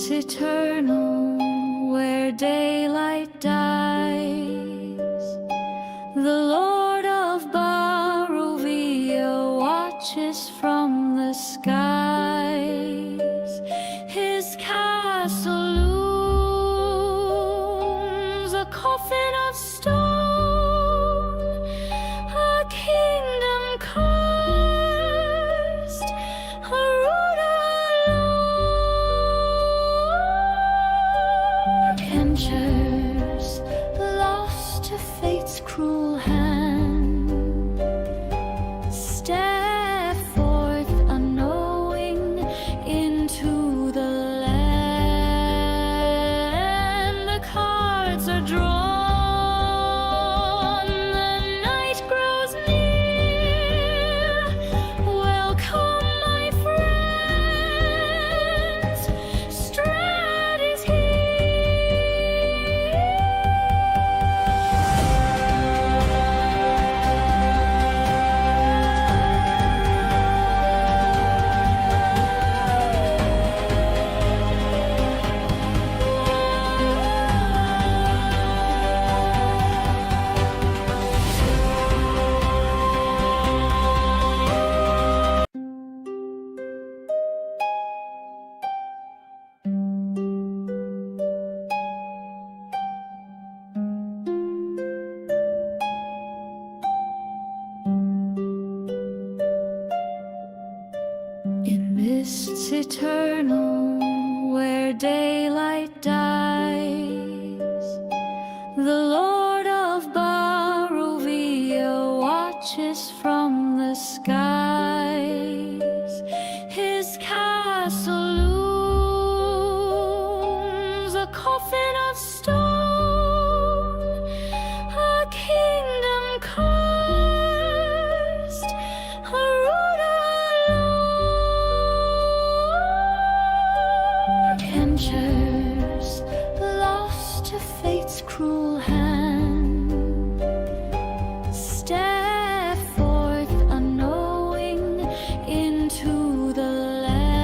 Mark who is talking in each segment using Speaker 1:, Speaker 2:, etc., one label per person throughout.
Speaker 1: mists eternal where daylight dies, the Lord of Barovia watches from the skies. His castle looms, a coffin of stone, a kingdom cursed, a ruler alone. Adventures lost to fate's cruel hand, step forth unknowing into the land. The cards are drawn, the night grows near. Welcome, my friends, Strahd is in mists eternal where daylight dies, the Lord of Barovia watches from the skies. His castle looms, a coffin of stone, a kingdom cursed, a ruler alone. Adventures lost to fate's cruel hand, step forth unknowing into the land.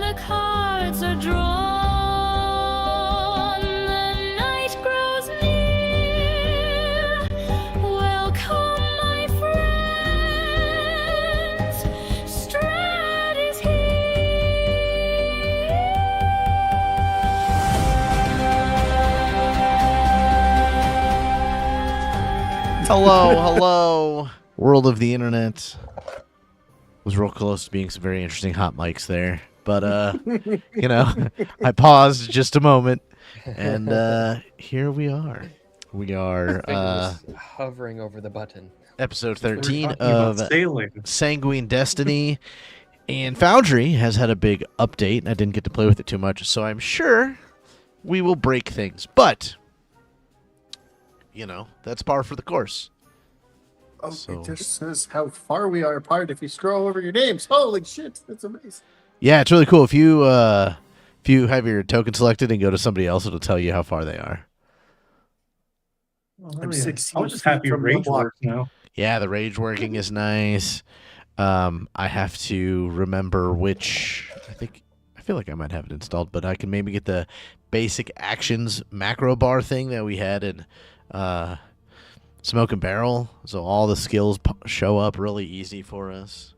Speaker 1: The cards are drawn, the night grows near. Welcome, my friends, Strahd is
Speaker 2: Hello, world of the internet. Was real close to being some very interesting hot mics there, but I paused just a moment, and here we are. We are
Speaker 3: hovering over the button.
Speaker 2: episode 13
Speaker 4: We're talking about
Speaker 2: of
Speaker 4: sailing.
Speaker 2: Sanguine Destiny, and Foundry has had a big update. I didn't get to play with it too much, so I'm sure we will break things, but that's par for the course.
Speaker 5: Oh,
Speaker 2: So-
Speaker 5: it just says how far we are apart if you scroll over your names. Holy shit, that's amazing.
Speaker 2: Yeah, it's really cool. If you have your token selected and go to somebody else, it'll tell you how far they are.
Speaker 5: I'm 16
Speaker 4: I was just
Speaker 5: feet
Speaker 4: happy
Speaker 5: from the
Speaker 4: rage
Speaker 5: block.
Speaker 4: works now.
Speaker 2: Yeah, the rage working is nice. I have to remember which. I feel like I might have it installed, but I can maybe get the basic actions macro bar thing that we had in Smoke and Barrel, so all the skills show up really easy for us.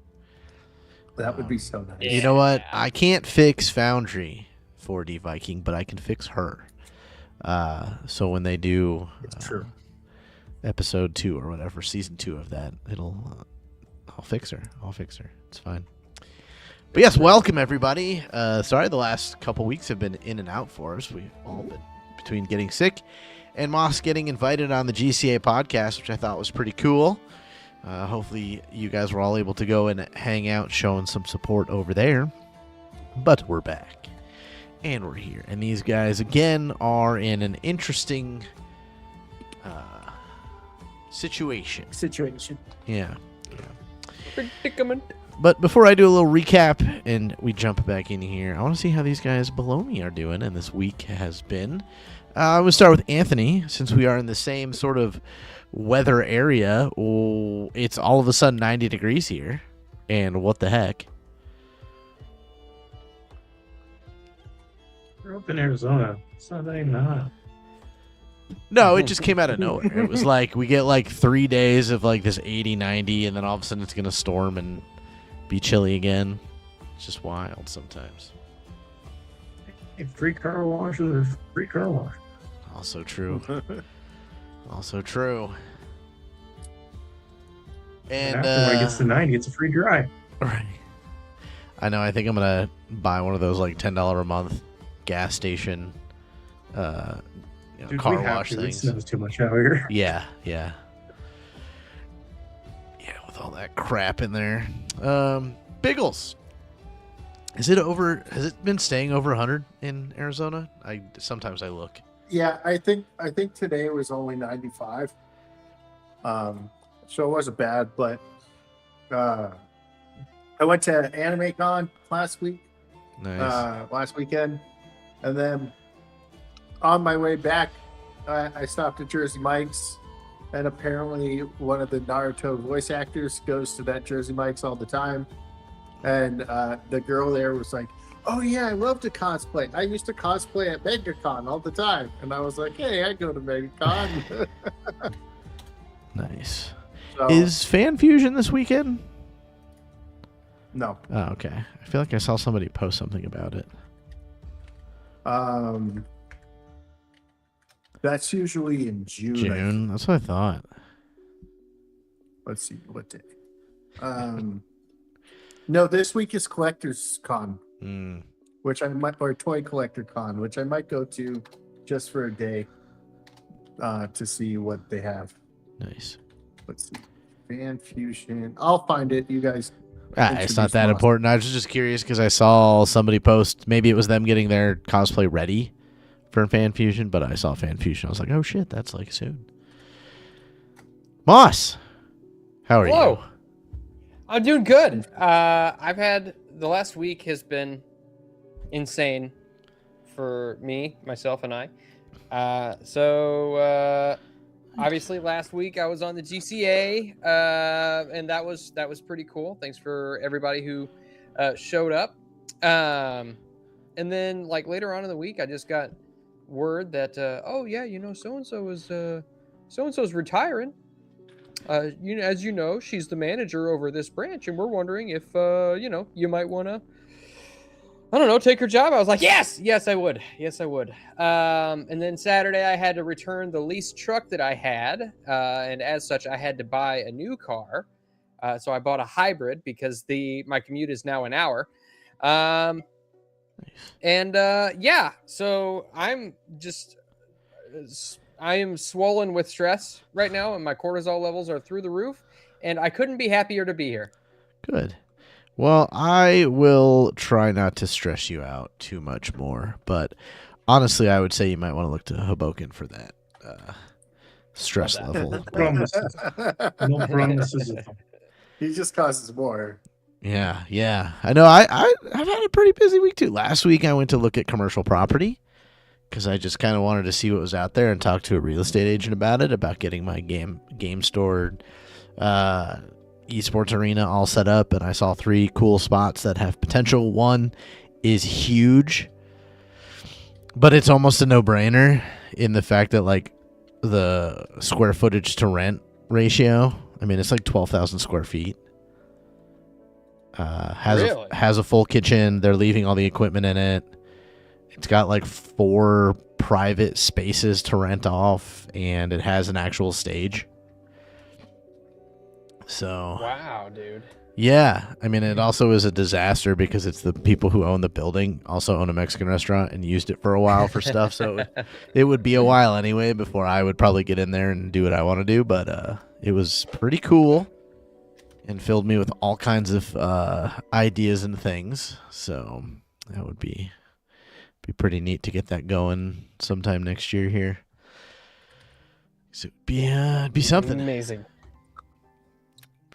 Speaker 5: That would be so nice.
Speaker 2: You know what? I can't fix Foundry 4D Viking, but I can fix her. So when they do
Speaker 5: It's true.
Speaker 2: episode 2 or whatever, season 2 of that, I'll fix her. It's fine. But yes, welcome everybody. Sorry the last couple weeks have been in and out for us. We've all been between getting sick and Moss getting invited on the GCA podcast, which I thought was pretty cool. Hopefully you guys were all able to go and hang out, showing some support over there. But we're back. And we're here. And these guys, again, are in an interesting situation. Yeah.
Speaker 3: Predicament.
Speaker 2: But before I do a little recap and we jump back in here, I want to see how these guys below me are doing, and this week has been. I'm going to start with Anthony, since we are in the same sort of weather area. Oh, it's all of a sudden 90 degrees here, and what the heck?
Speaker 4: We're up in Arizona. It's not that even hot.
Speaker 2: No, it just came out of nowhere. It was like we get like 3 days of like this 80, 90, and then all of a sudden it's gonna storm and be chilly again. It's just wild sometimes.
Speaker 4: Hey, free car wash or free car wash.
Speaker 2: Also true. Also true. And
Speaker 4: after when it gets to 90, it's a free dry.
Speaker 2: right. I know. I think I'm gonna buy one of those like $10 a month gas station,
Speaker 4: Dude,
Speaker 2: car
Speaker 4: we have
Speaker 2: wash
Speaker 4: to. It
Speaker 2: things.
Speaker 4: snows too much out here.
Speaker 2: Yeah. With all that crap in there. Biggles. Is it over? Has it been staying over 100 in Arizona? Sometimes I look.
Speaker 5: Yeah, I think today it was only 95. So it wasn't bad, but I went to Anime Con last weekend, and then on my way back, I stopped at Jersey Mike's, and apparently one of the Naruto voice actors goes to that Jersey Mike's all the time, and the girl there was like, "Oh yeah, I love to cosplay. I used to cosplay at MegaCon all the time," and I was like, "Hey, I go to MegaCon."
Speaker 2: Nice.
Speaker 5: So,
Speaker 2: Is Fan Fusion this weekend?
Speaker 5: no.
Speaker 2: Oh, okay. I feel like I saw somebody post something about it.
Speaker 5: That's usually in June.
Speaker 2: June? That's what I thought.
Speaker 5: Let's see what day. No, this week is Collector's Con, which I might, or Toy Collector Con, which I might go to just for a day to see what they have.
Speaker 2: Nice.
Speaker 5: Let's see. Fan Fusion. I'll find it. You guys.
Speaker 2: It's not that important. I was just curious because I saw somebody post, maybe it was them getting their cosplay ready for Fan Fusion, but I saw Fan Fusion. I was like, oh shit, that's like soon. Moss, how are you?
Speaker 3: I'm doing good. I've had the last week has been insane for me, myself, and I. Obviously, last week I was on the GCA, and that was pretty cool. Thanks for everybody who showed up. And then, like later on in the week, I just got word that so and so's retiring. As you know, she's the manager over this branch, and we're wondering if you might want to, I don't know, take her job. I was like, yes, I would. And then Saturday, I had to return the leased truck that I had, and as such, I had to buy a new car. So I bought a hybrid because my commute is now an hour. So I am swollen with stress right now, and my cortisol levels are through the roof, and I couldn't be happier to be here.
Speaker 2: Good. Well, I will try not to stress you out too much more, but honestly, I would say you might want to look to Hobokinn for that stress level.
Speaker 4: No promises.
Speaker 5: He just causes more.
Speaker 2: Yeah. I know. I've had a pretty busy week too. Last week, I went to look at commercial property because I just kind of wanted to see what was out there and talk to a real estate agent about getting my game store, esports arena all set up, and I saw 3 cool spots that have potential. One is huge, but it's almost a no-brainer in the fact that like the square footage to rent ratio, I mean, it's like 12,000 square feet. Has a full kitchen. They're leaving all the equipment in it. It's got like 4 private spaces to rent off, and it has an actual stage. So
Speaker 3: wow, dude.
Speaker 2: Yeah, I mean, it also is a disaster because it's the people who own the building also own a Mexican restaurant and used it for a while for stuff. So it would be a while anyway before I would probably get in there and do what I want to do. But it was pretty cool and filled me with all kinds of ideas and things. So that would be pretty neat to get that going sometime next year here. So it'd be something
Speaker 3: amazing.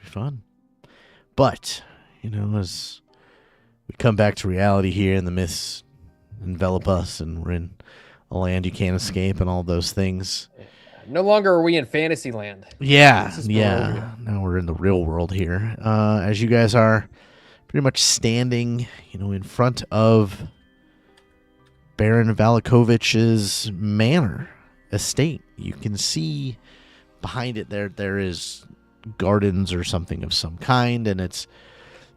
Speaker 2: Fun. But, as we come back to reality here and the myths envelop us and we're in a land you can't escape and all those things.
Speaker 3: No longer are we in fantasy land.
Speaker 2: Yeah. Now we're in the real world here. As you guys are pretty much standing, in front of Baron Valakovich's manor estate. You can see behind it there is gardens or something of some kind, and it's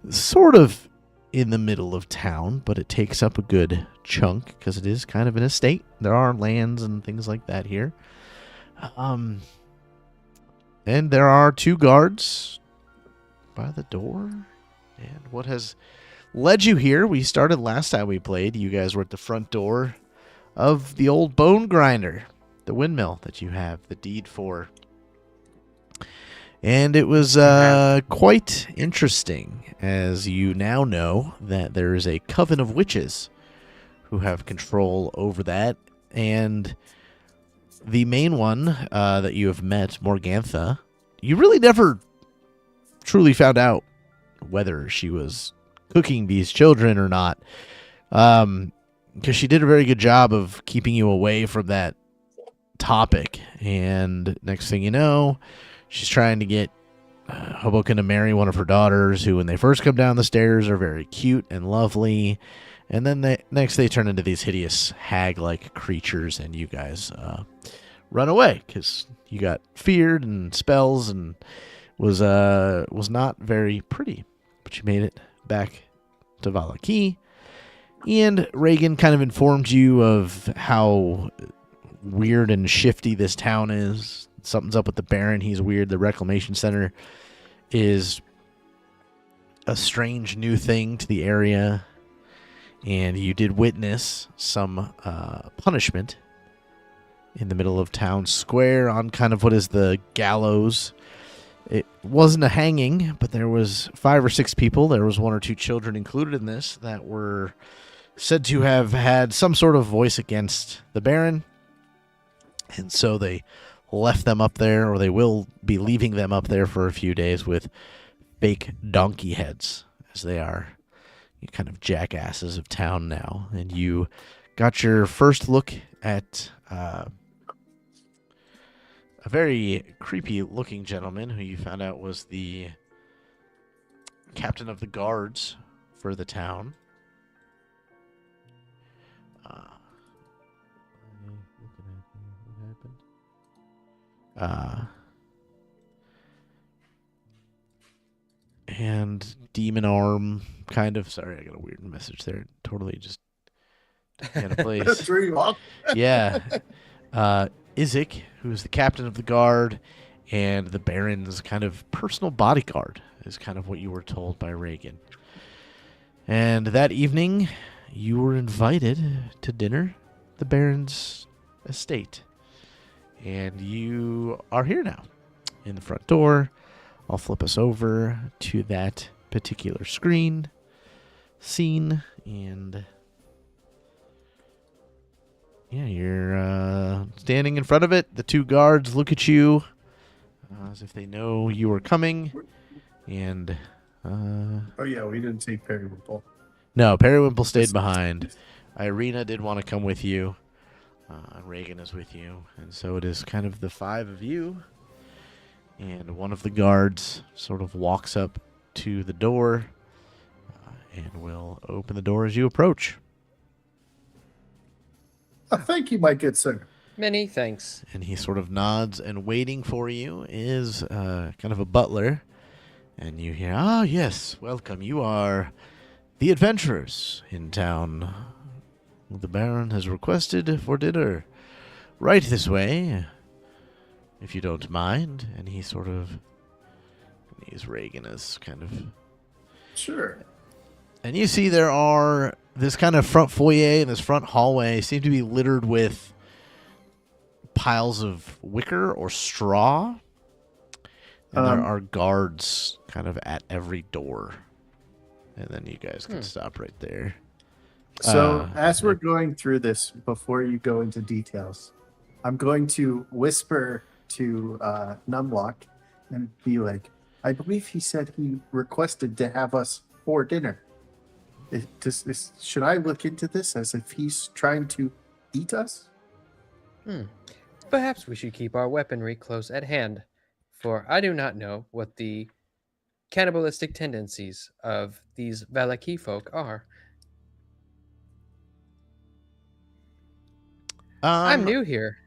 Speaker 2: sort of in the middle of town, but it takes up a good chunk because it is kind of an estate. There are lands and things like that here. And there are 2 guards by the door. And what has led you here? We started last time we played. You guys were at the front door of the old bone grinder, the windmill that you have the deed for. And it was quite interesting, as you now know that there is a coven of witches who have control over that. And the main one that you have met, Morgantha, you really never truly found out whether she was cooking these children or not. Because she did a very good job of keeping you away from that topic. And next thing you know, she's trying to get Hobokinn to marry one of her daughters, who, when they first come down the stairs, are very cute and lovely. And then they turn into these hideous hag-like creatures, and you guys run away because you got feared and spells and was not very pretty. But you made it back to Valaki. And Reagan kind of informed you of how weird and shifty this town is. Something's up with the Baron. He's weird. The Reclamation Center is a strange new thing to the area. And you did witness some punishment in the middle of town square on kind of what is the gallows. It wasn't a hanging, but there was 5 or 6 people. There was 1 or 2 children included in this that were said to have had some sort of voice against the Baron. And so they left them up there, or they will be leaving them up there for a few days with fake donkey heads, as they are kind of jackasses of town now. And you got your first look at a very creepy looking gentleman who you found out was the captain of the guards for the town. And demon arm, kind of. Sorry, I got a weird message there. Totally just out of place.
Speaker 5: That's where you are.
Speaker 2: Yeah. Izik, who's the captain of the guard, and the Baron's kind of personal bodyguard, is kind of what you were told by Reagan. And that evening, you were invited to dinner at the Baron's estate. And you are here now in the front door. I'll flip us over to that particular scene, and yeah, you're standing in front of it. The 2 guards look at you as if they know you are coming, and
Speaker 5: Oh yeah, we didn't take Periwinkle.
Speaker 2: no, Periwinkle stayed behind. Irina did want to come with you. Reagan is with you, and so it is kind of the 5 of you. And one of the guards sort of walks up to the door and will open the door as you approach.
Speaker 5: Thank you, my good sir.
Speaker 3: Many thanks.
Speaker 2: And he sort of nods, and waiting for you is kind of a butler. And you hear, "Ah, yes, welcome. You are the adventurers in town. The Baron has requested for dinner. Right this way, if you don't mind." And he sort of, he's Reagan as kind of...
Speaker 5: Sure.
Speaker 2: And you see there are this kind of front foyer and this front hallway seem to be littered with piles of wicker or straw. And there are guards kind of at every door. And then you guys can stop right there.
Speaker 5: So as we're going through this, before you go into details, I'm going to whisper to Numlock and be like, I believe he said he requested to have us for dinner. Should I look into this as if he's trying to eat us?
Speaker 3: Perhaps we should keep our weaponry close at hand, for I do not know what the cannibalistic tendencies of these Valaki folk are. I'm new here.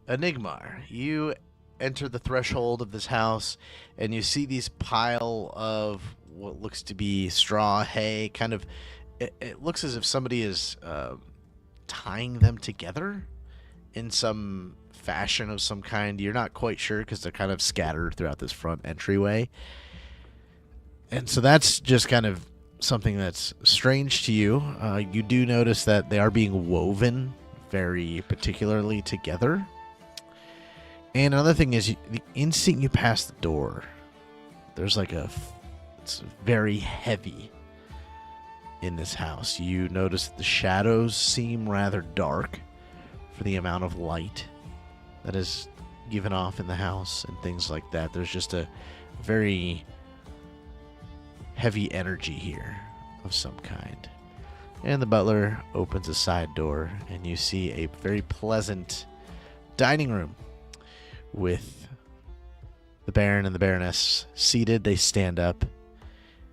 Speaker 2: Enigmar, you enter the threshold of this house, and you see these pile of what looks to be straw, hay. Kind of, it looks as if somebody is tying them together in some fashion of some kind. You're not quite sure because they're kind of scattered throughout this front entryway. And so that's just kind of something that's strange to you. You do notice that they are being woven very particularly together. And another thing is, the instant you pass the door, there's like it's very heavy in this house. You notice the shadows seem rather dark for the amount of light that is given off in the house and things like that. There's just a very heavy energy here of some kind. And the butler opens a side door, and you see a very pleasant dining room with the Baron and the Baroness seated. They stand up,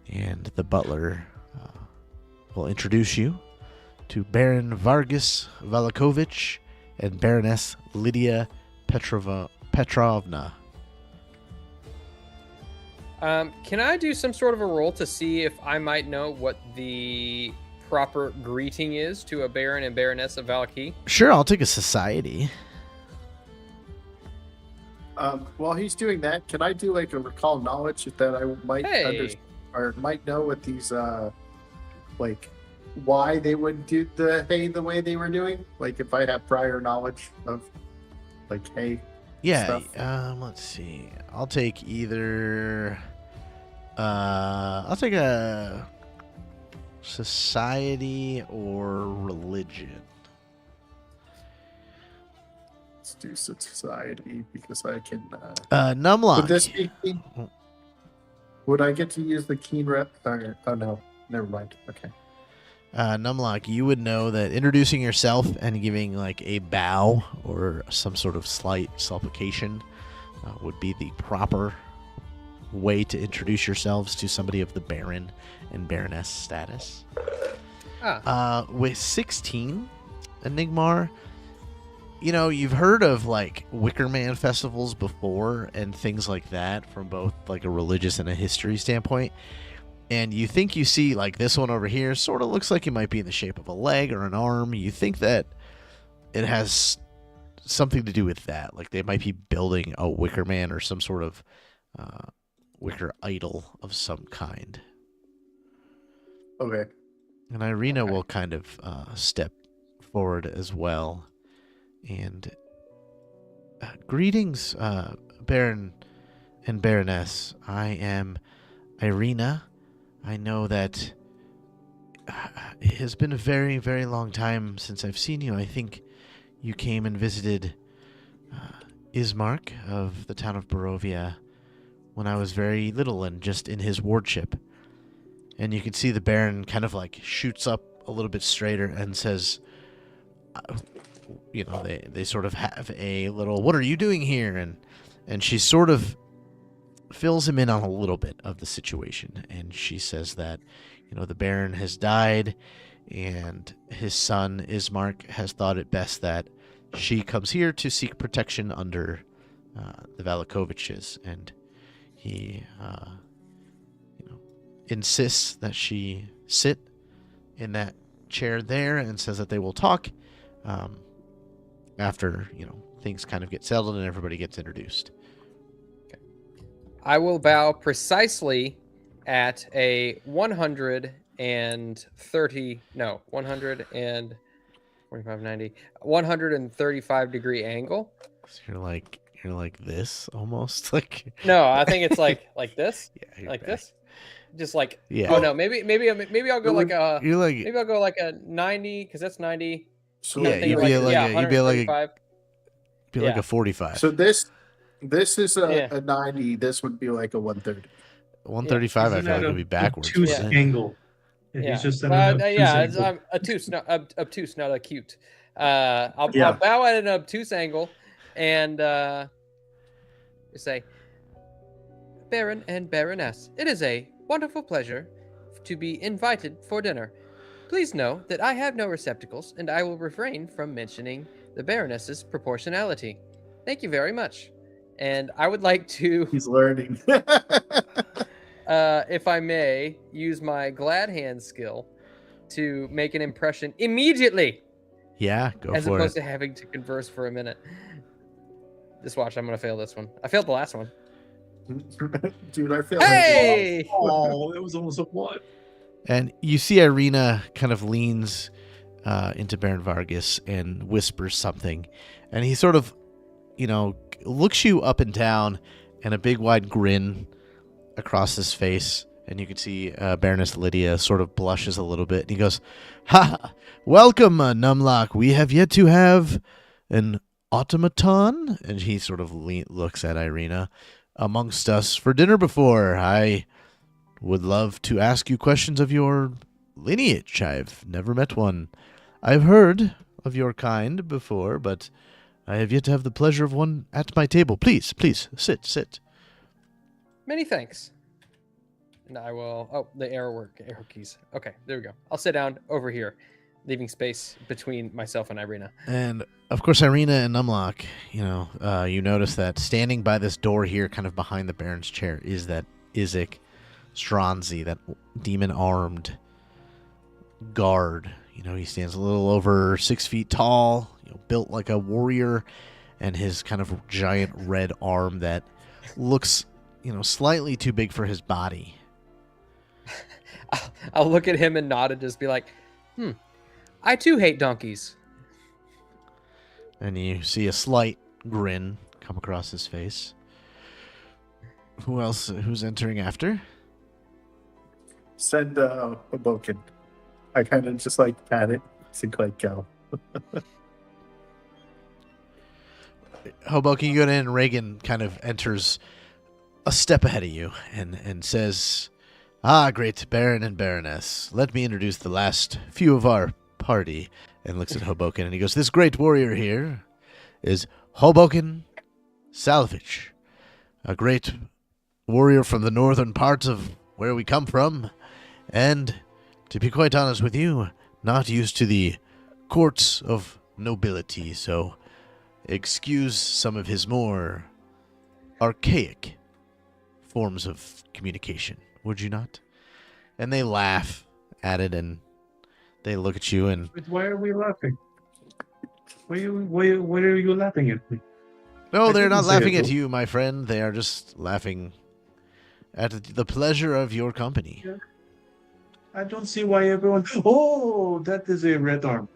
Speaker 2: and the butler will introduce you to Baron Vargas Valakovich and Baroness Lydia Petrovna.
Speaker 3: Can I do some sort of a roll to see if I might know what the proper greeting is to a Baron and Baroness of Valaki?
Speaker 2: Sure, I'll take a society.
Speaker 5: While he's doing that, can I do like a recall knowledge that I might or might know what these like why they would do the hay the way they were doing? Like if I have prior knowledge of like hay.
Speaker 2: Yeah,
Speaker 5: stuff.
Speaker 2: let's see. I'll take either I'll take a society or religion.
Speaker 5: Let's do society because I can.
Speaker 2: Numlock.
Speaker 5: Would this be? Would I get to use the keen rep? Oh no, never mind. Okay.
Speaker 2: Numlock, you would know that introducing yourself and giving like a bow or some sort of slight supplication would be the proper way to introduce yourselves to somebody of the Baron and Baroness status. With 16, Enigmar, you know, you've heard of like Wicker Man festivals before and things like that from both like a religious and a history standpoint. And you think you see like this one over here sort of looks like it might be in the shape of a leg or an arm. You think that it has something to do with that. Like they might be building a Wicker Man or some sort of wicker idol of some kind.
Speaker 5: Okay.
Speaker 2: And Irina will kind of step forward as well. And greetings, Baron and Baroness. I am Irina. I know that it has been a very, very long time since I've seen you. I think you came and visited Ismark of the town of Barovia when I was very little and just in his wardship. And you can see the Baron kind of like shoots up a little bit straighter and says, you know, they sort of have a little, what are you doing here? And she sort of fills him in on a little bit of the situation. And she says that, you know, the Baron has died and his son Ismark has thought it best that she comes here to seek protection under the Valakoviches. And he, you know, insists that she sit in that chair there and says that they will talk after, you know, things kind of get settled and everybody gets introduced.
Speaker 3: I will bow precisely at a 145, 90, 135 degree angle.
Speaker 2: So you're like this almost like.
Speaker 3: No, I think it's like this,
Speaker 2: Yeah,
Speaker 3: like
Speaker 2: back.
Speaker 3: this, just like.
Speaker 2: Yeah.
Speaker 3: Oh no, maybe I'll go like a.
Speaker 2: You're like.
Speaker 3: Maybe I'll go like a 90 because that's 90.
Speaker 5: So
Speaker 2: Yeah, you'd be like a 45.
Speaker 5: So this is a 90. This would be like a 130.
Speaker 2: 135. I feel like it would be backwards.
Speaker 4: Obtuse
Speaker 2: Yeah.
Speaker 4: angle.
Speaker 3: Yeah,
Speaker 4: He's just at an obtuse
Speaker 3: it's
Speaker 4: angle.
Speaker 3: obtuse, not acute. I'll bow at an obtuse angle and say, Baron and Baroness, it is a wonderful pleasure to be invited for dinner. Please know that I have no receptacles, and I will refrain from mentioning the Baroness's proportionality. Thank you very much. And I would like to,
Speaker 5: He's learning.
Speaker 3: if I may, use my glad hand skill to make an impression immediately,
Speaker 2: Yeah, go
Speaker 3: as
Speaker 2: for
Speaker 3: opposed
Speaker 2: it.
Speaker 3: to having to converse for a minute. Just watch, I'm going to fail this one. I failed the last one.
Speaker 5: Dude, I feel
Speaker 3: Hey!
Speaker 4: Oh, it was almost a one.
Speaker 2: And you see Irina kind of leans into Baron Vargas and whispers something. And he sort of, looks you up and down, and a big wide grin across his face. And you can see Baroness Lydia sort of blushes a little bit. And he goes, "Ha! Welcome, Numlock. We have yet to have an automaton." And he sort of looks at Irina. "Amongst us for dinner before. I would love to ask you questions of your lineage. I've never met one. I've heard of your kind before, but I have yet to have the pleasure of one at my table. Please, sit.
Speaker 3: Many thanks. And I will... Oh, the arrow keys. Okay, there we go. I'll sit down over here, leaving space between myself and Irina.
Speaker 2: And, of course, Irina and Numlock, you notice that standing by this door here, kind of behind the Baron's chair, is that Izek Stronzi, that demon-armed guard. He stands a little over 6 feet tall, built like a warrior, and his kind of giant red arm that looks, slightly too big for his body.
Speaker 3: I'll look at him and nod and just be like, I too hate donkeys.
Speaker 2: And you see a slight grin come across his face. Who else? Who's entering after?
Speaker 5: Send Hobokinn. I kind of just pat it to go.
Speaker 2: Hobokinn, you go in, and Reagan kind of enters a step ahead of you and says, "Ah, great Baron and Baroness, let me introduce the last few of our party," and looks at Hobokinn, and he goes, "This great warrior here is Hobokinn Salvage, a great warrior from the northern parts of where we come from, and, to be quite honest with you, not used to the courts of nobility, so excuse some of his more archaic forms of communication, would you not?" And they laugh at it, and they look at you, and
Speaker 4: But why are we laughing? Why are you laughing at me?
Speaker 2: no,
Speaker 4: I
Speaker 2: they're
Speaker 4: didn't
Speaker 2: not
Speaker 4: say
Speaker 2: laughing
Speaker 4: it,
Speaker 2: at
Speaker 4: though.
Speaker 2: you, my friend. They are just laughing at the pleasure of your company.
Speaker 4: Yeah. I don't see why everyone... Oh, that is a red arm.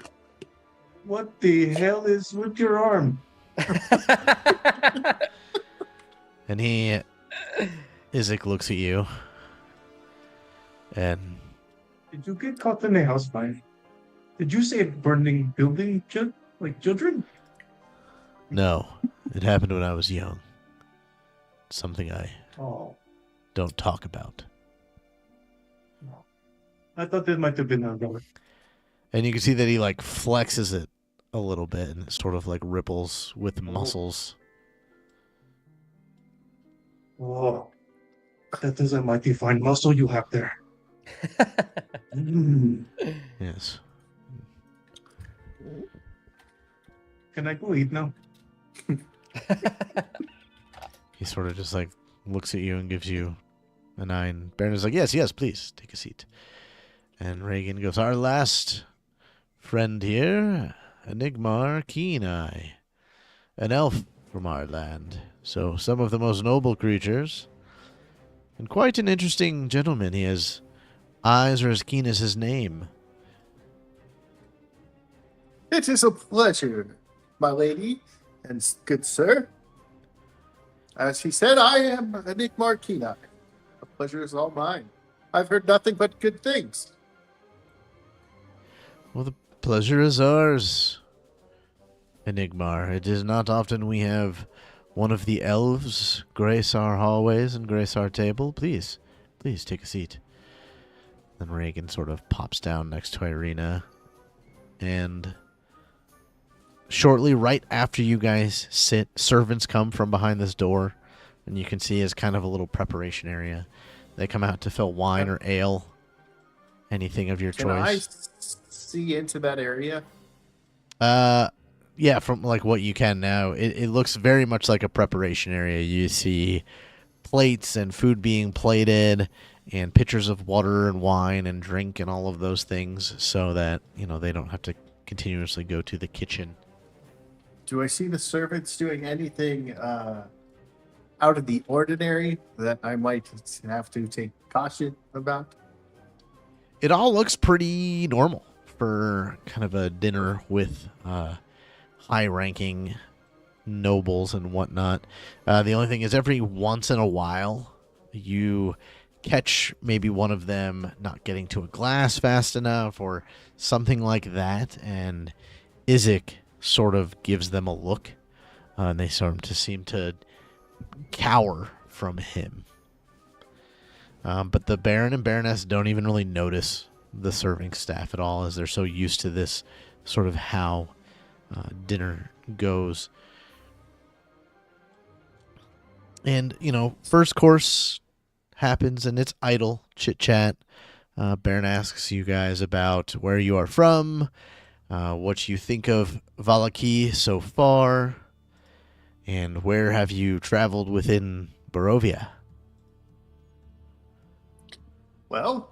Speaker 4: What the hell is with your arm?
Speaker 2: And Izek looks at you, and
Speaker 4: Did you get caught in a house fire? Did you say burning building children?
Speaker 2: no, it happened when I was young. Something I
Speaker 4: Oh,
Speaker 2: don't talk about.
Speaker 4: I thought that might have been our brother.
Speaker 2: And you can see that he flexes it a little bit, and it sort of ripples with muscles.
Speaker 4: Oh, that is a mighty fine muscle you have there. Mm.
Speaker 2: Yes.
Speaker 4: Can I go eat now?
Speaker 2: He sort of just looks at you and gives you a 9. Baron is like, yes, please take a seat. And Reagan goes, "Our last friend here, Enigmar Keen-Eye, an elf from our land. So some of the most noble creatures, and quite an interesting gentleman. He has eyes are as keen as his name."
Speaker 5: It is a pleasure, my lady and good sir. As he said, I am Enigmar Keen-Eye. The pleasure is all mine. I've heard nothing but good things.
Speaker 2: Well, the pleasure is ours, Enigmar. It is not often we have one of the elves grace our hallways and grace our table. Please take a seat. Then Reagan sort of pops down next to Irina. And shortly, right after you guys sit, servants come from behind this door. And you can see as kind of a little preparation area. They come out to fill wine or ale. anything of your
Speaker 5: Can I
Speaker 2: choice.
Speaker 5: see into that area?
Speaker 2: Yeah, from like what you can now, it looks very much like a preparation area. You see plates and food being plated, and pitchers of water and wine and drink and all of those things, so that they don't have to continuously go to the kitchen.
Speaker 5: Do I see the servants doing anything out of the ordinary that I might have to take caution about?
Speaker 2: It all looks pretty normal for kind of a dinner with high-ranking nobles and whatnot. The only thing is, every once in a while, you catch maybe one of them not getting to a glass fast enough or something like that, and Isaac sort of gives them a look, and they sort of seem to cower from him. But the Baron and Baroness don't even really notice the serving staff at all, as they're so used to this sort of how dinner goes. And, first course happens, and it's idle chit-chat. Baron asks you guys about where you are from, what you think of Valaki so far, and where have you traveled within Barovia.
Speaker 5: Well,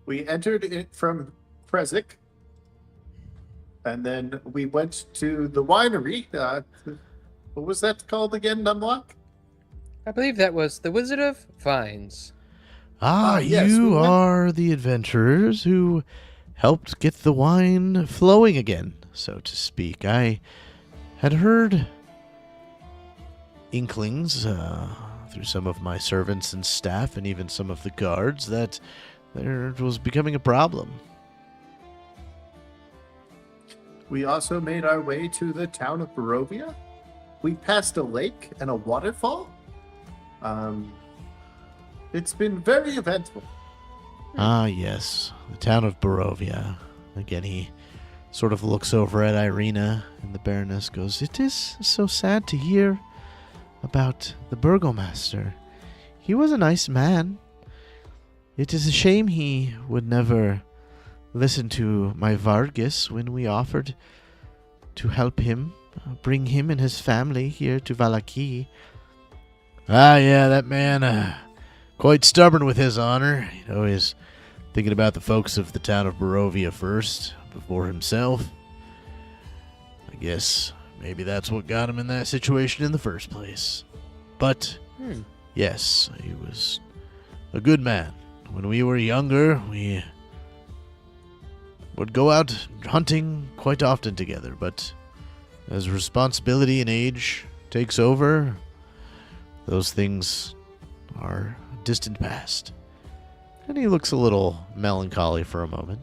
Speaker 5: we entered it from Prezek, and then we went to the winery. What was that called again, Numlock?
Speaker 3: I believe that was the Wizard of Vines.
Speaker 5: Yes, we
Speaker 2: You
Speaker 5: went-
Speaker 2: are the adventurers who helped get the wine flowing again, so to speak. I had heard inklings through some of my servants and staff, and even some of the guards, that there was becoming a problem.
Speaker 5: We also made our way to the town of Barovia. We passed a lake and a waterfall. It's been very eventful.
Speaker 2: Ah, yes, the town of Barovia. Again, he sort of looks over at Irina, and the Baroness goes, "It is so sad to hear about the burgomaster. He was a nice man. It is a shame he would never listen to my Vargas when we offered to help him, bring him and his family here to Valaki." "Ah, yeah, that man, quite stubborn with his honor. He's thinking about the folks of the town of Barovia first, before himself. I guess maybe that's what got him in that situation in the first place. But, yes, he was a good man. When we were younger, we would go out hunting quite often together, but as responsibility and age takes over, those things are distant past." And he looks a little melancholy for a moment.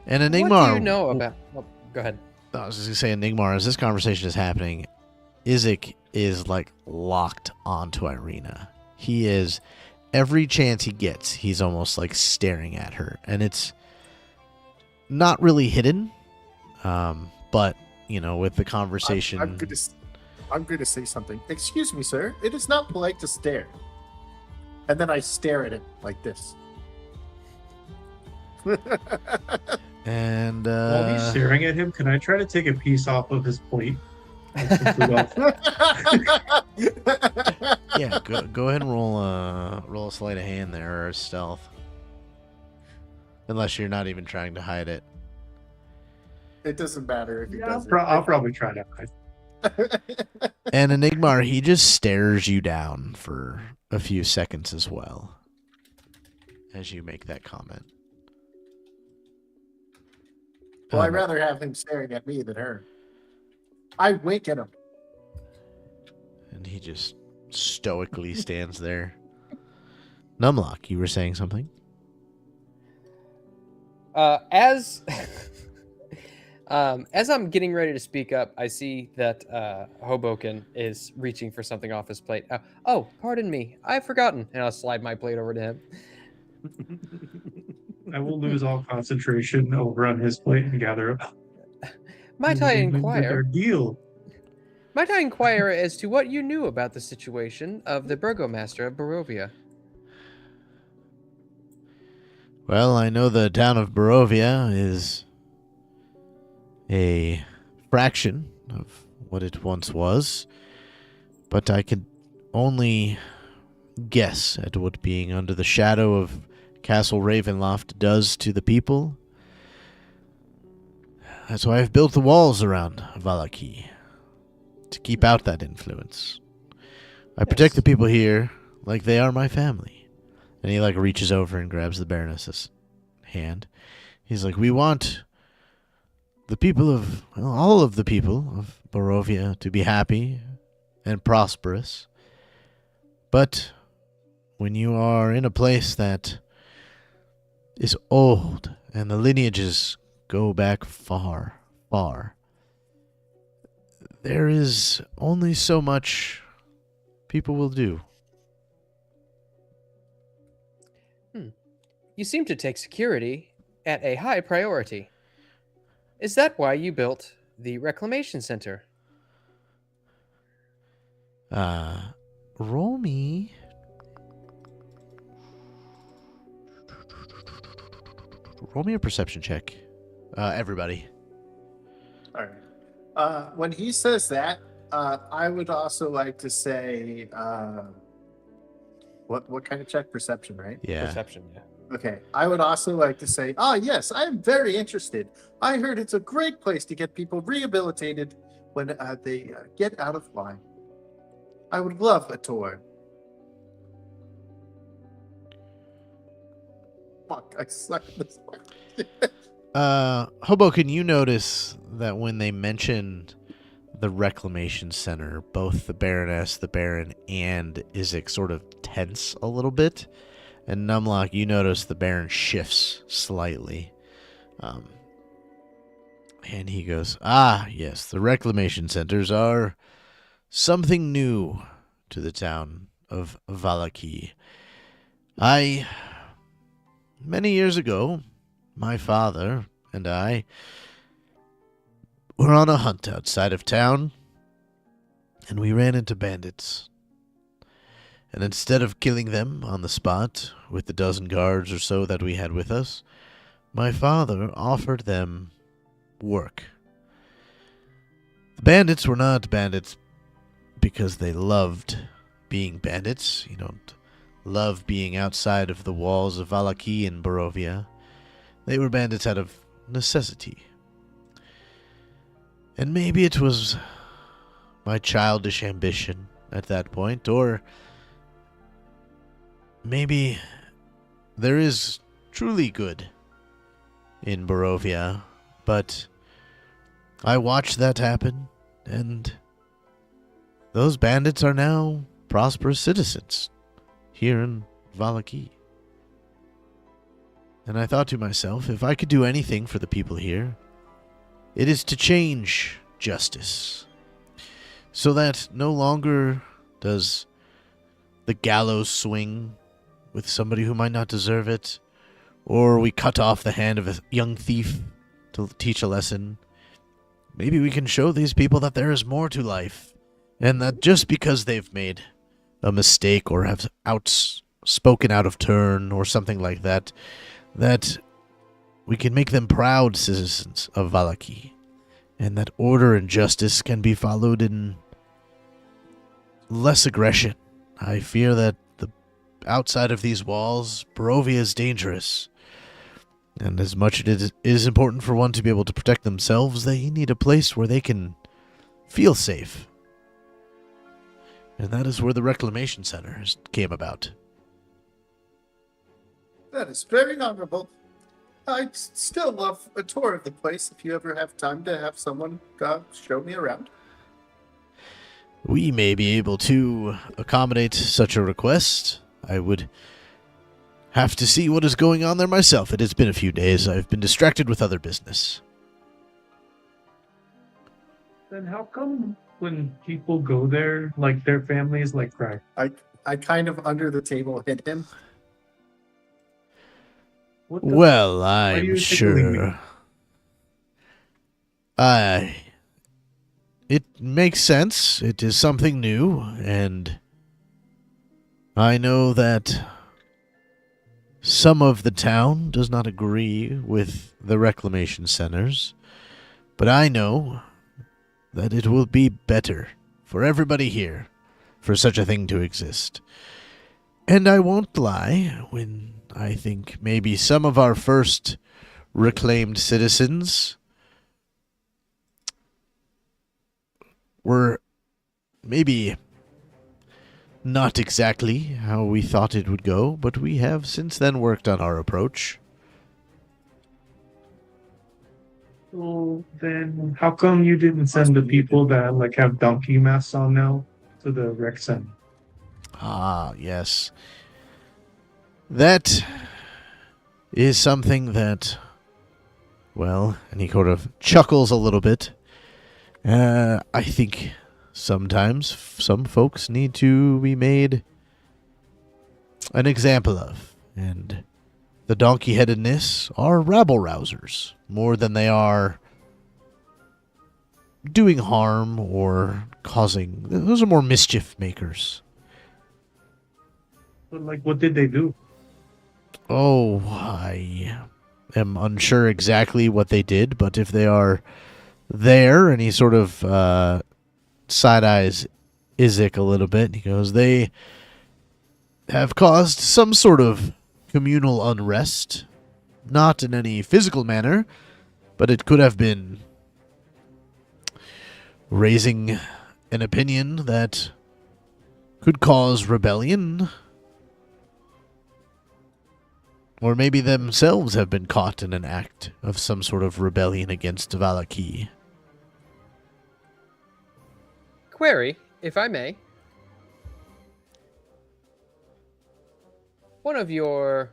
Speaker 2: And Enigmar,
Speaker 3: What do you know about... Oh, go ahead.
Speaker 2: I was just going to say, Enigmar, as this conversation is happening, Isaac is locked onto Irina. He is, every chance he gets, he's almost staring at her. And it's not really hidden, but, with the conversation...
Speaker 5: I'm going to say something. "Excuse me, sir. It is not polite to stare." And then I stare at him like this.
Speaker 2: And,
Speaker 4: While he's staring at him, can I try to take a piece off of his plate? Some food off?
Speaker 2: yeah, go ahead and roll a sleight of hand there, or stealth. Unless you're not even trying to hide it.
Speaker 5: It doesn't matter if he does it.
Speaker 4: I'll probably try to hide.
Speaker 2: And Enigmar, he just stares you down for a few seconds as well, as you make that comment.
Speaker 5: Well, I'd rather have him staring at me than her. I wink at him.
Speaker 2: And he just stoically stands there. Numlock, you were saying something?
Speaker 3: As I'm getting ready to speak up, I see that Hobokinn is reaching for something off his plate. Oh, pardon me, I've forgotten. And I'll slide my plate over to him.
Speaker 4: I will lose all concentration over on his plate and gather up.
Speaker 3: Might I inquire?
Speaker 4: Deal.
Speaker 3: Might I inquire as to what you knew about the situation of the burgomaster of Barovia?
Speaker 2: Well, I know the town of Barovia is a fraction of what it once was, but I can only guess at what being under the shadow of Castle Ravenloft does to the people. That's why I've built the walls around Valaki, to keep out that influence. I protect the people here like they are my family. And he reaches over and grabs the Baroness's hand. He's like, we want the people of, all of the people of Barovia to be happy and prosperous. But when you are in a place that is old and the lineages go back far, far, there is only so much people will do.
Speaker 3: You seem to take security at a high priority. Is that why you built the Reclamation Center?
Speaker 2: Roll me. Roll me a perception check. Everybody.
Speaker 5: All right. When he says that, I would also like to say, what kind of check? Perception, right?
Speaker 2: Yeah.
Speaker 3: Perception, yeah.
Speaker 5: Okay. I would also like to say, yes, I am very interested. I heard it's a great place to get people rehabilitated when they get out of line. I would love a tour. Fuck, I suck at this one.
Speaker 2: Hobokinn, you notice that when they mentioned the Reclamation Center, both the Baroness, the Baron, and Isaac sort of tense a little bit. And Numlock, you notice the Baron shifts slightly. And he goes, yes, the Reclamation Centers are something new to the town of Valaki. Many years ago, my father and I were on a hunt outside of town, and we ran into bandits. And instead of killing them on the spot with the dozen guards or so that we had with us, my father offered them work. The bandits were not bandits because they loved being bandits. You don't love being outside of the walls of Valaki and Barovia. They were bandits out of necessity. And maybe it was my childish ambition at that point, or maybe there is truly good in Barovia, but I watched that happen, and those bandits are now prosperous citizens here in Valaki. And I thought to myself, if I could do anything for the people here, it is to change justice, so that no longer does the gallows swing with somebody who might not deserve it, or we cut off the hand of a young thief to teach a lesson. Maybe we can show these people that there is more to life, and that just because they've made a mistake or have spoken out of turn or something like that, that we can make them proud citizens of Valaki, and that order and justice can be followed in less aggression. I fear that outside of these walls, Barovia is dangerous. And as much as it is important for one to be able to protect themselves, they need a place where they can feel safe. And that is where the Reclamation Center came about.
Speaker 5: That is very honorable. I'd still love a tour of the place if you ever have time to have someone show me around.
Speaker 2: We may be able to accommodate such a request. I would have to see what is going on there myself. It has been a few days. I've been distracted with other business.
Speaker 4: Then how come when people go there, like their families cry?
Speaker 5: I kind of under the table hit him.
Speaker 2: Well,
Speaker 4: are
Speaker 2: I'm
Speaker 4: you tickling me?
Speaker 2: sure. It makes sense. It is something new, and I know that some of the town does not agree with the reclamation centers, but I know that it will be better for everybody here for such a thing to exist. And I won't lie when I think maybe some of our first reclaimed citizens were maybe not exactly how we thought it would go, but we have since then worked on our approach.
Speaker 4: So then, how come you didn't send the people that like have donkey masks on now to the rec center?
Speaker 2: Ah, yes. That is something that, well, and he sort of chuckles a little bit. I think sometimes some folks need to be made an example of, and the donkey-headedness are rabble-rousers more than they are doing harm or causing. Those are more mischief makers.
Speaker 4: But like, what did they do?
Speaker 2: Oh, I am unsure exactly what they did, but if they are there, and he sort of side-eyes Izek a little bit, he goes, they have caused some sort of communal unrest, not in any physical manner, but it could have been raising an opinion that could cause rebellion. Or maybe themselves have been caught in an act of some sort of rebellion against Valaki.
Speaker 3: Query, if I may. One of your...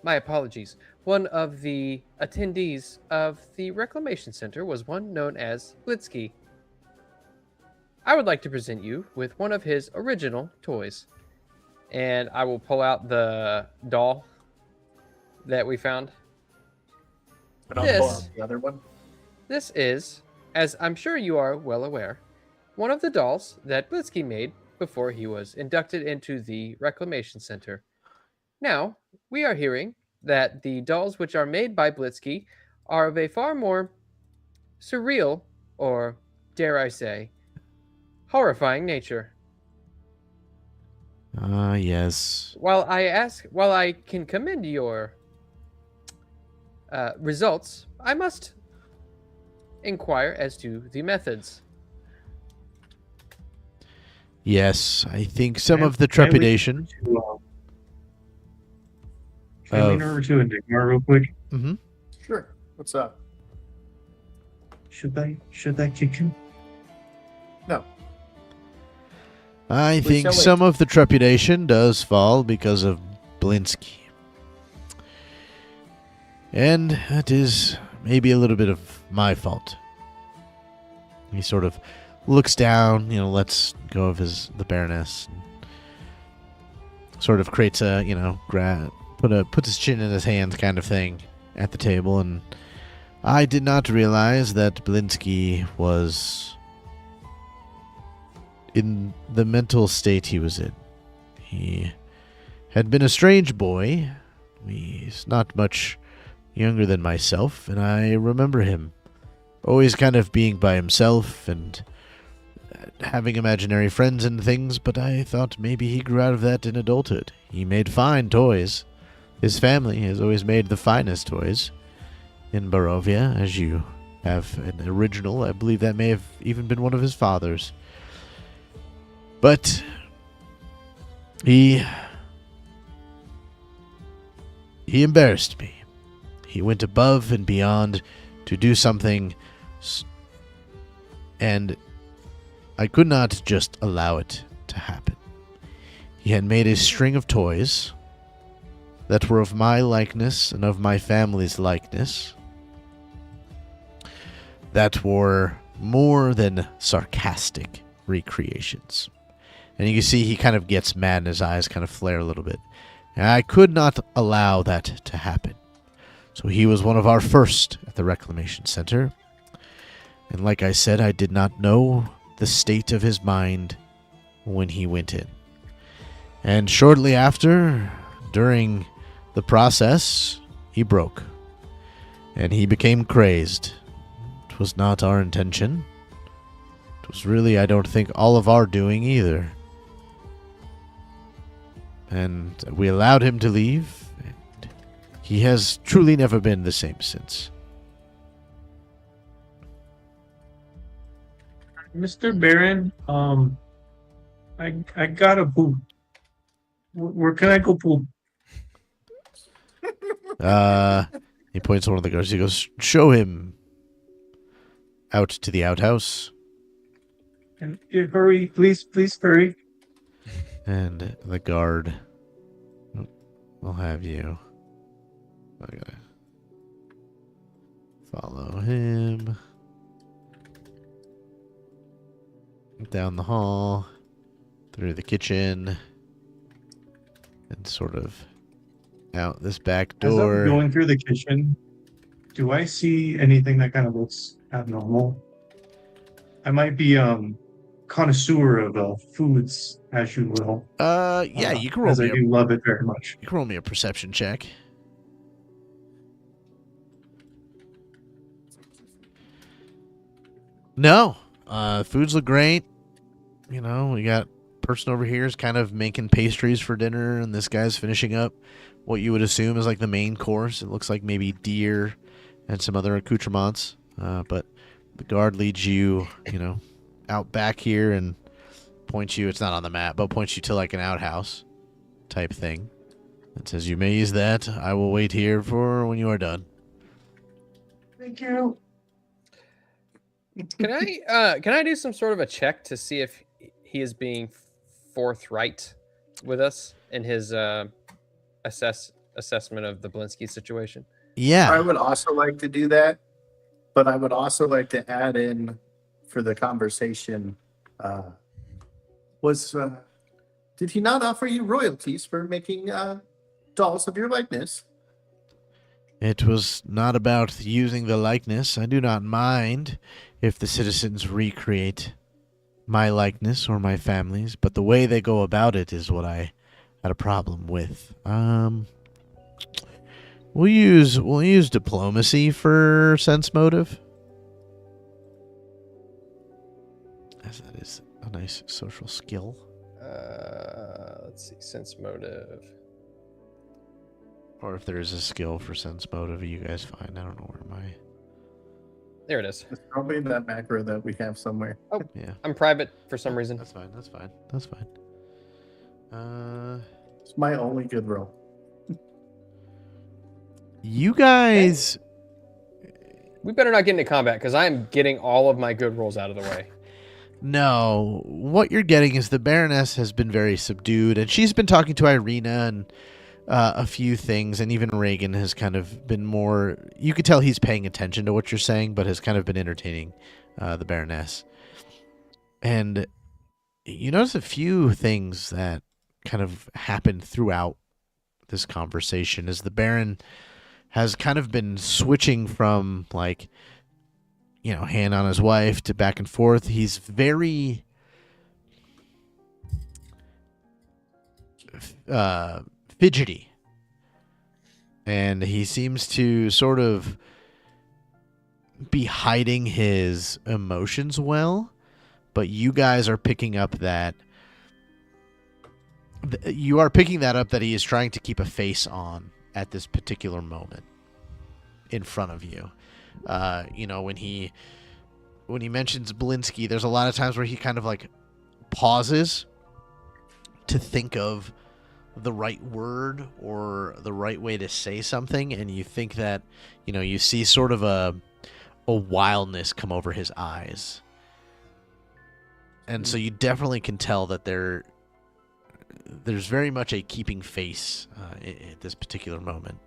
Speaker 3: my apologies. One of the attendees of the Reclamation Center was one known as Blitzky. I would like to present you with one of his original toys. And I will pull out the doll that we found.
Speaker 5: And I'll
Speaker 3: Yes.
Speaker 5: pull out the other one.
Speaker 3: This is, as I'm sure you are well aware, one of the dolls that Blitzky made before he was inducted into the Reclamation Center. Now, we are hearing that the dolls which are made by Blitzky are of a far more surreal, or dare I say, horrifying nature.
Speaker 2: Ah, yes.
Speaker 3: While I can commend your results, I must inquire as to the methods.
Speaker 2: Yes, I think some of the trepidation.
Speaker 4: Can we lean over to Enigma real quick?
Speaker 2: Mm-hmm.
Speaker 5: Sure. What's up?
Speaker 4: Should I kick him?
Speaker 5: No.
Speaker 2: I think
Speaker 5: shall wait.
Speaker 2: some of the trepidation does fall because of Blinsky. And that is maybe a little bit of my fault. He sort of looks down, lets go of the Baroness, and sort of creates a, puts his chin in his hands kind of thing at the table, and I did not realize that Blinsky was in the mental state he was in. He had been a strange boy. He's not much younger than myself, and I remember him always kind of being by himself and having imaginary friends and things, but I thought maybe he grew out of that in adulthood. He made fine toys. His family has always made the finest toys in Barovia, as you have an original. I believe that may have even been one of his father's. But he embarrassed me. He went above and beyond to do something, and I could not just allow it to happen. He had made a string of toys that were of my likeness and of my family's likeness, that were more than sarcastic recreations. And you can see he kind of gets mad and his eyes kind of flare a little bit. And I could not allow that to happen. So he was one of our first at the Reclamation Center. And like I said, I did not know the state of his mind when he went in. And shortly after, during the process, he broke. And he became crazed. It was not our intention. It was really, I don't think, all of our doing either. And we allowed him to leave, and he has truly never been the same since.
Speaker 4: Mr. Baron, I got a poop. Where can I go poop?
Speaker 2: He points to one of the guards. He goes, show him out to the outhouse.
Speaker 4: And hurry, please hurry.
Speaker 2: And the guard will have you. I gotta follow him down the hall, through the kitchen, and sort of out this back
Speaker 4: As I'm
Speaker 2: door.
Speaker 4: going through the kitchen, do I see anything that kind of looks abnormal? I might be connoisseur of foods, as you will.
Speaker 2: Yeah, you can roll
Speaker 4: as I
Speaker 2: me.
Speaker 4: do love it very much.
Speaker 2: You can roll me a perception check. No, foods look great. You know, we got person over here is kind of making pastries for dinner, and this guy's finishing up what you would assume is like the main course. It looks like maybe deer and some other accoutrements. But the guard leads you, out back here and points you. It's not on the map, but points you to like an outhouse type thing. It says, "You may use that. I will wait here for when you are done."
Speaker 4: Thank you.
Speaker 3: Can I do some sort of a check to see if he is being forthright with us in his assessment of the Blinsky situation?
Speaker 2: Yeah.
Speaker 5: I would also like to do that, but I would also like to add in for the conversation. Did he not offer you royalties for making dolls of your likeness?
Speaker 2: It was not about using the likeness. I do not mind if the citizens recreate my likeness or my family's, but the way they go about it is what I had a problem with. We'll use diplomacy for sense motive, as that is a nice social skill.
Speaker 3: Let's see, sense motive.
Speaker 2: Or if there is a skill for sense motive, you guys find. I don't know where my...
Speaker 3: There it is.
Speaker 5: It's probably in that macro that we have somewhere.
Speaker 3: Oh,
Speaker 2: Yeah.
Speaker 3: I'm private for some reason.
Speaker 2: That's fine.
Speaker 5: It's my only good roll.
Speaker 2: You guys...
Speaker 3: We better not get into combat because I'm getting all of my good rolls out of the way.
Speaker 2: No, what you're getting is the Baroness has been very subdued, and she's been talking to Irina and a few things, and even Reagan has kind of been more... You could tell he's paying attention to what you're saying, but has kind of been entertaining the Baroness. And you notice a few things that kind of happened throughout this conversation as the Baron has kind of been switching from, like, hand on his wife to back and forth. He's very fidgety. And he seems to sort of be hiding his emotions well. But you guys are picking up that... You are picking that up that he is trying to keep a face on at this particular moment in front of you. When he mentions Blinsky, there's a lot of times where he kind of like pauses to think of the right word or the right way to say something, and you think that, you see sort of a wildness come over his eyes. And so you definitely can tell that there's very much a keeping face at this particular moment.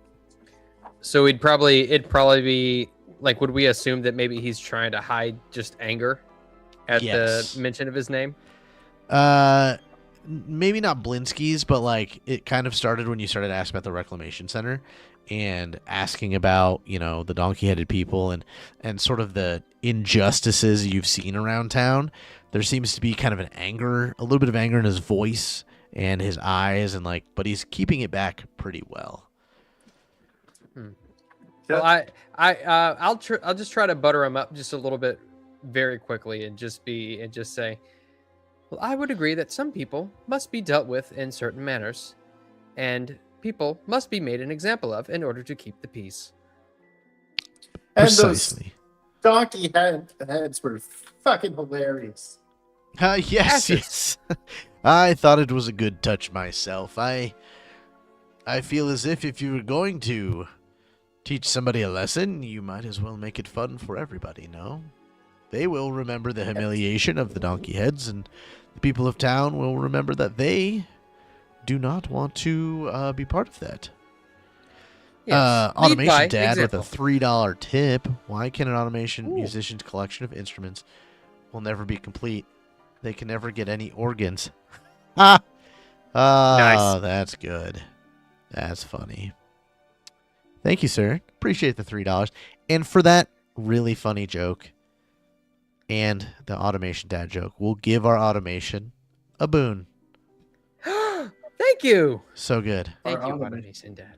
Speaker 3: So it'd probably be like, would we assume that maybe he's trying to hide just anger at the mention of his name?
Speaker 2: Maybe not Blinsky's, but like it kind of started when you started asking about the Reclamation Center and asking about, the donkey-headed people and sort of the injustices you've seen around town. There seems to be kind of a little bit of anger in his voice and his eyes, and like, but he's keeping it back pretty well.
Speaker 3: Well, I'll just try to butter him up just a little bit, very quickly, and just say, well, I would agree that some people must be dealt with in certain manners, and people must be made an example of in order to keep the peace.
Speaker 5: And those
Speaker 2: Precisely.
Speaker 5: donkey heads were fucking hilarious.
Speaker 2: Yes. I thought it was a good touch myself. I feel as if you were going to teach somebody a lesson, you might as well make it fun for everybody, no? They will remember the humiliation of the donkey heads, and the people of town will remember that they do not want to be part of that.
Speaker 3: Yes. Lead
Speaker 2: Automation
Speaker 3: by
Speaker 2: Dad
Speaker 3: example.
Speaker 2: with a $3 tip. Why can an automation musician's collection of instruments will never be complete? They can never get any organs. Ah!
Speaker 3: Nice.
Speaker 2: That's good. That's funny. Thank you, sir. Appreciate the $3. And for that really funny joke and the automation dad joke, we'll give our automation a boon.
Speaker 3: Thank you.
Speaker 2: So good.
Speaker 3: Thank you,
Speaker 5: automation.
Speaker 3: Automation Dad.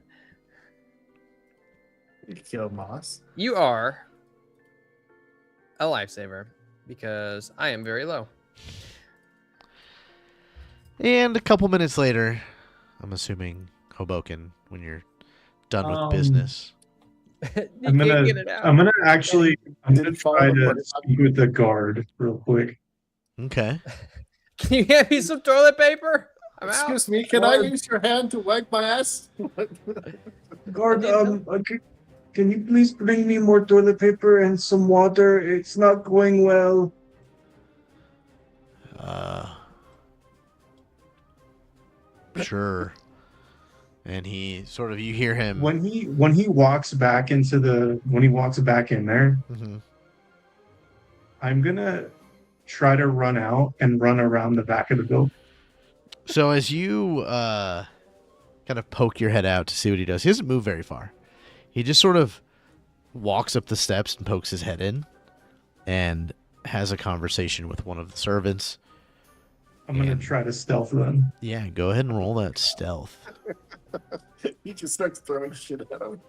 Speaker 5: You kill Moss.
Speaker 3: You are a lifesaver because I am very low.
Speaker 2: And a couple minutes later, I'm assuming Hobokinn, when you're done with business.
Speaker 3: You
Speaker 4: I'm
Speaker 3: can't
Speaker 4: gonna
Speaker 3: get it out.
Speaker 4: I'm gonna actually I'm gonna
Speaker 5: Didn't follow
Speaker 4: try
Speaker 5: the
Speaker 4: to
Speaker 5: board.
Speaker 4: speak with the guard real quick.
Speaker 2: Okay.
Speaker 3: Can you hand me some toilet paper? I'm out.
Speaker 5: Excuse me, can I use your hand to wipe my ass?
Speaker 4: Guard, can you please bring me more toilet paper and some water? It's not going well.
Speaker 2: Sure. And he sort of, you hear him.
Speaker 4: When he walks back in there,
Speaker 2: Mhm.
Speaker 4: I'm gonna try to run out and run around the back of the building.
Speaker 2: So as you kind of poke your head out to see what he does, he doesn't move very far. He just sort of walks up the steps and pokes his head in and has a conversation with one of the servants.
Speaker 4: I'm gonna
Speaker 2: And-
Speaker 4: try to stealth run.
Speaker 2: Yeah, go ahead and roll that stealth.
Speaker 5: He just starts throwing shit at him.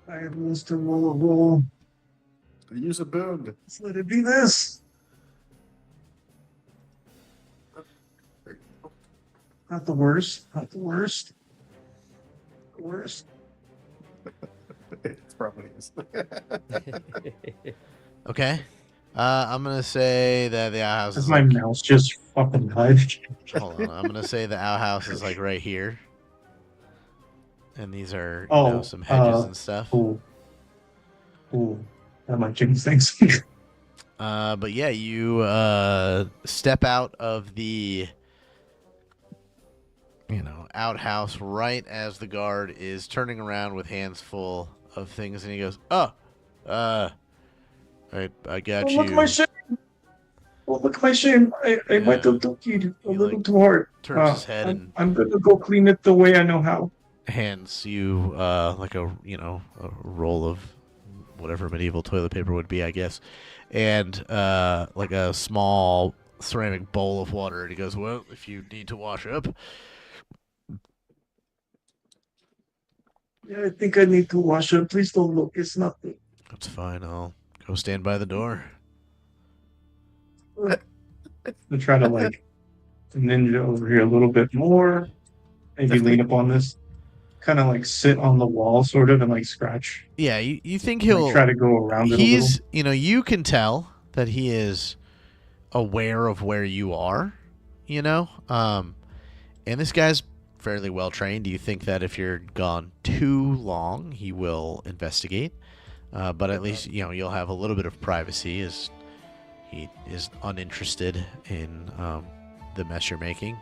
Speaker 4: I have lost to roll.
Speaker 5: Use a boon.
Speaker 4: Let's let it be this. Not the worst. Not the worst. The worst.
Speaker 5: It probably is.
Speaker 2: Okay. I'm going to say that the outhouse
Speaker 4: Because
Speaker 2: is
Speaker 4: my
Speaker 2: like,
Speaker 4: mouse just fucking died.
Speaker 2: hold on. I'm going to say the outhouse is like right here. And these are
Speaker 4: Oh,
Speaker 2: some hedges and stuff.
Speaker 4: Ooh. That might change things.
Speaker 2: But yeah, you step out of the outhouse right as the guard is turning around with hands full of things, and he goes, I got you.
Speaker 4: Look at my shame. Oh, look at my shame. I might have took you a
Speaker 2: He,
Speaker 4: little
Speaker 2: like,
Speaker 4: too hard.
Speaker 2: turns his head and
Speaker 4: I'm gonna go clean it the way I know how.
Speaker 2: hands you like a roll of whatever medieval toilet paper would be, I guess, and like a small ceramic bowl of water. And he goes, well, if you need to wash up.
Speaker 4: Yeah, I think I need to wash up. Please don't look. It's nothing.
Speaker 2: That's fine. I'll go stand by the door.
Speaker 4: I'll try to ninja over here a little bit more. Maybe lean up on this. Kind of sit on the wall, sort of, and scratch.
Speaker 2: Yeah, you think he'll
Speaker 4: Try to go around it a little.
Speaker 2: You can tell that he is aware of where you are, and this guy's fairly well trained. Do you think that if you're gone too long, he will investigate? But at least you'll have a little bit of privacy, as he is uninterested in the mess you're making.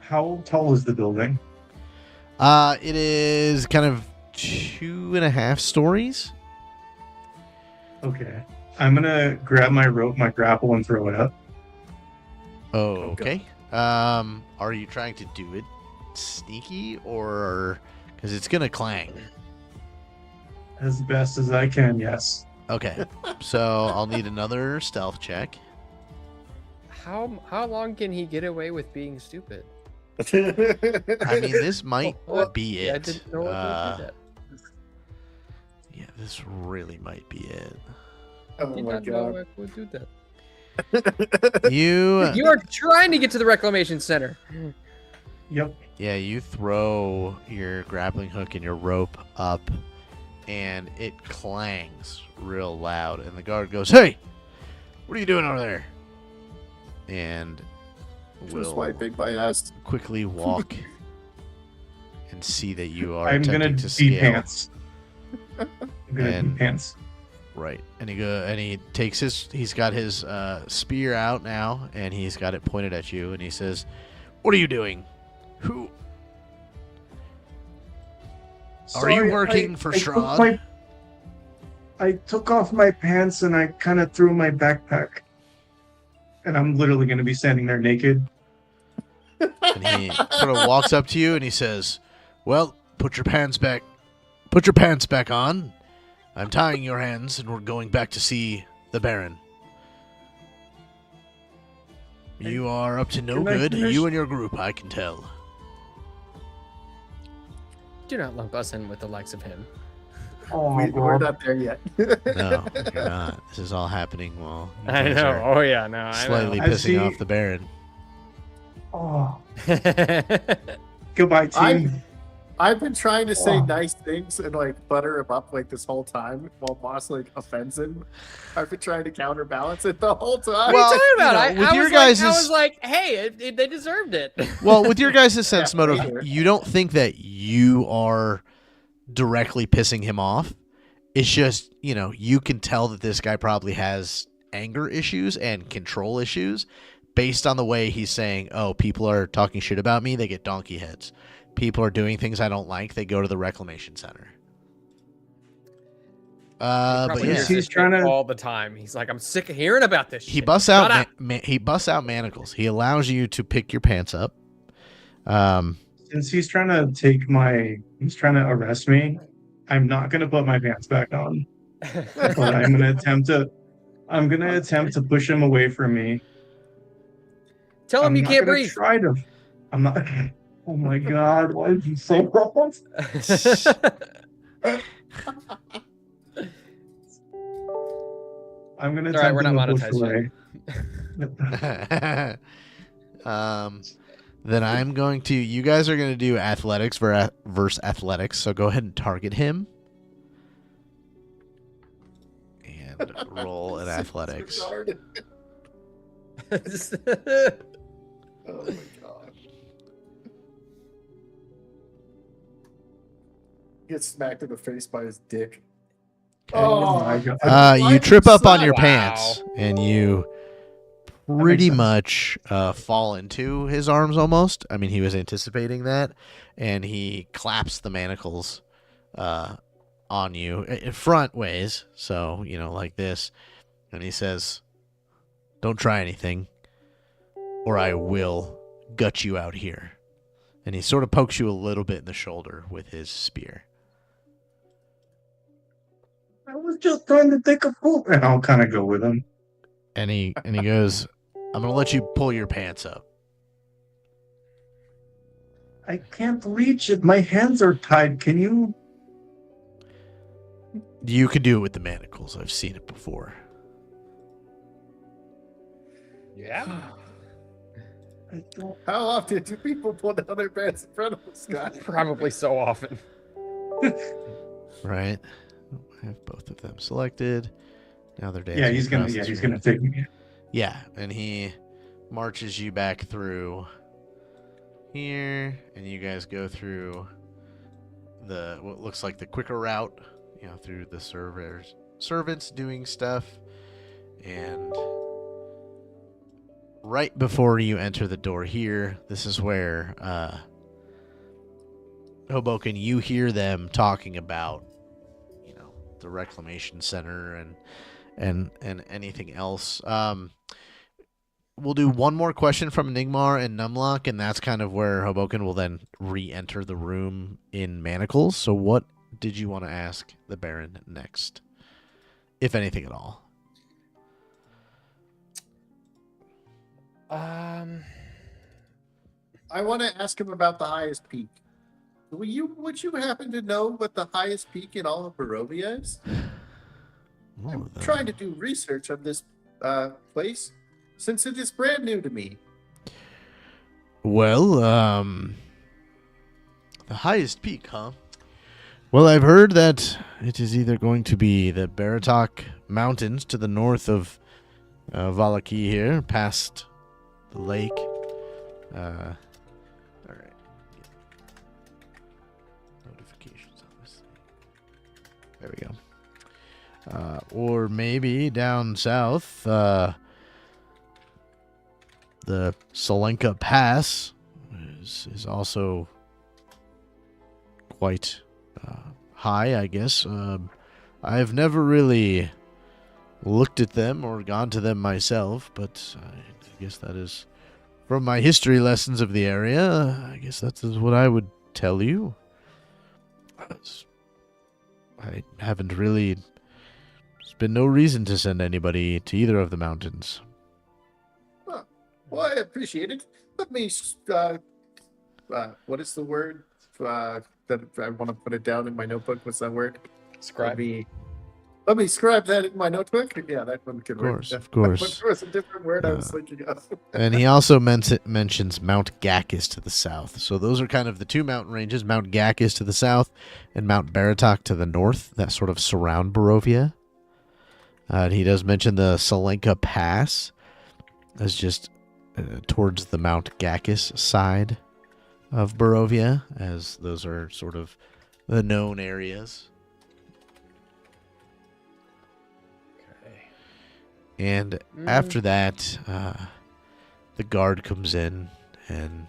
Speaker 4: How tall is the building?
Speaker 2: It is kind of 2.5 stories.
Speaker 4: Okay. I'm gonna grab my rope, my grapple, and throw it up.
Speaker 2: Oh, okay. Are you trying to do it sneaky, or because it's gonna clang?
Speaker 4: As best as I can, yes.
Speaker 2: Okay, so I'll need another stealth check.
Speaker 3: How long can he get away with being stupid?
Speaker 2: I mean, this might
Speaker 3: What?
Speaker 2: be
Speaker 3: Yeah, I
Speaker 2: it.
Speaker 3: didn't know it would do that.
Speaker 2: Yeah, this really might be it.
Speaker 5: Oh
Speaker 3: Did
Speaker 5: my
Speaker 3: not know
Speaker 5: god.
Speaker 3: it would do that.
Speaker 2: You,
Speaker 3: You are trying to get to the reclamation center.
Speaker 4: Yep.
Speaker 2: yeah, you throw your grappling hook and your rope up, and it clangs real loud. And the guard goes, "Hey, what are you doing over there?" And
Speaker 5: Just
Speaker 2: will
Speaker 5: wiping my ass.
Speaker 2: quickly walk and see that you are
Speaker 4: I'm gonna
Speaker 2: attempting to
Speaker 4: be
Speaker 2: scale.
Speaker 4: pants. I'm gonna
Speaker 2: And-
Speaker 4: be pants.
Speaker 2: Right, and he takes he's got his spear out now, and he's got it pointed at you, and he says, "What are you doing? Who are you
Speaker 4: Sorry,
Speaker 2: working for
Speaker 4: I took
Speaker 2: Strahd?"
Speaker 4: I took off my pants and I kind of threw my backpack. And I'm literally going to be standing there naked.
Speaker 2: And he sort of walks up to you, and he says, "Well, put your pants back. Put your pants back on. I'm tying your hands, and we're going back to see the Baron. You are up to no
Speaker 4: Can I
Speaker 2: good.
Speaker 4: finish?
Speaker 2: You and your group, I can tell."
Speaker 3: Do not lump us in with the likes of him.
Speaker 4: Oh my
Speaker 5: We're
Speaker 4: god.
Speaker 5: not there yet.
Speaker 2: No, you're not. This is all happening while you
Speaker 3: I
Speaker 2: guys
Speaker 3: know.
Speaker 2: are
Speaker 3: Oh yeah, no. I
Speaker 2: slightly
Speaker 4: I
Speaker 2: pissing
Speaker 4: see-
Speaker 2: off the Baron.
Speaker 4: Oh,
Speaker 3: know.
Speaker 4: goodbye, team.
Speaker 5: I've been trying to say
Speaker 4: Oh.
Speaker 5: nice things and like butter him up like this whole time while Moss like offends him. I've been trying to counterbalance it the whole time.
Speaker 3: What are
Speaker 2: Well,
Speaker 3: you talking about?
Speaker 2: you know, with
Speaker 3: I
Speaker 2: your
Speaker 3: was like,
Speaker 2: guys'
Speaker 3: I was like, hey, they deserved it.
Speaker 2: Well, with your guys' sense motive,
Speaker 5: later.
Speaker 2: you don't think that you are directly pissing him off. It's just, you know, you can tell that this guy probably has anger issues and control issues based on the way he's saying, "Oh, people are talking shit about me, they get donkey heads. People are doing things I don't like, they go to the reclamation center." But
Speaker 3: Probably
Speaker 2: yeah,
Speaker 3: hears
Speaker 4: He's
Speaker 3: this
Speaker 4: trying
Speaker 3: shit
Speaker 4: to-
Speaker 3: all the time. He's like, I'm sick of hearing about this.
Speaker 2: he
Speaker 3: shit.
Speaker 2: busts
Speaker 3: Shut
Speaker 2: out
Speaker 3: up.
Speaker 2: he busts out manacles. He allows you to pick your pants up.
Speaker 4: Since he's trying to arrest me, I'm not going to put my pants back on. But I'm going to attempt to push him away from me.
Speaker 3: Tell him
Speaker 4: I'm
Speaker 3: you
Speaker 4: not
Speaker 3: can't
Speaker 4: gonna
Speaker 3: breathe.
Speaker 4: Try to. I'm not. Oh my god! Why did you say that? I'm gonna
Speaker 3: All right,
Speaker 4: attempt
Speaker 3: we're
Speaker 4: to
Speaker 3: not
Speaker 4: push
Speaker 3: monetized
Speaker 4: away.
Speaker 2: Then I'm going to. You guys are going to do athletics versus athletics. So go ahead and target him, and roll an athletics.
Speaker 5: Oh my god. Gets smacked in the face by his dick.
Speaker 4: Oh my god!
Speaker 2: You trip up on your
Speaker 3: Wow.
Speaker 2: pants, and you pretty
Speaker 4: sense.
Speaker 2: much fall into his arms almost. I mean, he was anticipating that, and he claps the manacles on you front ways, so you know, like this, and he says, "Don't try anything, or I will gut you out here." And he sort of pokes you a little bit in the shoulder with his spear.
Speaker 4: I was just trying to take a poop, and I'll kind of go with him.
Speaker 2: And he goes, "I'm gonna let you pull your pants up."
Speaker 4: I can't reach it. My hands are tied. Can you?
Speaker 2: You could do it with the manacles. I've seen it before.
Speaker 3: Yeah.
Speaker 4: I don't.
Speaker 5: How often do people pull down their pants in front of this guy?
Speaker 3: Probably so often.
Speaker 2: Right? I have both of them selected. Now they're dancing.
Speaker 4: Yeah, he's gonna.
Speaker 2: across
Speaker 4: Yeah,
Speaker 2: the
Speaker 4: he's
Speaker 2: screen.
Speaker 4: gonna take me.
Speaker 2: Yeah, and he marches you back through here, and you guys go through the what looks like the quicker route, you know, through the servants doing stuff, and right before you enter the door here, this is where Hobokinn, you hear them talking about, you know, the reclamation center and anything else. We'll do one more question from Nigmar and Numlock, and that's kind of where Hobokinn will then re-enter the room in manacles. So what did you want to ask the Baron next? if anything at all.
Speaker 5: I want to ask him about the highest peak. Would you happen to know what the highest peak in all of Barovia is? I'm trying to do research on this place since it is brand new to me.
Speaker 2: Well, the highest peak, huh? Well, I've heard that it is either going to be the Baratok Mountains to the north of Valaki here, past the lake. All right. Notifications on this thing. There we go. Or maybe down south, the Solenka Pass is also quite high, I guess. I've never really looked at them or gone to them myself, but I guess that is from my history lessons of the area. I guess that is what I would tell you. I haven't really... There's been no reason to send anybody to either of the mountains.
Speaker 5: Well, I appreciate it. Let me... what is the word? That I want to put it down in my notebook. What's that word?
Speaker 3: Scribe.
Speaker 5: Let me scribe that in my notebook. Yeah, that one could work.
Speaker 2: Of course.
Speaker 5: There was a different word I was thinking of.
Speaker 2: And he also mentions Mount Gakis to the south. So those are kind of the two mountain ranges, Mount Gakis to the south and Mount Baratok to the north, that sort of surround Barovia. And he does mention the Solenka Pass as just towards the Mount Gakis side of Barovia, as those are sort of the known areas. And after that, the guard comes in and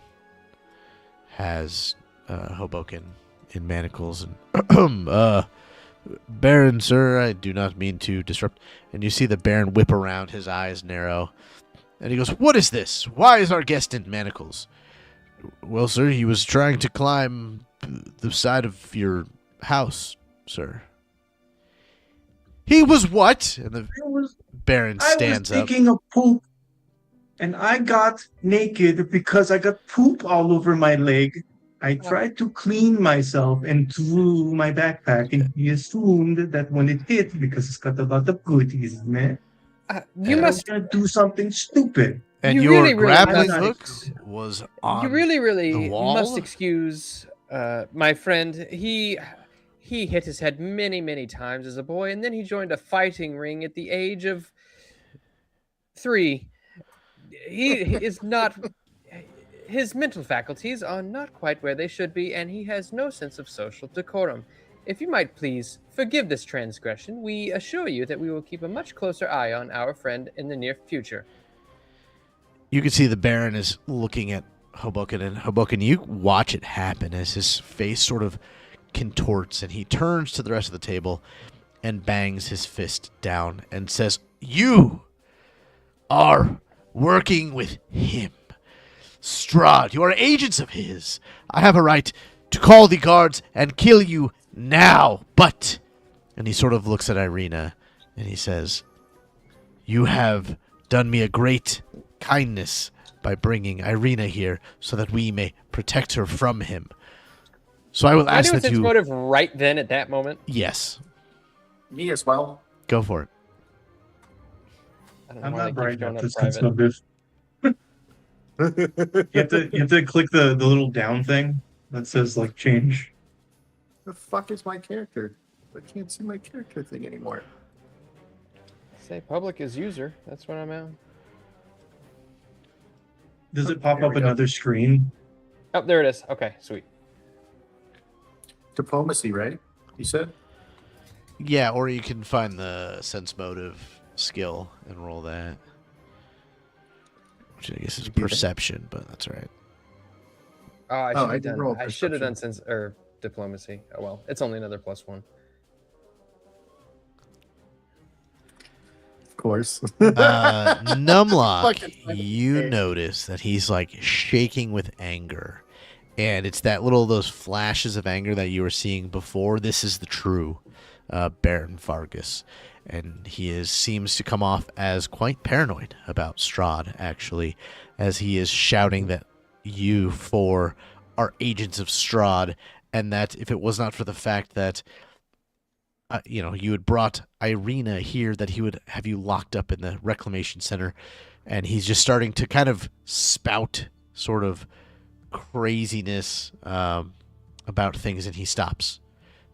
Speaker 2: has Hobokinn in manacles and Baron, sir, I do not mean to disrupt. And you see the Baron whip around, his eyes narrow. And he goes, "What is this? Why is our guest in manacles?" "Well, sir, he was trying to climb the side of your house, sir." "He was what?" And the Baron stands
Speaker 4: I was
Speaker 2: up.
Speaker 4: taking a poop, and I got naked because I got poop all over my leg. I tried to clean myself and threw my backpack, and he assumed that when it hit, because it's got a lot of goodies, man,
Speaker 3: You must
Speaker 4: gonna do something stupid.
Speaker 2: And
Speaker 3: You
Speaker 2: your
Speaker 3: really, really
Speaker 2: grappling
Speaker 4: must-
Speaker 2: hook was on
Speaker 3: you really
Speaker 2: the wall?
Speaker 3: must excuse my friend. He hit his head many times as a boy, and then he joined a fighting ring at the age of 3. He is not. His mental faculties are not quite where they should be, and he has no sense of social decorum. If you might please forgive this transgression, we assure you that we will keep a much closer eye on our friend in the near future.
Speaker 2: You can see the Baron is looking at Hobokinn, and Hobokinn, you watch it happen as his face sort of contorts, and he turns to the rest of the table and bangs his fist down and says, "You are working with him. Strahd, you are agents of his. I have a right to call the guards and kill you now, but..." And he sort of looks at Irina, and he says, "You have done me a great kindness by bringing Irina here so that we may protect her from him. So I will
Speaker 3: I
Speaker 2: ask
Speaker 3: do a
Speaker 2: that
Speaker 3: sense
Speaker 2: you..."
Speaker 3: motive right then at that moment.
Speaker 2: Yes,
Speaker 5: Me as well.
Speaker 2: go for it.
Speaker 3: I don't know
Speaker 4: I'm
Speaker 3: why
Speaker 4: not
Speaker 3: they keep
Speaker 4: bright
Speaker 3: showing
Speaker 4: at
Speaker 3: up
Speaker 4: this
Speaker 3: private.
Speaker 4: sense motive. You have to click the little down thing that says like change.
Speaker 5: The fuck is my character? I can't see my character thing anymore.
Speaker 3: Say public is user. That's what I'm at.
Speaker 4: Does it pop
Speaker 5: There
Speaker 4: up
Speaker 5: we go.
Speaker 4: another screen?
Speaker 3: Oh, there it is. Okay, sweet.
Speaker 5: Diplomacy, right? You said?
Speaker 2: Yeah, or you can find the sense motive skill and roll that. Which I guess is
Speaker 5: do that.
Speaker 2: perception, but that's all right.
Speaker 3: Oh, I
Speaker 5: Oh,
Speaker 3: should
Speaker 5: I
Speaker 3: have
Speaker 5: did
Speaker 3: done.
Speaker 5: roll
Speaker 3: I should have done
Speaker 5: perception.
Speaker 3: sense or diplomacy. Oh well, it's only another +1.
Speaker 5: Of course.
Speaker 2: Numlock,
Speaker 5: Fucking
Speaker 2: you
Speaker 5: okay.
Speaker 2: notice that he's like shaking with anger. And it's that little, those flashes of anger that you were seeing before. This is the true Baron Vargas. And he seems to come off as quite paranoid about Strahd, actually, as he is shouting that you four are agents of Strahd, and that if it was not for the fact that you had brought Irina here, that he would have you locked up in the reclamation center. And he's just starting to kind of spout sort of craziness about things, and he stops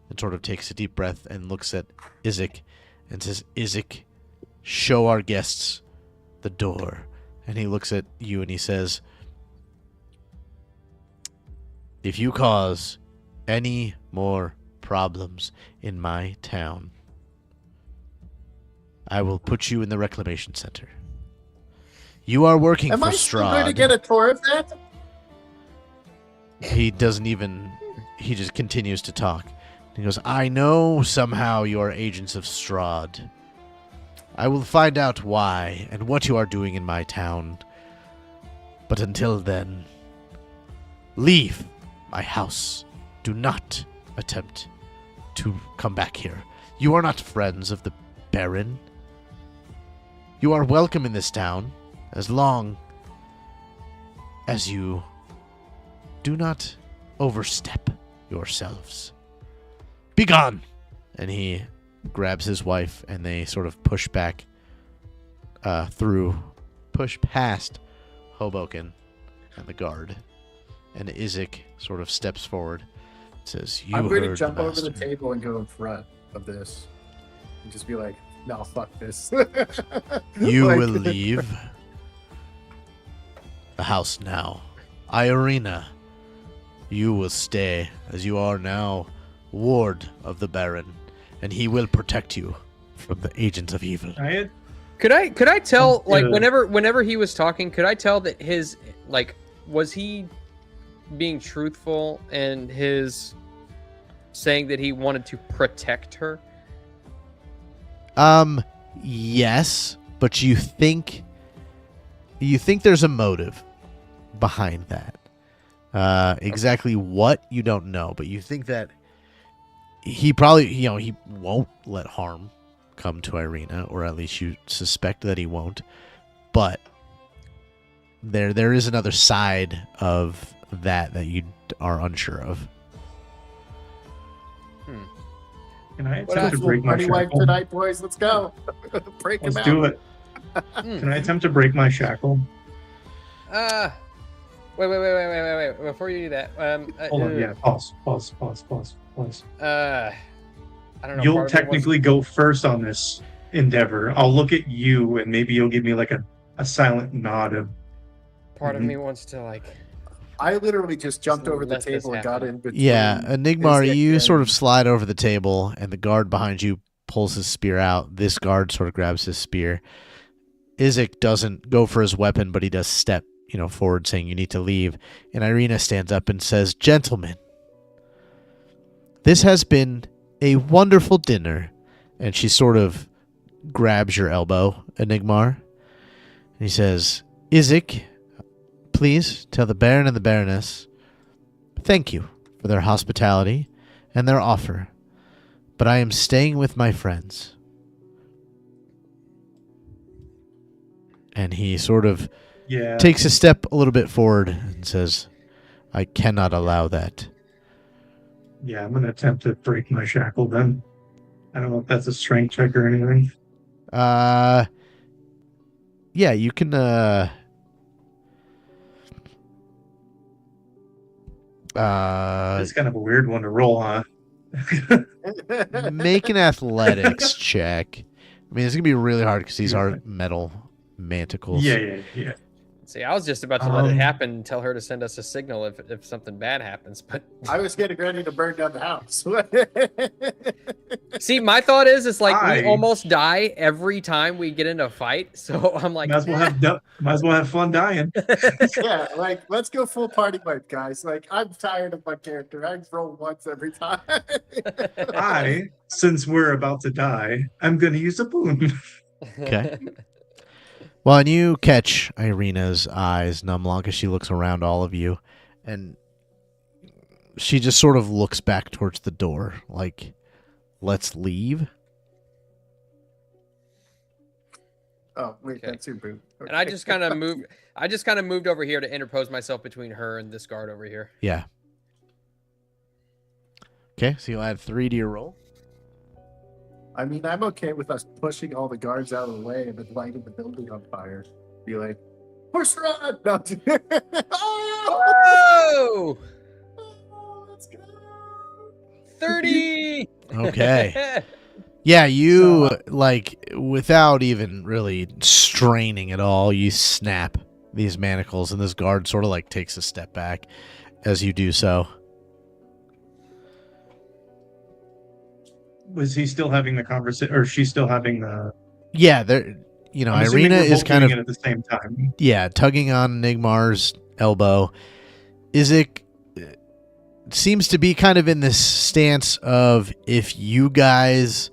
Speaker 2: and sort of takes a deep breath and looks at Izek and says, Izek, show our guests the door. And he looks at you and he says, if you cause any more problems in my town, I will put you in the reclamation center. You are working
Speaker 5: Am
Speaker 2: for
Speaker 5: I still going to
Speaker 2: Strahd.
Speaker 5: get a tour of that?
Speaker 2: He doesn't even, he just continues to talk. He goes, I know somehow you are agents of Strahd. I will find out why and what you are doing in my town. But until then, leave my house. Do not attempt to come back here. You are not friends of the Baron. You are welcome in this town as long as you do not overstep yourselves. Begone! And he grabs his wife, and they sort of push back push past Hobokinn and the guard. And Izek sort of steps forward and says,
Speaker 5: I'm going to
Speaker 2: heard
Speaker 5: jump
Speaker 2: the
Speaker 5: over the
Speaker 2: master."
Speaker 5: table and go in front of this. And just be like, no, fuck this.
Speaker 2: You
Speaker 5: Like-
Speaker 2: will leave the house now. Irina, you will stay, as you are now ward of the Baron, and he will protect you from the agents of evil.
Speaker 3: Could I tell, like,
Speaker 4: Yeah.
Speaker 3: whenever he was talking, could I tell that his, like, was he being truthful and his saying that he wanted to protect her?
Speaker 2: Yes, but you think there's a motive behind that. Exactly what, you don't know, but you think that he probably, he won't let harm come to Irina, or at least you suspect that he won't. But there is another side of that you are unsure of.
Speaker 4: Can I
Speaker 3: What
Speaker 4: attempt to
Speaker 5: Little
Speaker 4: break my
Speaker 5: party wife
Speaker 4: shackle?
Speaker 5: tonight, boys. Let's go. Break him
Speaker 4: Let's
Speaker 5: out.
Speaker 4: do it. Can I attempt to break my shackle?
Speaker 3: Wait. Before you do that,
Speaker 4: Hold on, yeah. Pause.
Speaker 3: I don't know.
Speaker 4: You'll
Speaker 3: part of me wants-
Speaker 4: technically go first on this endeavor. I'll look at you, and maybe you'll give me like a silent nod of.
Speaker 3: part of me wants to, like.
Speaker 5: I literally just jumped
Speaker 3: Just
Speaker 5: over the
Speaker 3: let this
Speaker 5: table and got
Speaker 3: happen.
Speaker 5: in between.
Speaker 2: Yeah, Enigmar,
Speaker 5: Izek
Speaker 2: you
Speaker 5: and-
Speaker 2: sort of slide over the table, and the guard behind you pulls his spear out. This guard sort of grabs his spear. Izek doesn't go for his weapon, but he does step, forward, saying you need to leave. And Irina stands up and says, "Gentlemen, this has been a wonderful dinner." And she sort of grabs your elbow, Enigmar. And he says, "Izek, please tell the Baron and the Baroness thank you for their hospitality and their offer, but I am staying with my friends." And he sort of
Speaker 4: Yeah.
Speaker 2: takes a step a little bit forward and says, "I cannot allow that."
Speaker 4: Yeah, I'm gonna attempt to break my shackle then. I don't know if that's a strength check or anything.
Speaker 2: Yeah, you can,
Speaker 4: It's kind of a weird one to roll, huh?
Speaker 2: make an athletics check. I mean, it's going to be really hard because these are metal manticles.
Speaker 4: Yeah.
Speaker 3: See, I was just about to let it
Speaker 4: Um,
Speaker 3: happen and tell her to send us a signal if something bad happens. But
Speaker 5: I was getting ready to burn down the house.
Speaker 3: see, my thought is like
Speaker 4: I-
Speaker 3: we almost die every time we get into a fight. So I'm like,
Speaker 4: Might as well have fun dying.
Speaker 5: Yeah, like, let's go full party mode, guys. Like, I'm tired of my character. I roll once every time.
Speaker 4: Since we're about to die, I'm gonna use a boon.
Speaker 2: Okay. Well, and you catch Irina's eyes numb as she looks around all of you, and she just sort of looks back towards the door, like let's leave.
Speaker 5: Oh, wait,
Speaker 3: Okay.
Speaker 5: that's your boot.
Speaker 3: And I just kind of moved. I just kind of moved over here to interpose myself between her and this guard over here.
Speaker 2: Yeah. Okay, so you'll add 3 to your roll.
Speaker 5: I mean, I'm okay with us pushing all the guards out of the way and then lighting the building on fire. Be like, push run! No.
Speaker 3: Whoa!
Speaker 5: Oh, let's go!
Speaker 3: 30.
Speaker 2: Okay. Yeah, you, like, without even really straining at all, you snap these manacles, and this guard sort of, like, takes a step back as you do so.
Speaker 4: Was he still having the conversation, or she still having the?
Speaker 2: Yeah, there. You know,
Speaker 4: I'm assuming
Speaker 2: Irina
Speaker 4: we're
Speaker 2: is
Speaker 4: both
Speaker 2: kind
Speaker 4: doing
Speaker 2: of
Speaker 4: it at the same time.
Speaker 2: tugging on Nigmar's elbow. Izik seems to be kind of in this stance of if you guys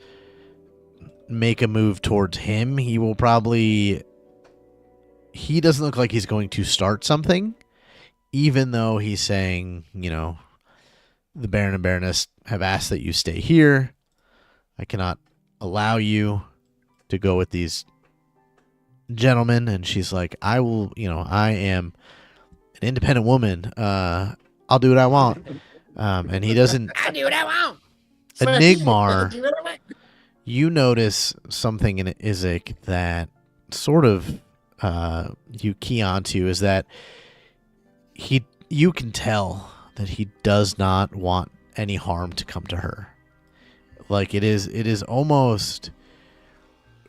Speaker 2: make a move towards him, he will probably. He doesn't look like he's going to start something, even though he's saying, you know, the Baron and Baroness have asked that you stay here. I cannot allow you to go with these gentlemen. And she's like, I will, you know, I am an independent woman. I'll do what I want. And he doesn't.
Speaker 3: I do what I want.
Speaker 2: Enigmar, you notice something in Izik that sort of you key onto is that you can tell that he does not want any harm to come to her. Like it is almost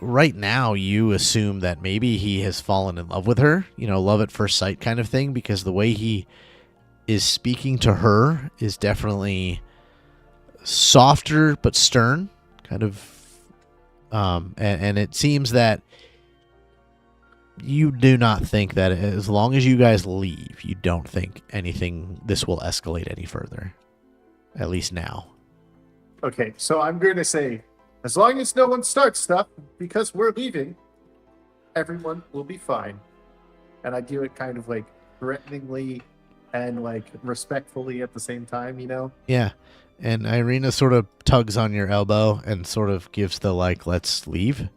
Speaker 2: right now you assume that maybe he has fallen in love with her, you know, love at first sight kind of thing, because the way he is speaking to her is definitely softer but stern, kind of, and it seems that you do not think that as long as you guys leave, you don't think this will escalate any further, at least now.
Speaker 5: Okay, so I'm going to say, as long as no one starts stuff, because we're leaving, everyone will be fine. And I do it kind of like threateningly and like respectfully at the same time, you know?
Speaker 2: Yeah. And Irina sort of tugs on your elbow and sort of gives the like, let's leave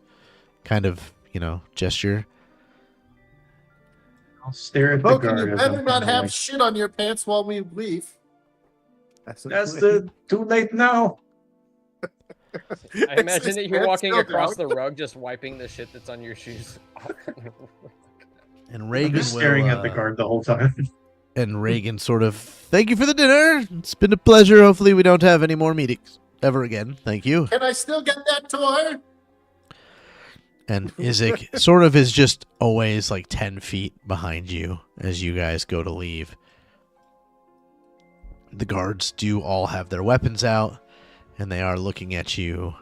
Speaker 2: kind of, you know, gesture.
Speaker 4: I'll stare at the
Speaker 5: Hobokinn,
Speaker 4: guard.
Speaker 5: you
Speaker 4: as
Speaker 5: better
Speaker 4: I'm
Speaker 5: not
Speaker 4: kinda
Speaker 5: have
Speaker 4: like,
Speaker 5: shit on your pants while we leave.
Speaker 4: That's too late now.
Speaker 3: I imagine
Speaker 5: His
Speaker 3: that you're
Speaker 5: pants
Speaker 3: walking
Speaker 5: still
Speaker 3: across
Speaker 5: down.
Speaker 3: the rug, just wiping the shit that's on your shoes.
Speaker 2: And
Speaker 4: I'm
Speaker 2: Reagan
Speaker 4: just staring
Speaker 2: will,
Speaker 4: at the guard the whole time.
Speaker 2: And Reagan sort of, thank you for the dinner. It's been a pleasure. Hopefully we don't have any more meetings ever again. Thank you.
Speaker 5: Can I still get that toy?
Speaker 2: And Izik sort of is just always like 10 feet behind you as you guys go to leave. The guards do all have their weapons out, and they are looking at you,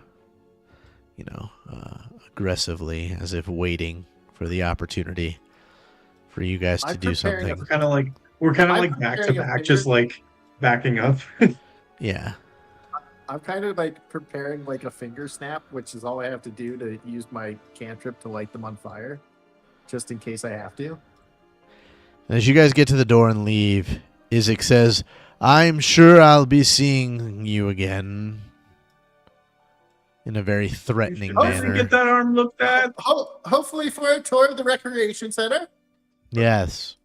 Speaker 2: you know, aggressively, as if waiting for the opportunity for you guys to
Speaker 5: I'm
Speaker 2: do
Speaker 5: preparing
Speaker 2: something.
Speaker 4: We're kind of
Speaker 5: I'm
Speaker 4: like back to
Speaker 5: preparing a
Speaker 4: back, just like backing up.
Speaker 2: Yeah.
Speaker 5: I'm kind of like preparing like a finger snap, which is all I have to do to use my cantrip to light them on fire, just in case I have to.
Speaker 2: And as you guys get to the door and leave, Izik says, I'm sure I'll be seeing you again. In a very threatening
Speaker 4: Hopefully
Speaker 2: manner.
Speaker 4: get that arm looked at.
Speaker 5: Hopefully for a tour of the recreation center.
Speaker 2: Yes.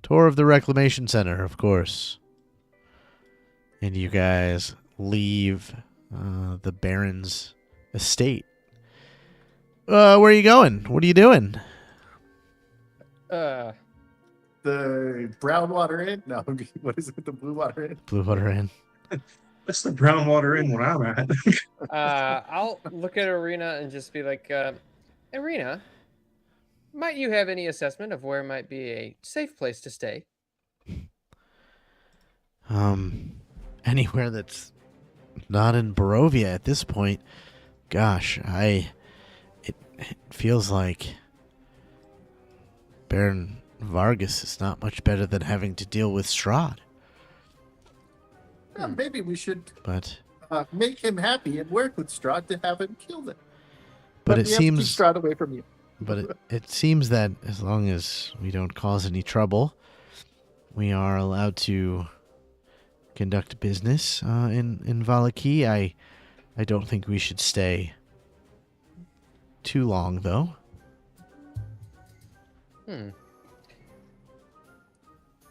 Speaker 2: Tour of the Reclamation Center, of course. And you guys leave the Baron's estate. Where are you going? What are you doing?
Speaker 5: The brown water inn? No, what is it? The blue water inn?
Speaker 2: Blue Water Inn.
Speaker 4: That's the brown water in where I'm at.
Speaker 3: I'll look at Irina and just be like, Irina, might you have any assessment of where might be a safe place to stay?
Speaker 2: Anywhere that's not in Barovia at this point. Gosh, it feels like Baron Vargas is not much better than having to deal with Strahd.
Speaker 5: Yeah, maybe we should
Speaker 2: But
Speaker 5: make him happy and work with Strahd to have him kill them.
Speaker 2: But it
Speaker 5: we have to keep
Speaker 2: seems
Speaker 5: Strahd away from you.
Speaker 2: But it seems that as long as we don't cause any trouble, we are allowed to conduct business in Valaki. I don't think we should stay too long, though.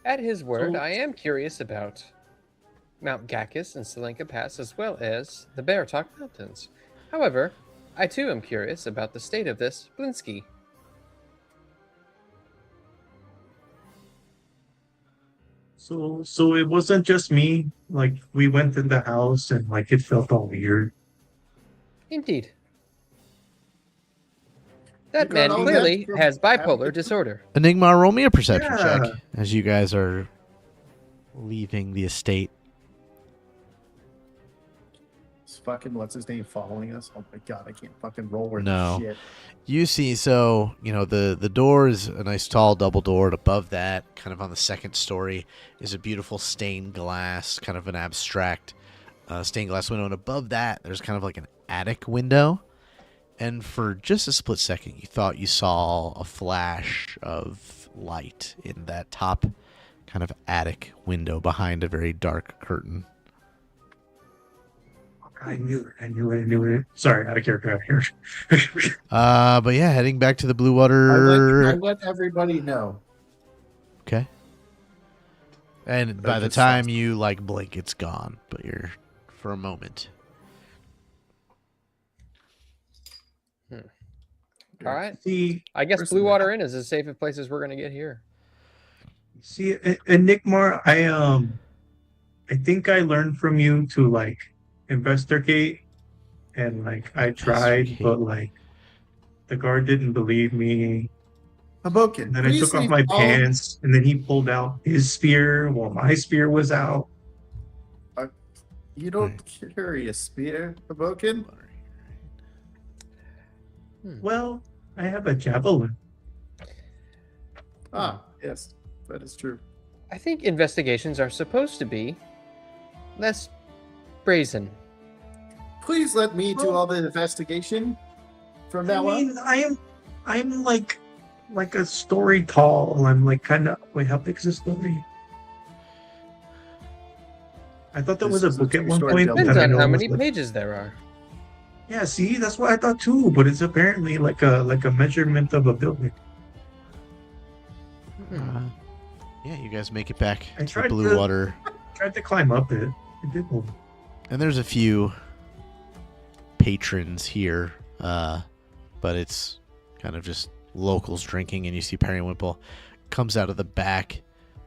Speaker 3: At his word,
Speaker 5: So-
Speaker 3: I am curious about Mount Gakis and Selenka Pass, as well as the Baratok Mountains. However, I too am curious about the state of this Blinsky.
Speaker 4: So it wasn't just me. Like we went in the house and like it felt all weird.
Speaker 3: Indeed. That
Speaker 5: You got
Speaker 3: man
Speaker 5: all that
Speaker 3: clearly
Speaker 5: from
Speaker 3: has
Speaker 5: having
Speaker 3: bipolar
Speaker 5: the-
Speaker 3: disorder.
Speaker 2: Enigma, roll me a perception
Speaker 4: Yeah.
Speaker 2: check as you guys are leaving the estate.
Speaker 5: Is fucking what's his name following us? Oh my god, I can't fucking roll worth
Speaker 2: No.
Speaker 5: shit.
Speaker 2: You see, so, the door is a nice tall double door, and above that, kind of on the second story, is a beautiful stained glass, kind of an abstract stained glass window. And above that, there's kind of like an attic window. And for just a split second, you thought you saw a flash of light in that top kind of attic window behind a very dark curtain.
Speaker 4: I knew it. Sorry, out of character out here.
Speaker 2: But yeah, heading back to the Blue
Speaker 5: I
Speaker 2: Water.
Speaker 5: let everybody know.
Speaker 2: Okay. And by the
Speaker 5: just
Speaker 2: time
Speaker 5: sucks.
Speaker 2: you blink, it's gone. But you're for a moment.
Speaker 3: All right.
Speaker 4: See,
Speaker 3: I guess
Speaker 5: Where's
Speaker 3: Blue
Speaker 5: the
Speaker 3: Water
Speaker 5: map?
Speaker 3: Inn is as safe a place as we're going to get here.
Speaker 4: Enigma, I think I learned from you to investigate, and I tried,
Speaker 2: Investigate.
Speaker 4: but the guard didn't believe me.
Speaker 5: Hobokinn,
Speaker 4: And then I
Speaker 5: please
Speaker 4: took off
Speaker 5: leave
Speaker 4: my
Speaker 5: all-
Speaker 4: pants, and then he pulled out his spear while my spear was out.
Speaker 5: You don't carry a spear, Hobokinn?
Speaker 4: Well, I have a javelin.
Speaker 5: Ah, yes, that is true.
Speaker 3: I think investigations are supposed to be less brazen.
Speaker 5: Please let me do all the investigation from now on.
Speaker 4: I'm like a story tall. I'm kind of. Wait, how big is the story? I thought there
Speaker 5: This
Speaker 4: was a
Speaker 5: is a
Speaker 4: book at one
Speaker 5: two-story
Speaker 4: point.
Speaker 5: building.
Speaker 3: Depends
Speaker 4: that I
Speaker 3: on
Speaker 4: know
Speaker 3: how
Speaker 4: was
Speaker 3: many
Speaker 4: like-
Speaker 3: pages there are.
Speaker 4: Yeah, see, that's what I thought too. But it's apparently like a measurement of a building.
Speaker 2: Yeah, you guys make it back
Speaker 4: I
Speaker 2: to the
Speaker 4: tried
Speaker 2: Blue
Speaker 4: to-
Speaker 2: Water.
Speaker 4: Tried to climb up it. It did move.
Speaker 2: And there's a few patrons here, but it's kind of just locals drinking. And you see Periwinkle comes out of the back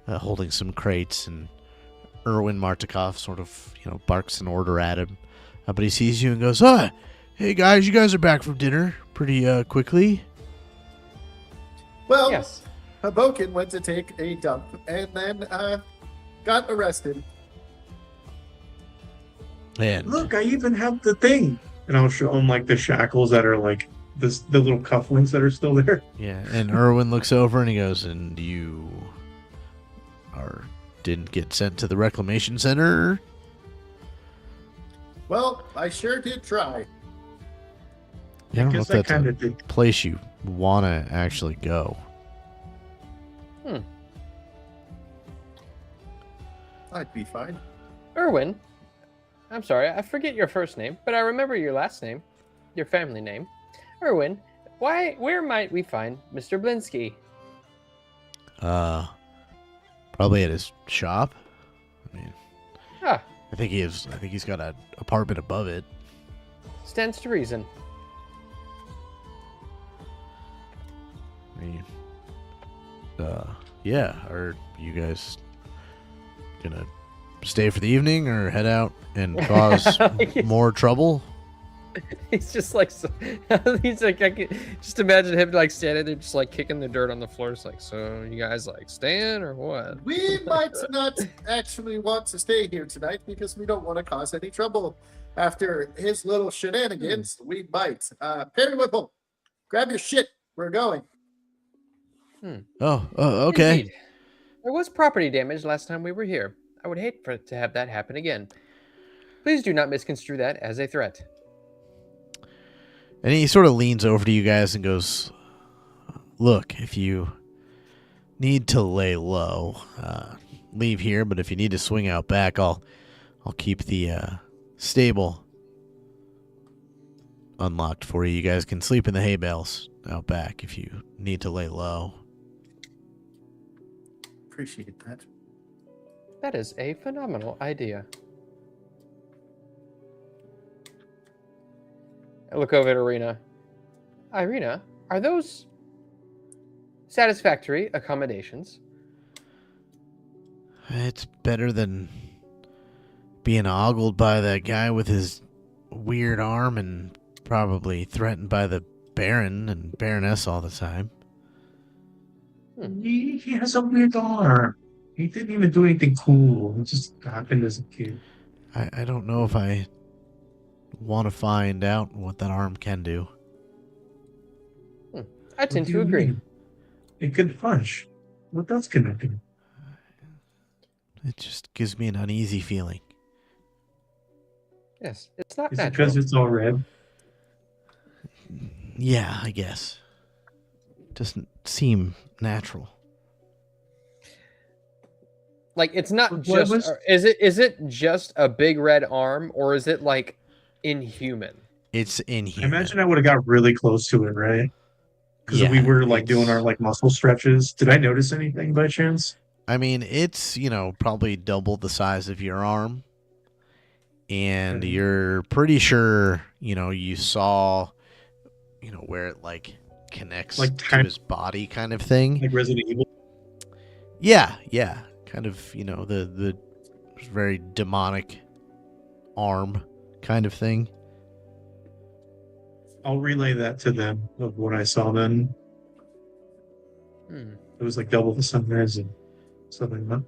Speaker 2: holding some crates, and Erwin Martikov sort of, barks an order at him. But he sees you and goes, hey guys, you guys are back from dinner pretty quickly.
Speaker 5: Well,
Speaker 3: Yes.
Speaker 5: Hobokinn went to take a dump and then got arrested.
Speaker 2: And
Speaker 4: Look, I even have the thing, and I'll show him the shackles that are the little cufflinks that are still there.
Speaker 2: yeah, and Erwin looks over and he goes, and you didn't get sent to the reclamation center?
Speaker 5: Well, I sure did try.
Speaker 2: Yeah, I don't know
Speaker 4: Guess
Speaker 2: if
Speaker 4: I
Speaker 2: that's
Speaker 4: kind
Speaker 2: a
Speaker 4: of did.
Speaker 2: place you want to actually go.
Speaker 5: I'd be fine.
Speaker 3: Erwin, I'm sorry, I forget your first name, but I remember your last name, your family name. Erwin, where might we find Mr. Blinsky?
Speaker 2: Probably at his shop. I mean,
Speaker 3: Ah,
Speaker 2: I think he's got an apartment above it.
Speaker 3: stands to reason.
Speaker 2: I mean, yeah. Are you guys gonna stay for the evening or head out and cause more trouble?
Speaker 3: He's just he's I can just imagine him standing there, just kicking the dirt on the floor. It's so you guys staying or what?
Speaker 5: We might not actually want to stay here tonight because we don't want to cause any trouble. After his little shenanigans, we might. Periwinkle, grab your shit. We're going.
Speaker 2: Oh, okay.
Speaker 3: Indeed. There was property damage last time we were here. I would hate to have that happen again. Please do not misconstrue that as a threat.
Speaker 2: And he sort of leans over to you guys and goes, look, if you need to lay low, leave here, but if you need to swing out back, I'll keep the stable unlocked for you. You guys can sleep in the hay bales out back if you need to lay low.
Speaker 5: Appreciate that.
Speaker 3: That is a phenomenal idea. I look over at Irina. Irina, are those satisfactory accommodations?
Speaker 2: It's better than being ogled by that guy with his weird arm and probably threatened by the Baron and Baroness all the time.
Speaker 4: He has a weird arm. He didn't even do anything cool. It just happened as a kid.
Speaker 2: I don't know if I want to find out what that arm can do.
Speaker 3: I tend
Speaker 4: What do
Speaker 3: to
Speaker 4: you
Speaker 3: agree.
Speaker 4: mean? It can punch. What else can it do?
Speaker 2: It just gives me an uneasy feeling.
Speaker 3: Yes, it's not
Speaker 4: Is it
Speaker 3: natural.
Speaker 4: because it's all red?
Speaker 2: Yeah, I guess. Doesn't seem natural.
Speaker 3: Like it's not
Speaker 4: What
Speaker 3: just.
Speaker 4: was-
Speaker 3: Is it just a big red arm, or is it like inhuman?
Speaker 2: It's
Speaker 4: I
Speaker 2: inhuman.
Speaker 4: imagine I would have got really close to it, right? Because
Speaker 2: Yeah,
Speaker 4: we were like doing
Speaker 2: it's-
Speaker 4: our like muscle stretches. Did I notice anything by chance?
Speaker 2: I mean, it's, probably double the size of your arm. And
Speaker 4: Okay.
Speaker 2: you're pretty sure, you saw, where it like connects
Speaker 4: Like
Speaker 2: to
Speaker 4: kind-
Speaker 2: his body kind of thing.
Speaker 4: Like Resident Evil?
Speaker 2: Yeah. Kind of, the very demonic arm kind of thing.
Speaker 4: I'll relay that to them of what I saw then.
Speaker 3: Hmm.
Speaker 4: It was like double the size and something like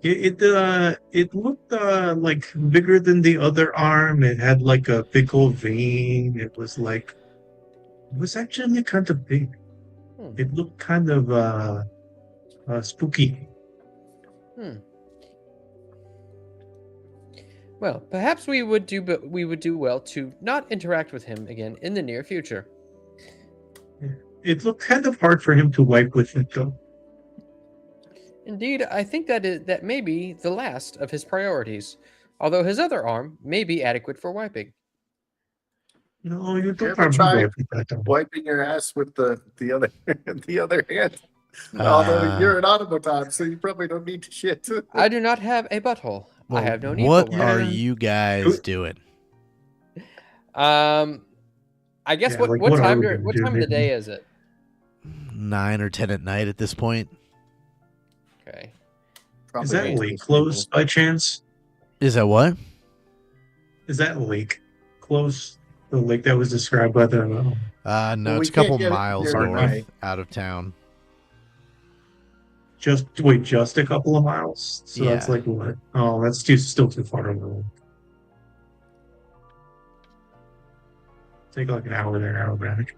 Speaker 4: that. It looked like bigger than the other arm. It had like a big old vein. It was actually kind of big.
Speaker 3: Hmm.
Speaker 4: It looked kind of spooky.
Speaker 3: Well, perhaps we would do well to not interact with him again in the near future.
Speaker 4: It looked kind of hard for him to wipe with it though.
Speaker 3: Indeed, I think that may be the last of his priorities. Although his other arm may be adequate for wiping.
Speaker 4: No, you don't
Speaker 5: ever
Speaker 4: probably
Speaker 5: tried
Speaker 4: wipe with that though.
Speaker 5: Wiping your ass with the other the other hand. Although you're an automaton, so you probably don't need to shit.
Speaker 3: I do not have a butthole. I have no need
Speaker 2: What
Speaker 3: for one.
Speaker 2: are
Speaker 4: Yeah.
Speaker 2: you guys doing?
Speaker 3: I guess
Speaker 4: Yeah,
Speaker 3: what
Speaker 4: like,
Speaker 3: what
Speaker 4: what are
Speaker 3: time
Speaker 4: we
Speaker 3: dur-
Speaker 4: gonna
Speaker 3: what
Speaker 4: do,
Speaker 3: time of the
Speaker 4: maybe?
Speaker 3: day is it?
Speaker 2: 9 or 10 at night at this point.
Speaker 3: Okay.
Speaker 4: Is
Speaker 5: Probably
Speaker 4: that lake close by chance?
Speaker 2: Is that what?
Speaker 4: Is that lake close? The lake that was described by the
Speaker 2: No,
Speaker 5: Well,
Speaker 2: it's
Speaker 5: we
Speaker 2: a couple
Speaker 5: can't get
Speaker 2: miles
Speaker 5: there
Speaker 2: north
Speaker 5: tonight.
Speaker 2: out of town.
Speaker 4: just a couple of miles. So that's
Speaker 2: Yeah.
Speaker 4: like what? Oh, that's still too far over. Take like an hour there, hour back.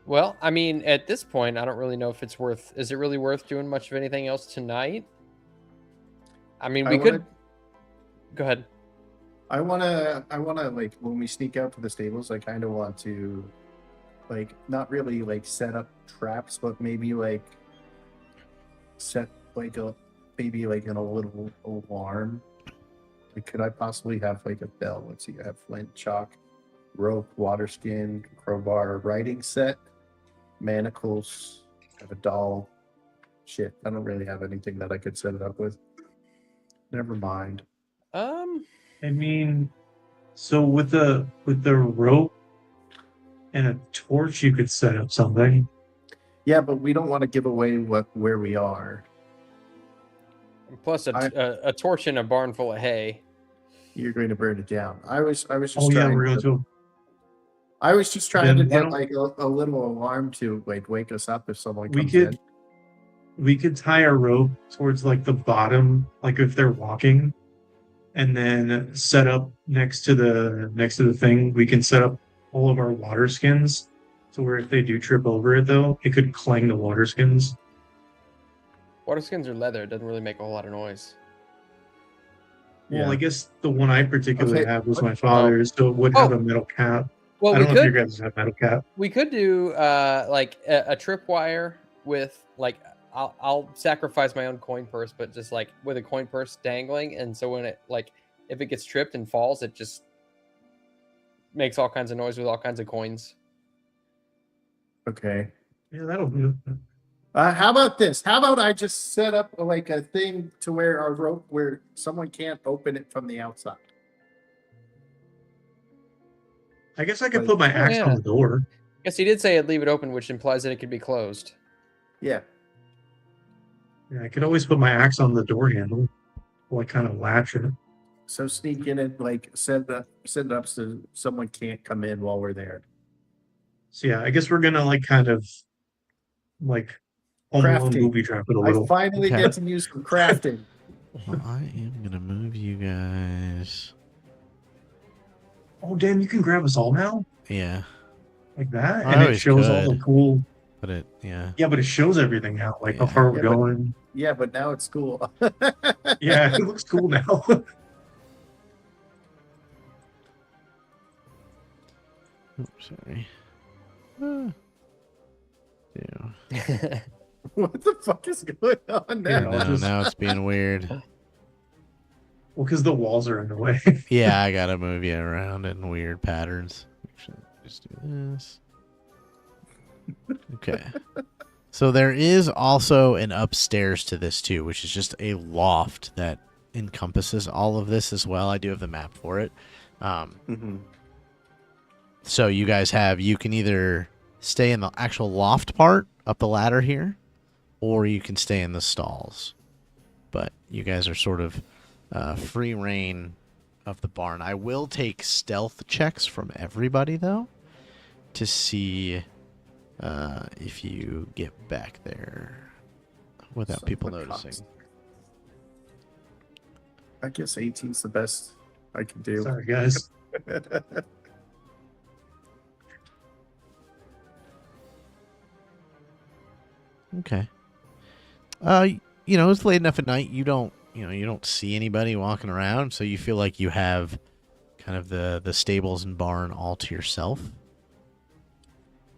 Speaker 3: Well, I mean, at this point, I don't really know if it's worth. Is it really worth doing much of anything else tonight? I mean, we could. Go ahead.
Speaker 5: I wanna like when we sneak out to the stables, I kind of want to, like, not really like set up traps, but maybe like set like maybe like in a little alarm. Like, could I possibly have like a bell? Let's see, I have flint, chalk, rope, water skin, crowbar, writing set, manacles. I have a doll. Shit, I don't really have anything that I could set it up with. Never mind.
Speaker 4: I mean, so with the rope and a torch, you could set up something.
Speaker 5: Yeah, but we don't want to give away where we are.
Speaker 3: Plus a torch in a barn full of hay.
Speaker 5: You're going to burn it down. I was just
Speaker 4: Oh yeah,
Speaker 5: trying
Speaker 4: we're going
Speaker 5: to,
Speaker 4: to.
Speaker 5: I was just trying to
Speaker 4: Then why
Speaker 5: get
Speaker 4: don't-
Speaker 5: like a little alarm to like wake us up if someone
Speaker 4: We
Speaker 5: comes
Speaker 4: could we could tie a rope towards like the bottom, like if they're walking, and then set up next to the thing. We can set up all of our water skins, so where if they do trip over it though, it could clang the water skins.
Speaker 3: Water skins are leather. It doesn't really make a whole lot of noise.
Speaker 4: Well,
Speaker 5: Yeah.
Speaker 4: I guess the one I particularly
Speaker 5: Okay,
Speaker 4: had was
Speaker 5: what-
Speaker 4: my father's, so it would have a metal cap.
Speaker 3: Well,
Speaker 4: I
Speaker 3: we
Speaker 4: don't know if you
Speaker 3: could
Speaker 4: guys have metal cap.
Speaker 3: we could do like a tripwire with like I'll sacrifice my own coin purse, but just like with a coin purse dangling, and so when it like if it gets tripped and falls, it just makes all kinds of noise with all kinds of coins.
Speaker 5: Okay.
Speaker 4: Yeah, that'll do.
Speaker 5: How about this? How about I just set up like a thing to where our rope where someone can't open it from the outside?
Speaker 4: I guess I could put my axe on
Speaker 3: yeah.
Speaker 4: the door.
Speaker 3: Guess he did say I'd leave it open, which implies that it could be closed.
Speaker 5: Yeah.
Speaker 4: Yeah, I could always put my axe on the door handle, like kind of latch it.
Speaker 5: So sneak in and like set it up so someone can't come in while we're there.
Speaker 4: So yeah, I guess we're gonna like kind of like Home Alone
Speaker 5: Crafting.
Speaker 4: booby trap it a
Speaker 5: I
Speaker 4: little.
Speaker 5: finally
Speaker 2: Okay.
Speaker 5: get to use some crafting.
Speaker 2: Well, I am gonna move you guys.
Speaker 4: Oh damn, you can grab us all now
Speaker 2: Yeah,
Speaker 4: like that,
Speaker 2: I
Speaker 4: and it
Speaker 2: always
Speaker 4: shows all the
Speaker 2: could.
Speaker 4: cool.
Speaker 2: but it
Speaker 4: Yeah, but it shows everything now, like how
Speaker 2: Yeah.
Speaker 4: far we're
Speaker 5: Yeah, but-
Speaker 4: going.
Speaker 5: Yeah, but now it's cool.
Speaker 4: Yeah, it looks cool now.
Speaker 2: Oops, sorry. Yeah.
Speaker 5: What the fuck is going on
Speaker 4: Yeah,
Speaker 5: now?
Speaker 4: I'll
Speaker 2: No,
Speaker 4: just-
Speaker 2: now it's being weird.
Speaker 4: Well, because the walls are in the way.
Speaker 2: Yeah, I gotta move you around in weird patterns. Actually, just do this. Okay. So there is also an upstairs to this too, which is just a loft that encompasses all of this as well. I do have the map for it.
Speaker 5: Mhm.
Speaker 2: So you guys you can either stay in the actual loft part up the ladder here, or you can stay in the stalls. But you guys are sort of free reign of the barn. I will take stealth checks from everybody, though, to see if you get back there without
Speaker 5: Son
Speaker 2: people
Speaker 5: of a
Speaker 2: noticing.
Speaker 5: cock. I guess 18's the best I can do.
Speaker 4: Sorry, guys.
Speaker 2: Okay. It's late enough at night. You don't see anybody walking around, so you feel like you have kind of the stables and barn all to yourself.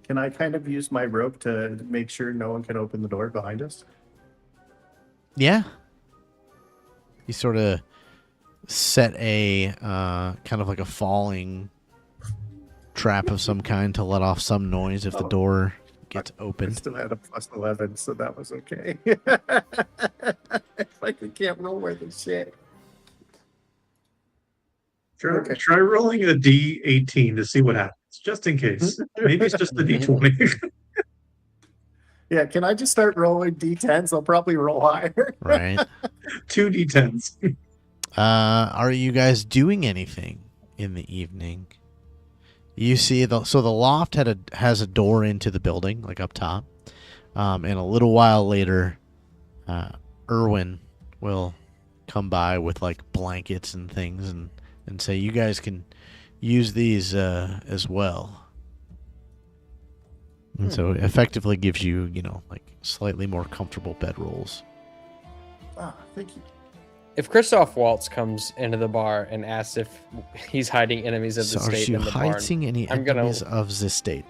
Speaker 5: Can I kind of use my rope to make sure no one can open the door behind us?
Speaker 2: Yeah. You sort of set a kind of like a falling trap of some kind to let off some noise if the
Speaker 5: Oh.
Speaker 2: door gets
Speaker 5: I
Speaker 2: opened.
Speaker 5: still had a plus 11, so that was okay. Like we can't roll worth of shit. Okay.
Speaker 4: Try rolling a D18 to see what happens, just in case. Maybe it's just the D20.
Speaker 5: Yeah, can I just start rolling D10s? I'll probably roll higher.
Speaker 2: Right.
Speaker 4: 2 D10s.
Speaker 2: Are you guys doing anything in the evening? You see, the loft has a door into the building, like up top. And a little while later, Erwin will come by with like blankets and things and say, you guys can use these as well. And so it effectively gives you, like slightly more comfortable bedrolls.
Speaker 5: Ah, thank you.
Speaker 3: If Christoph Waltz comes into the bar and asks if he's hiding enemies of the
Speaker 2: So are
Speaker 3: state
Speaker 2: you
Speaker 3: in the barn,
Speaker 2: hiding any
Speaker 3: I'm gonna-
Speaker 2: enemies of the state?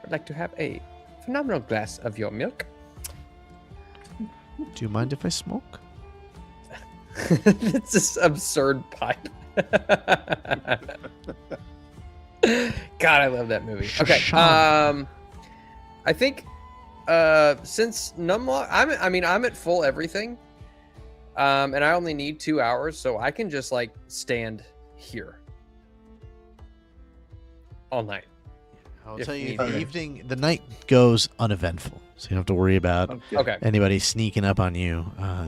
Speaker 3: I'd like to have a phenomenal glass of your milk.
Speaker 2: Do you mind if I smoke?
Speaker 3: It's this absurd pipe. God, I love that movie. Okay,
Speaker 2: Shashan.
Speaker 3: I think since Numlock, I'm at full everything, and I only need 2 hours, so I can just like stand here all night.
Speaker 2: I'll
Speaker 3: if
Speaker 2: tell you,
Speaker 3: needed.
Speaker 2: the night goes uneventful, so you don't have to worry about
Speaker 3: Okay.
Speaker 2: anybody sneaking up on you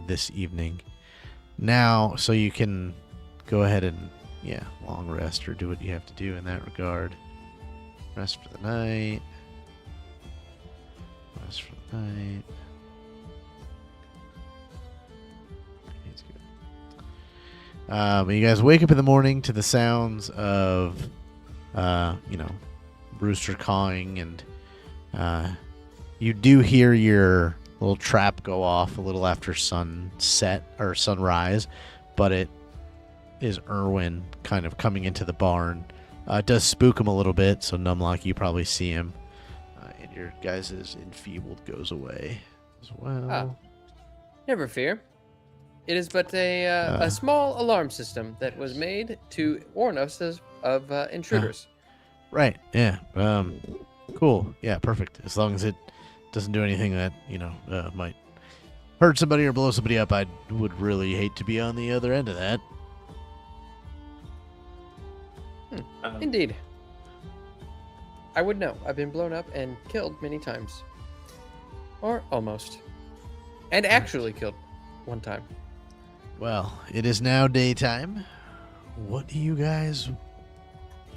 Speaker 2: this evening. Now, so you can go ahead and, long rest or do what you have to do in that regard. Rest for the night. Rest for the night. He's good. But you guys wake up in the morning to the sounds of, rooster cawing, and you do hear your little trap go off a little after sunset or sunrise, but it Erwin kind of coming into the barn. It does spook him a little bit, so Numlock, you probably see him. And your guys' enfeebled goes away as well.
Speaker 3: Never fear. It is but a small alarm system that was made to warn us of intruders.
Speaker 2: Right, yeah. Cool. Yeah, perfect. As long as it doesn't do anything that, might hurt somebody or blow somebody up, I would really hate to be on the other end of that.
Speaker 3: Indeed. I would know. I've been blown up and killed many times. Or almost. And actually killed one time.
Speaker 2: Well, it is now daytime. What do you guys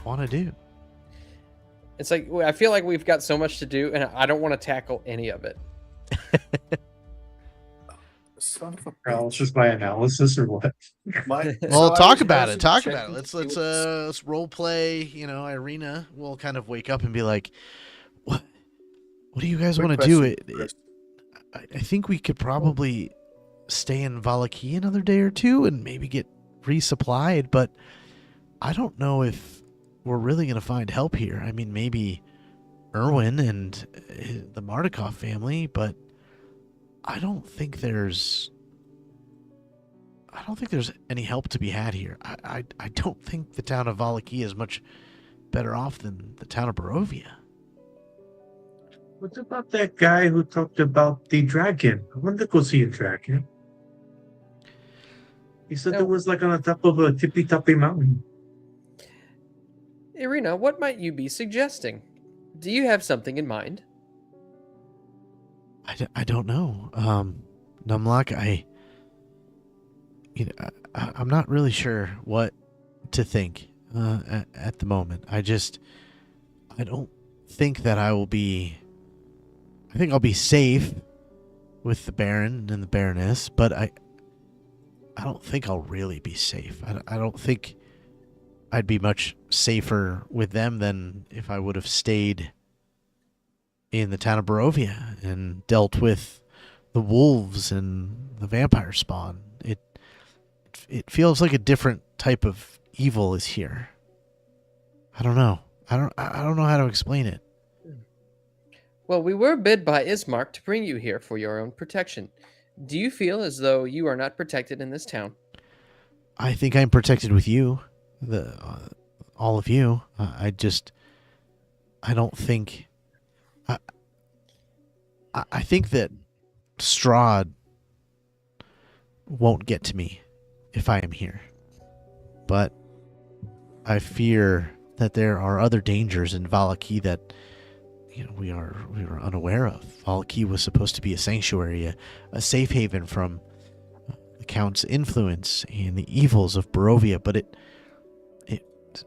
Speaker 2: want to do?
Speaker 3: It's like, I feel like we've got so much to do, and I don't want to tackle any of it.
Speaker 5: Son of a
Speaker 4: Paralysis by analysis or what?
Speaker 2: Well, talk about it. Talk about it. Let's role play. Irina will kind of wake up and be like, "What? What do you guys want to do?" I think we could probably stay in Valaki another day or two and maybe get resupplied, but I don't know if we're really going to find help here. I mean, maybe Erwin and the Mardukov family, but I don't think there's any help to be had here. I don't think the town of Valaki is much better off than the town of Barovia.
Speaker 4: What about that guy who talked about the dragon? I wanted to go see a dragon. He said it was like on the top of a tippy-toppy mountain.
Speaker 3: Irina, what might you be suggesting? Do you have something in mind?
Speaker 2: I don't know. Numlock, I'm not really sure what to think at the moment. I don't think that I think I'll be safe with the Baron and the Baroness, but I don't think I'll really be safe. I don't think I'd be much safer with them than if I would have stayed in the town of Barovia and dealt with the wolves and the vampire spawn. It feels like a different type of evil is here. I don't know. I don't know how to explain it.
Speaker 3: Well, we were bid by Ismark to bring you here for your own protection. Do you feel as though you are not protected in this town?
Speaker 2: I think I'm protected with you, all of you. I don't think. I think that Strahd won't get to me if I am here, but I fear that there are other dangers in Valaki that we are unaware of. Valaki was supposed to be a sanctuary, a safe haven from the Count's influence and the evils of Barovia, but it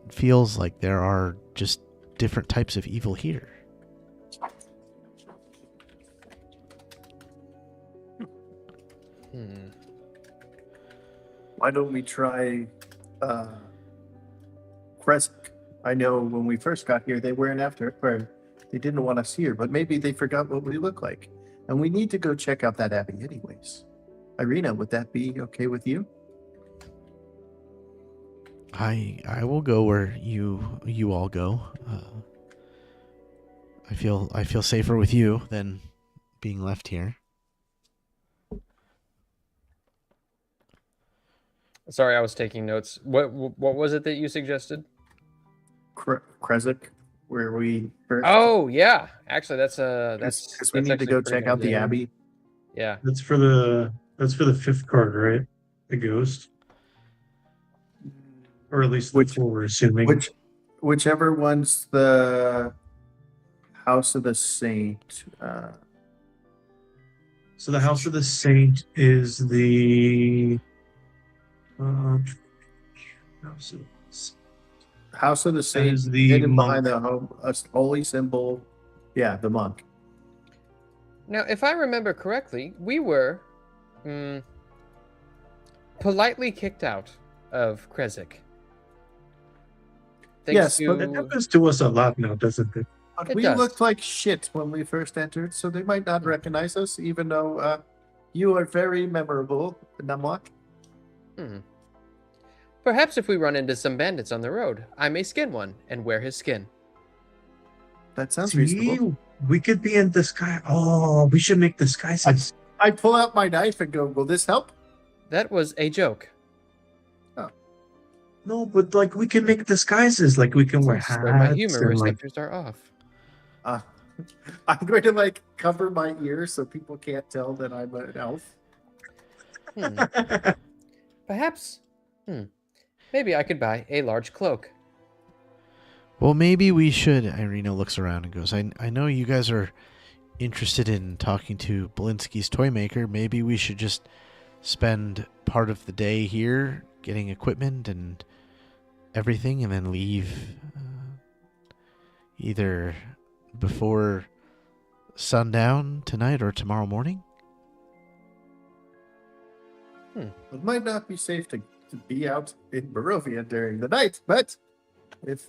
Speaker 2: feels like there are just different types of evil here.
Speaker 5: Why don't we try Kresk? I know when we first got here, they weren't after it, or they didn't want us here, but maybe they forgot what we look like. And we need to go check out that abbey anyways. Irina, would that be okay with you?
Speaker 2: I will go where you all go. I feel safer with you than being left here.
Speaker 3: Sorry, I was taking notes. What was it that you suggested?
Speaker 5: Kresk, where we first...
Speaker 3: Oh yeah, actually that's
Speaker 5: because we need to go check out the abbey.
Speaker 3: Yeah,
Speaker 4: That's for the fifth card, right? The ghost, or at least that's what we're assuming.
Speaker 5: Whichever one's the House of the Saint.
Speaker 4: So the House of the Saint is the
Speaker 5: House of the Saint
Speaker 4: is the
Speaker 5: hidden
Speaker 4: monk.
Speaker 5: behind the holy symbol. Yeah, the monk.
Speaker 3: Now, if I remember correctly, we were politely kicked out of Kresk.
Speaker 5: Yes,
Speaker 3: to...
Speaker 5: but
Speaker 4: That happens to us a lot now, doesn't it?
Speaker 5: But
Speaker 3: It
Speaker 5: we
Speaker 3: does.
Speaker 5: looked like shit when we first entered, so they might not recognize us, even though you are very memorable, Namwak.
Speaker 3: Perhaps if we run into some bandits on the road, I may skin one and wear his skin.
Speaker 5: That sounds reasonable.
Speaker 4: We could be in disguise. Oh, we should make disguises.
Speaker 5: I pull out my knife and go, will this help?
Speaker 3: That was a joke.
Speaker 4: No, but like we can make disguises. Like we can wear
Speaker 3: So
Speaker 4: hats.
Speaker 3: my humor
Speaker 4: and, like,
Speaker 3: receptors are off.
Speaker 5: I'm going to like cover my ears so people can't tell that I'm an elf.
Speaker 3: Perhaps. Maybe I could buy a large cloak.
Speaker 2: Well, maybe we should. Irina looks around and goes, I know you guys are interested in talking to Belinsky's toy maker. Maybe we should just spend part of the day here getting equipment and everything and then leave either before sundown tonight or tomorrow morning.
Speaker 5: It might not be safe to be out in Barovia during the night, but if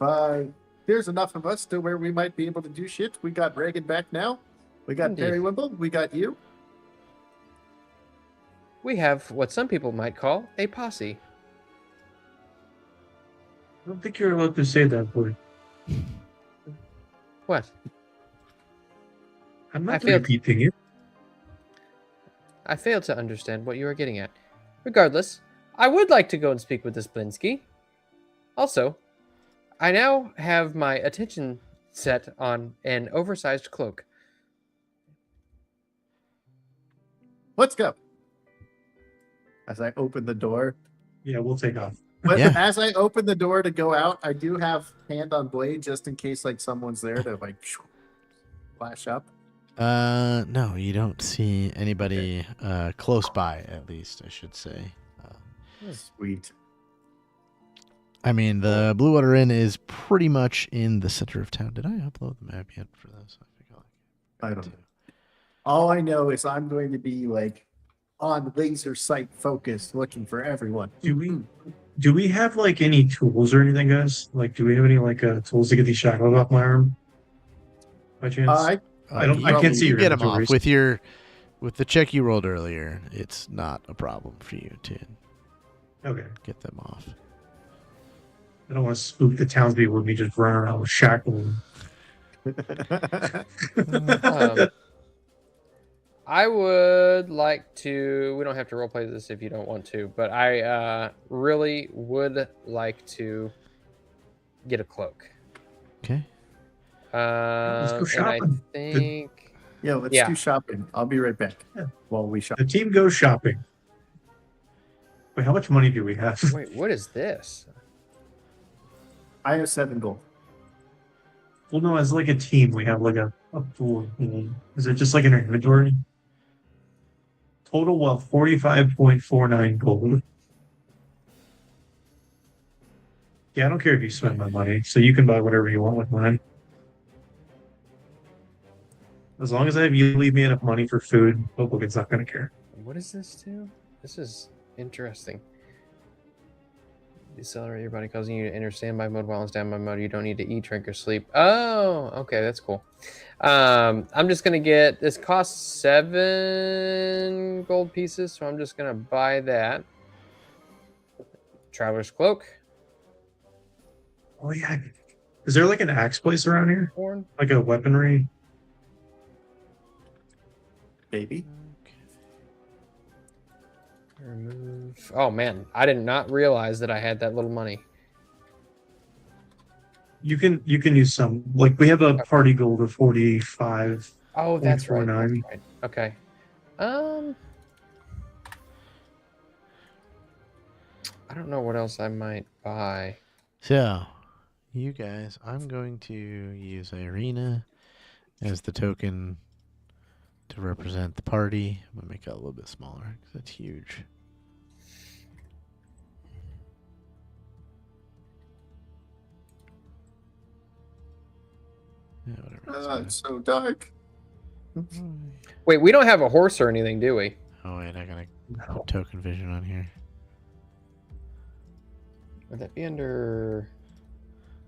Speaker 5: there's enough of us to where we might be able to do shit, we got Reagan back now. We got
Speaker 3: Indeed.
Speaker 5: Periwinkle. We got you.
Speaker 3: We have what some people might call a posse.
Speaker 4: I don't think you're allowed to say that word.
Speaker 3: What?
Speaker 4: I'm
Speaker 3: I
Speaker 4: not
Speaker 3: feel-
Speaker 4: repeating it.
Speaker 3: I fail to understand what you are getting at. Regardless, I would like to go and speak with this Blinsky. Also, I now have my attention set on an oversized cloak.
Speaker 5: Let's go. As I open the door.
Speaker 4: Yeah, we'll take off.
Speaker 5: But
Speaker 2: Yeah.
Speaker 5: as I open the door to go out, I do have hand on blade just in case like someone's there to like flash up.
Speaker 2: No, you don't see anybody close by, at least, I should say.
Speaker 5: Sweet.
Speaker 2: I mean, the Blue Water Inn is pretty much in the center of town. Did I upload the map yet for this?
Speaker 5: I don't know. All I know is I'm going to be like on laser sight focused looking for everyone.
Speaker 4: Do we have like any tools or anything, guys? Like, do we have any like tools to get these shackles off my arm? By chance?
Speaker 5: I
Speaker 4: I can't see
Speaker 2: you
Speaker 4: your
Speaker 2: get them off
Speaker 4: inventories.
Speaker 2: with the check you rolled earlier. It's not a problem for you to
Speaker 4: Okay.
Speaker 2: get them off.
Speaker 4: I don't want to spook the townspeople with me just running around with shackles.
Speaker 3: I would like to. We don't have to roleplay this if you don't want to, but I really would like to get a cloak.
Speaker 2: Okay.
Speaker 4: go
Speaker 3: And I
Speaker 4: shopping.
Speaker 3: think
Speaker 5: Yeah, let's
Speaker 3: Yeah.
Speaker 5: do shopping. I'll be right back
Speaker 4: Yeah.
Speaker 5: while we shop.
Speaker 4: The team goes shopping. Wait, how much money do we have?
Speaker 3: wait, what is this?
Speaker 5: I have 7 gold.
Speaker 4: Well, no, as like a team, we have like a pool. Is it just like an inventory? Total wealth 45.49 gold. Yeah, I don't care if you spend my money, so you can buy whatever you want with mine. As long as you leave me enough money for food, Hobokind's not going to care.
Speaker 3: What is this too? This is interesting. Decelerate your body, causing you to enter standby mode while in standby mode. You don't need to eat, drink, or sleep. Oh, okay, that's cool. I'm just gonna get this. Costs 7 gold pieces, so I'm just gonna buy that. Traveler's cloak.
Speaker 4: Oh yeah. Is there like an axe place around here?
Speaker 3: Horn.
Speaker 4: Like a weaponry?
Speaker 5: Baby.
Speaker 3: Remove. Oh man, I did not realize that I had that little money.
Speaker 4: You can use some. Like we have a party gold of 45.
Speaker 3: Oh, that's right.
Speaker 4: 0.49.
Speaker 3: That's right. Okay. I don't know what else I might buy.
Speaker 2: So, you guys, I'm going to use Irina as the token to represent the party. I'm going to make it a little bit smaller because it's huge. Yeah, whatever. that's fine.
Speaker 5: It's so dark.
Speaker 3: Wait, we don't have a horse or anything, do we?
Speaker 2: Oh, wait, I got to
Speaker 4: No.
Speaker 2: put token vision on here.
Speaker 3: Would that be under?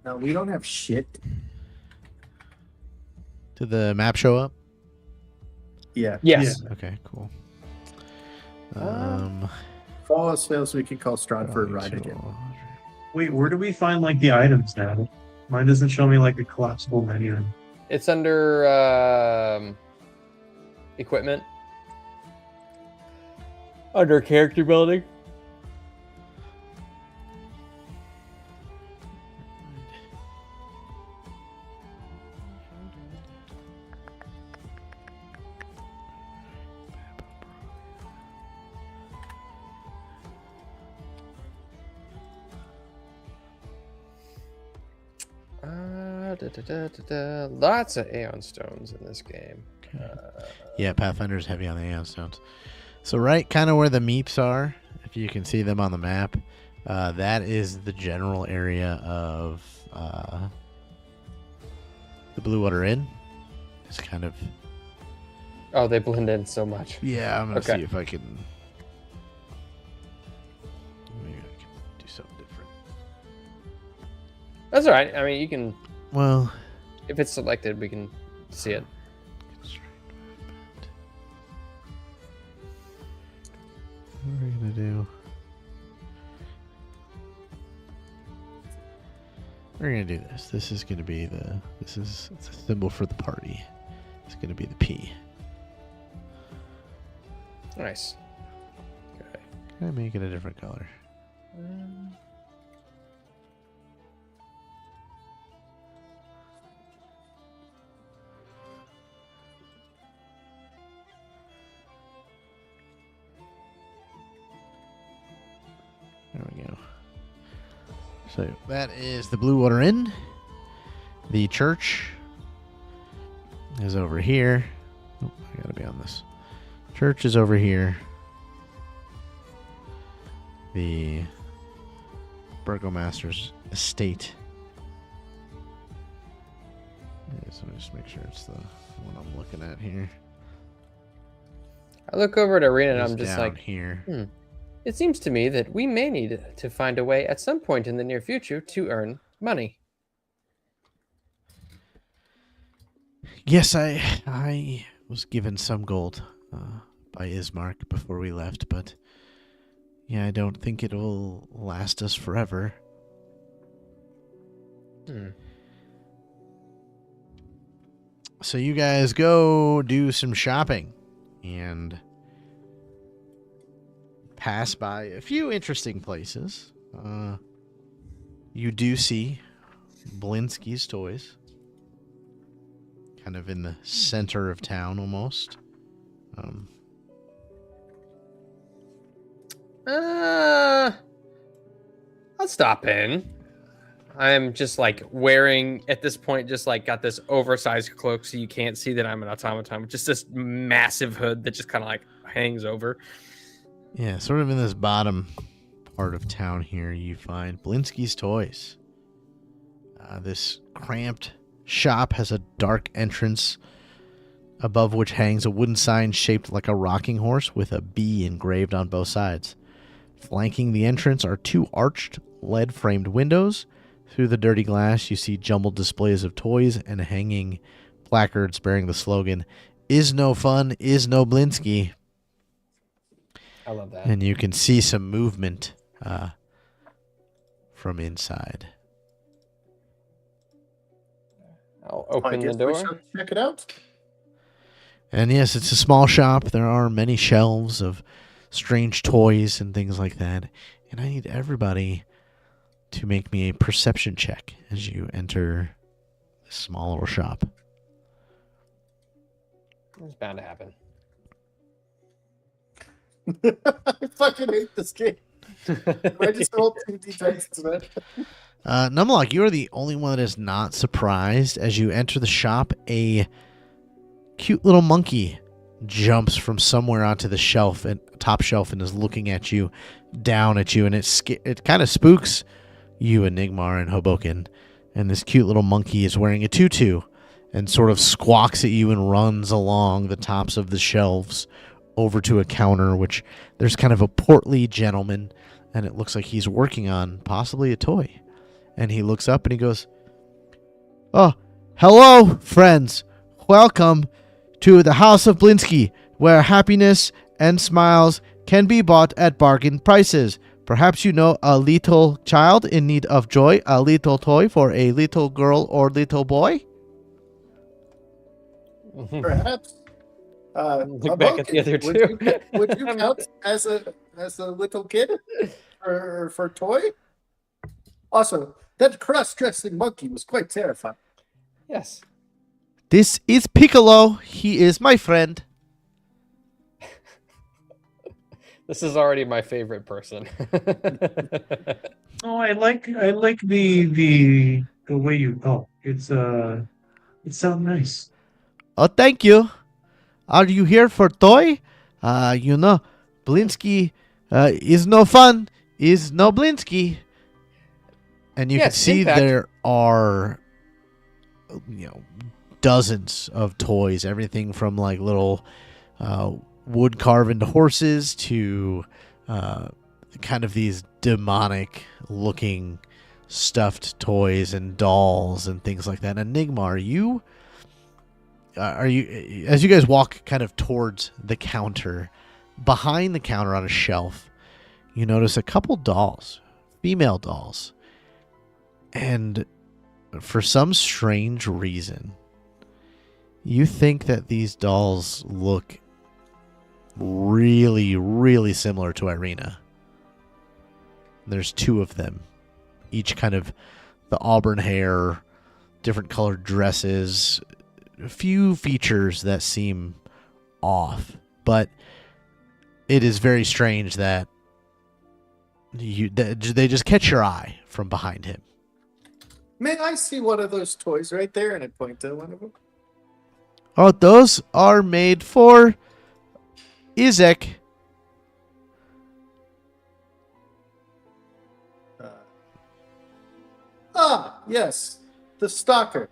Speaker 5: No, we don't have shit.
Speaker 2: Did the map show up?
Speaker 5: Yeah.
Speaker 3: Yes.
Speaker 2: Okay, cool.
Speaker 3: Uh,
Speaker 5: If all else fails, we can call Stratford
Speaker 2: Alright,
Speaker 5: right again.
Speaker 2: so
Speaker 4: Wait, where do we find like the items now? Mine doesn't show me like a collapsible menu.
Speaker 3: It's under equipment. Under character building. Lots of Aeon Stones in this game.
Speaker 2: Yeah, Pathfinder's heavy on the Aeon Stones. So right kind of where the meeps are, if you can see them on the map, that is the general area of the Blue Water Inn. It's kind of...
Speaker 3: Oh, they blend in so much.
Speaker 2: Yeah, I'm going to
Speaker 3: Okay.
Speaker 2: see if I can... Maybe I can do something different.
Speaker 3: That's all right. I mean, you can...
Speaker 2: Well...
Speaker 3: If it's selected, we can see it.
Speaker 2: What are we going to do? We're going to do this. This is going to be the... it's a symbol for the party. It's going to be the P.
Speaker 3: Nice. Okay.
Speaker 2: Can I make it a different color? There we go. So that is the Blue Water Inn. The church is over here. Oh, I gotta be on this. Church is over here. The Burgomaster's estate. Yeah, so just make sure it's the one I'm looking at here.
Speaker 3: I look over at Arena and
Speaker 2: It's
Speaker 3: I'm just
Speaker 2: down
Speaker 3: like,
Speaker 2: here.
Speaker 3: It seems to me that we may need to find a way at some point in the near future to earn money.
Speaker 2: Yes, I was given some gold by Ismark before we left, but yeah, I don't think it will last us forever. So you guys go do some shopping and pass by a few interesting places. You do see Blinsky's Toys, kind of in the center of town almost.
Speaker 3: I'll stop in. I'm just like wearing, at this point, just like got this oversized cloak so you can't see that I'm an automaton. Just this massive hood that just kind of like hangs over.
Speaker 2: Yeah, sort of in this bottom part of town here, you find Blinsky's Toys. This cramped shop has a dark entrance above which hangs a wooden sign shaped like a rocking horse with a B engraved on both sides. Flanking the entrance are two arched, lead-framed windows. Through the dirty glass, you see jumbled displays of toys and hanging placards bearing the slogan, "Is no fun, is no Blinsky."
Speaker 3: I love that.
Speaker 2: And you can see some movement from inside.
Speaker 3: I'll
Speaker 5: I
Speaker 3: open the
Speaker 5: guess we
Speaker 3: door.
Speaker 5: should check it out.
Speaker 2: And yes, it's a small shop. There are many shelves of strange toys and things like that. And I need everybody to make me a perception check as you enter this small little shop.
Speaker 3: It's bound to happen.
Speaker 5: I fucking hate this game. I just rolled 2d10 today.
Speaker 2: Numlock, you are the only one that is not surprised. As you enter the shop, a cute little monkey jumps from somewhere onto the shelf and top shelf and is looking at you, down at you, and it kind of spooks you, Enigmar and Hobokinn. And this cute little monkey is wearing a tutu and sort of squawks at you and runs along the tops of the shelves over to a counter, which there's kind of a portly gentleman, and it looks like he's working on possibly a toy. And he looks up and he goes, "Oh, hello, friends. Welcome to the House of Blinsky, where happiness and smiles can be bought at bargain prices. Perhaps you know a little child in need of joy, a little toy for a little girl or little boy?
Speaker 5: Perhaps.
Speaker 3: Look back at the other two.
Speaker 5: Would you count as a little kid for toy? Also, that cross-dressing monkey was quite terrifying.
Speaker 3: Yes.
Speaker 2: This is Piccolo. He is my friend.
Speaker 3: This is already my favorite person.
Speaker 4: Oh, I like the way you talk. It sounds nice.
Speaker 2: Oh, thank you. Are you here for toy? Blinsky is no fun, is no Blinsky. And you can
Speaker 3: Yes,
Speaker 2: see
Speaker 3: in fact.
Speaker 2: there are, dozens of toys. Everything from like little wood carved horses to kind of these demonic looking stuffed toys and dolls and things like that. And Enigma, are you as you guys walk kind of towards the counter, behind the counter on a shelf, you notice a couple dolls, female dolls. And for some strange reason, you think that these dolls look really, really similar to Irina. There's two of them, each kind of the auburn hair, different colored dresses, a few features that seem off, but it is very strange that they just catch your eye from behind him.
Speaker 5: May I see one of those toys right there? And I point to one of them.
Speaker 2: Oh, those are made for Izek.
Speaker 5: Yes, the stalker.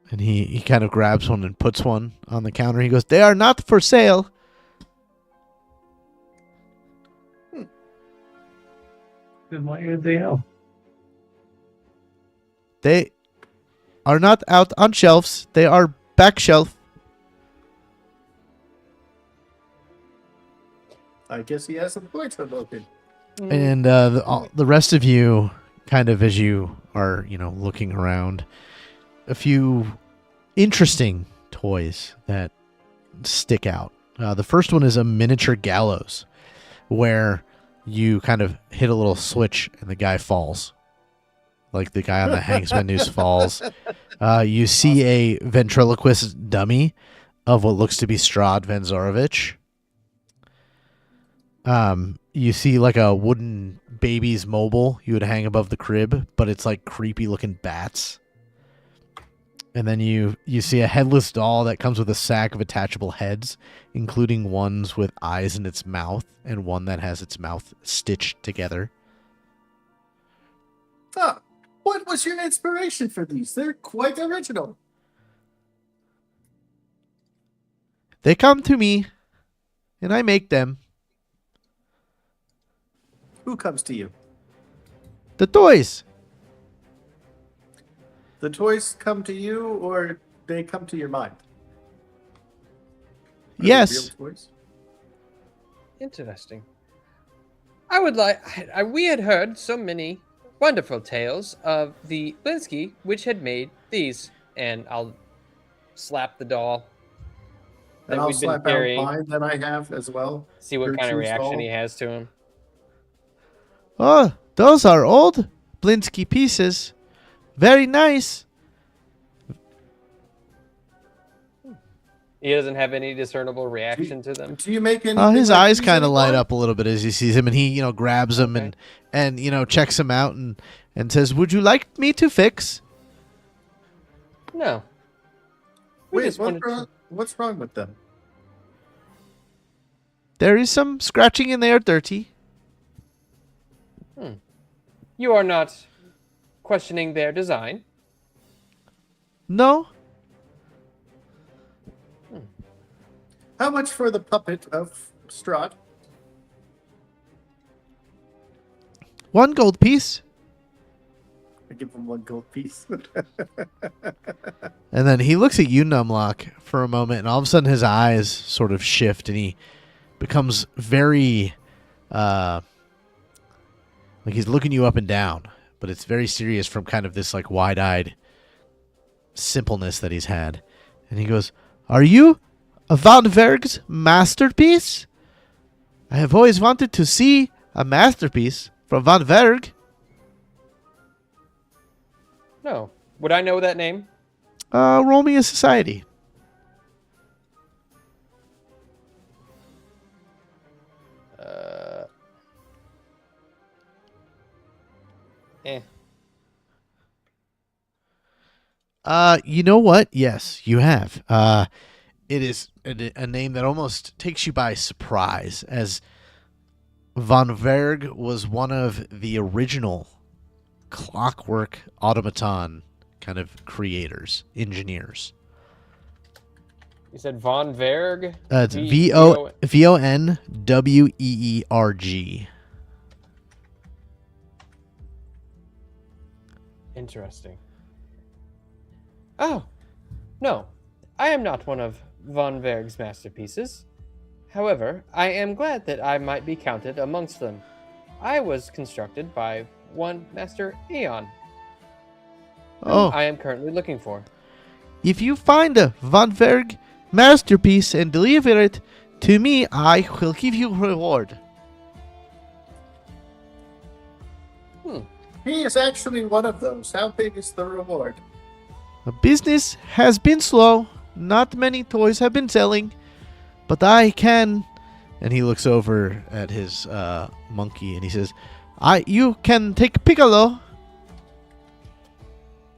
Speaker 2: And he kind of grabs one and puts one on the counter. He goes, "They are not for sale."
Speaker 4: Then why are they out?
Speaker 2: They are not out on shelves. They are back shelf.
Speaker 5: I guess he has some points, Hobokinn.
Speaker 2: And the rest of you, kind of as you are, looking around, a few interesting toys that stick out. The first one is a miniature gallows, where you kind of hit a little switch and the guy falls. Like the guy on the Hanksman News falls. You see a ventriloquist dummy of what looks to be Strahd Vanzorovich. You see like a wooden baby's mobile you would hang above the crib, but it's like creepy looking bats. And then you see a headless doll that comes with a sack of attachable heads, including ones with eyes in its mouth and one that has its mouth stitched together.
Speaker 5: What was your inspiration for these? They're quite original.
Speaker 2: They come to me, and I make them.
Speaker 5: Who comes to you?
Speaker 2: The toys.
Speaker 5: The toys come to you, or they come to your mind? Are they
Speaker 2: Yes.
Speaker 5: real toys?
Speaker 3: Interesting. I would like. We had heard so many wonderful tales of the Blinsky, which had made these, and I'll slap the doll that
Speaker 5: And I'll
Speaker 3: we've been
Speaker 5: slap out
Speaker 3: carrying.
Speaker 5: mine that I have as well.
Speaker 3: See what kind of
Speaker 5: Gertrude's
Speaker 3: reaction
Speaker 5: doll.
Speaker 3: he has to him.
Speaker 2: Oh, those are old Blinsky pieces. Very nice.
Speaker 3: He doesn't have any discernible reaction to them.
Speaker 5: Do you make anything?
Speaker 2: His
Speaker 5: like
Speaker 2: eyes
Speaker 5: these
Speaker 2: kind of light
Speaker 5: anymore?
Speaker 2: up a little bit as he sees him, and he, grabs him
Speaker 3: Okay.
Speaker 2: and checks him out and says, "Would you like me to fix?"
Speaker 3: No. We
Speaker 5: Wait,
Speaker 3: just wanted
Speaker 5: what's wrong with them?
Speaker 2: There is some scratching and they are dirty.
Speaker 3: You are not questioning their design.
Speaker 2: No,
Speaker 5: How much for the puppet of Strahd?
Speaker 2: 1 gold piece.
Speaker 5: I give him 1 gold piece.
Speaker 2: And then he looks at you, Numlock, for a moment, and all of a sudden his eyes sort of shift, and becomes very like he's looking you up and down, but it's very serious from kind of this like wide-eyed simpleness that he's had. And he goes, "Are you Van Verg's masterpiece? I have always wanted to see a masterpiece from Van Verg."
Speaker 3: No. Would I know that name?
Speaker 2: Roll me a society.
Speaker 3: Eh.
Speaker 2: You know what? Yes, you have. It is a name that almost takes you by surprise, as Van Verg was one of the original clockwork automaton kind of creators, engineers.
Speaker 3: You said Von Verg?
Speaker 2: It's Vonweerg.
Speaker 3: Interesting. Oh, no. I am not one of Von Verg's masterpieces. However, I am glad that I might be counted amongst them. I was constructed by one Master Aeon, whom
Speaker 2: Oh,
Speaker 3: I am currently looking for.
Speaker 2: if you find a Van Verg masterpiece and deliver it to me, I will give you a reward.
Speaker 5: He is actually one of those. How big is the reward?
Speaker 2: The business has been slow. Not many toys have been selling, but I can. And he looks over at his monkey and he says, "You can take Piccolo."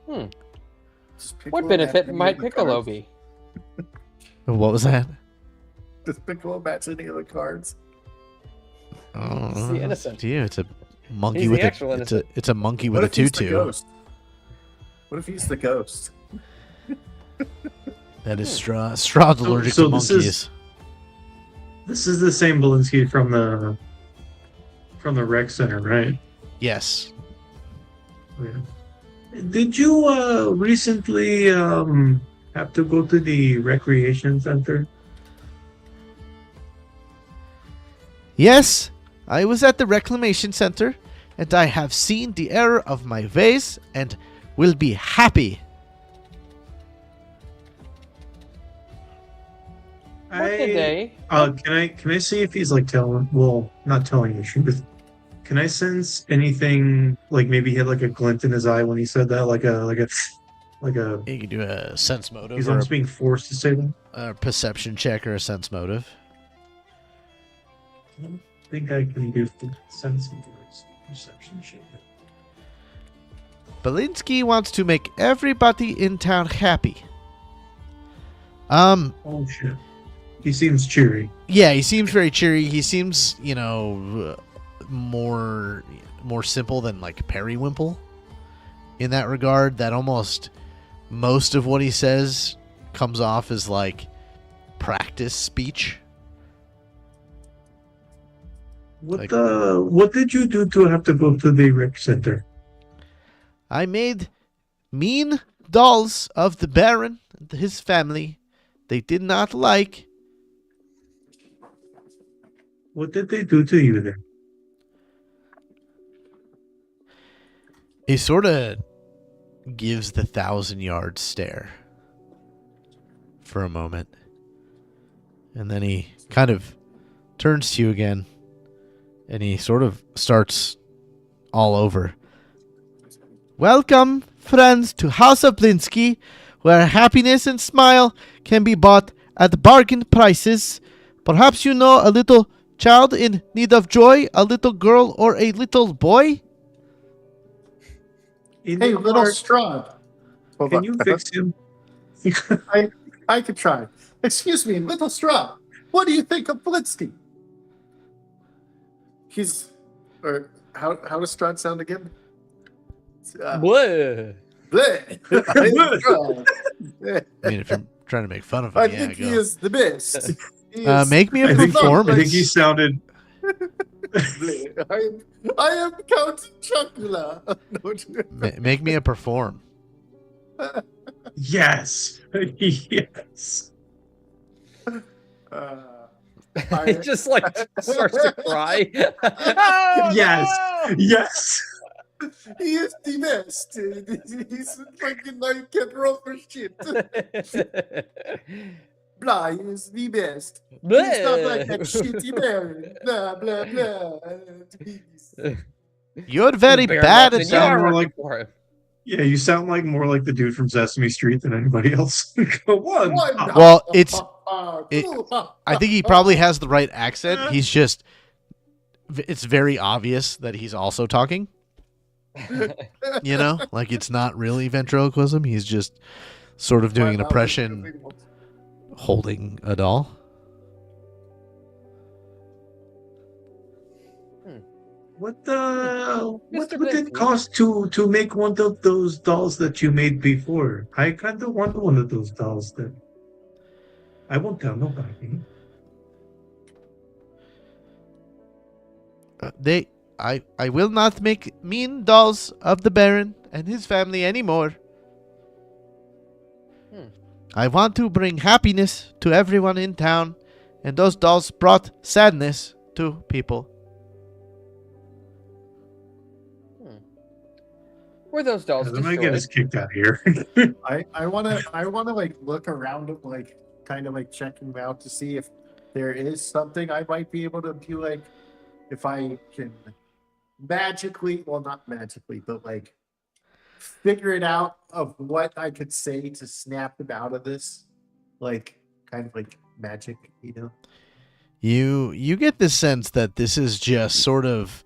Speaker 5: Does Piccolo
Speaker 3: What
Speaker 5: match
Speaker 3: benefit
Speaker 5: any
Speaker 3: might
Speaker 5: of the
Speaker 3: Piccolo
Speaker 5: cards?
Speaker 3: be?
Speaker 2: What was that?
Speaker 5: Does Piccolo match any of the cards?
Speaker 2: Oh,
Speaker 3: It's the innocent.
Speaker 2: to you, it's a monkey
Speaker 3: He's
Speaker 2: with
Speaker 3: the actual innocent.
Speaker 2: it's a monkey
Speaker 5: What
Speaker 2: with
Speaker 5: if
Speaker 2: a
Speaker 5: he's the
Speaker 2: tutu.
Speaker 5: ghost? What if he's the ghost?
Speaker 2: That is Strahd's allergic
Speaker 4: so
Speaker 2: to
Speaker 4: this
Speaker 2: monkeys.
Speaker 4: is- This is the same Belinsky from the rec center, right?
Speaker 2: Yes.
Speaker 4: Yeah. Did you recently have to go to the recreation center?
Speaker 2: Yes, I was at the reclamation center, and I have seen the error of my ways, and will be happy.
Speaker 3: What did they?
Speaker 4: Can I see if he's like telling? Well, not telling you, but can I sense anything like maybe he had like a glint in his eye when he said that, like a.
Speaker 2: You can do a sense motive
Speaker 4: He's
Speaker 2: or
Speaker 4: almost being forced to say that.
Speaker 2: a perception check or a sense motive.
Speaker 4: I don't think I can do sense motives, perception check.
Speaker 2: Belinsky wants to make everybody in town happy.
Speaker 4: Oh shit. He seems cheery.
Speaker 2: Yeah, he seems very cheery. He seems, more simple than like Periwimple in that regard. That almost most of what he says comes off as like practice speech.
Speaker 4: What did you do to have to go to the rec center?
Speaker 2: I made mean dolls of the Baron and his family. They did not like.
Speaker 4: What did they do to you then?
Speaker 2: He sort of gives the 1,000-yard stare for a moment. And then he kind of turns to you again. And he sort of starts all over. "Welcome, friends, to House of Blinsky, where happiness and smile can be bought at bargain prices. Perhaps you know a little child in need of joy, a little girl or a little boy?"
Speaker 5: Hey, little Strahd. Hold
Speaker 4: Can
Speaker 5: on.
Speaker 4: you fix him?
Speaker 5: I could try. Excuse me, little Strahd. What do you think of Blitzky? Or how does Strahd sound again?
Speaker 3: Bleh.
Speaker 5: Bleh.
Speaker 2: I mean, if you're trying to make fun of him,
Speaker 5: I
Speaker 2: yeah,
Speaker 5: think
Speaker 2: go.
Speaker 5: he is the best. He is-
Speaker 2: Make me a
Speaker 4: I think
Speaker 2: performance.
Speaker 4: he sounded.
Speaker 5: I am Count Chocula.
Speaker 2: Make me a perform.
Speaker 4: Yes. Yes.
Speaker 3: He just like starts to cry.
Speaker 4: Yes. Yes.
Speaker 5: He is the best. He's fucking like can't roll for shit. Blah, he is the best. He's not like that shitty Baron. Blah blah blah.
Speaker 2: You're very
Speaker 3: Baron
Speaker 2: bad
Speaker 3: walks
Speaker 2: at
Speaker 3: in, "You are
Speaker 4: more
Speaker 3: working
Speaker 4: like-
Speaker 3: for him."
Speaker 4: Yeah, you sound like more like the dude from Sesame Street than anybody else. One.
Speaker 2: Well, I think he probably has the right accent. He's just, it's very obvious that he's also talking. You know, like it's not really ventriloquism. He's just sort of doing an impression holding a doll.
Speaker 4: What
Speaker 3: Mr.
Speaker 4: would it
Speaker 3: Benson.
Speaker 4: cost to make one of those dolls that you made before? I kind of want one of those dolls. That I won't tell nobody.
Speaker 2: I will not make mean dolls of the Baron and his family anymore. I want to bring happiness to everyone in town, and those dolls brought sadness to people.
Speaker 3: Were those dolls
Speaker 4: I'm gonna get us
Speaker 3: destroyed?
Speaker 4: kicked out of here.
Speaker 5: I wanna like look around him, like kind of like checking him out to see if there is something I might be able to be like, if I can magically, well not magically, but like figure it out of what I could say to snap him out of this, like kind of like magic, you know.
Speaker 2: You get the sense that this is just sort of,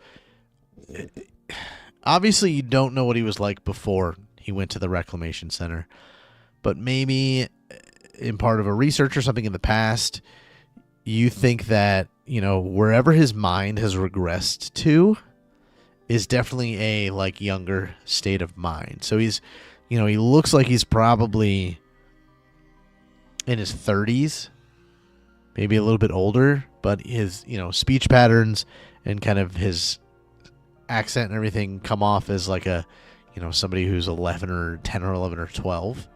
Speaker 2: obviously you don't know what he was like before he went to the reclamation center, but maybe in part of a research or something in the past, you think that, you know, wherever his mind has regressed to is definitely a like younger state of mind. So he's, you know, he looks like he's probably in his 30s, maybe a little bit older, but his, you know, speech patterns and kind of his accent and everything come off as like a, you know, somebody who's 11 or 10 or 11 or 12.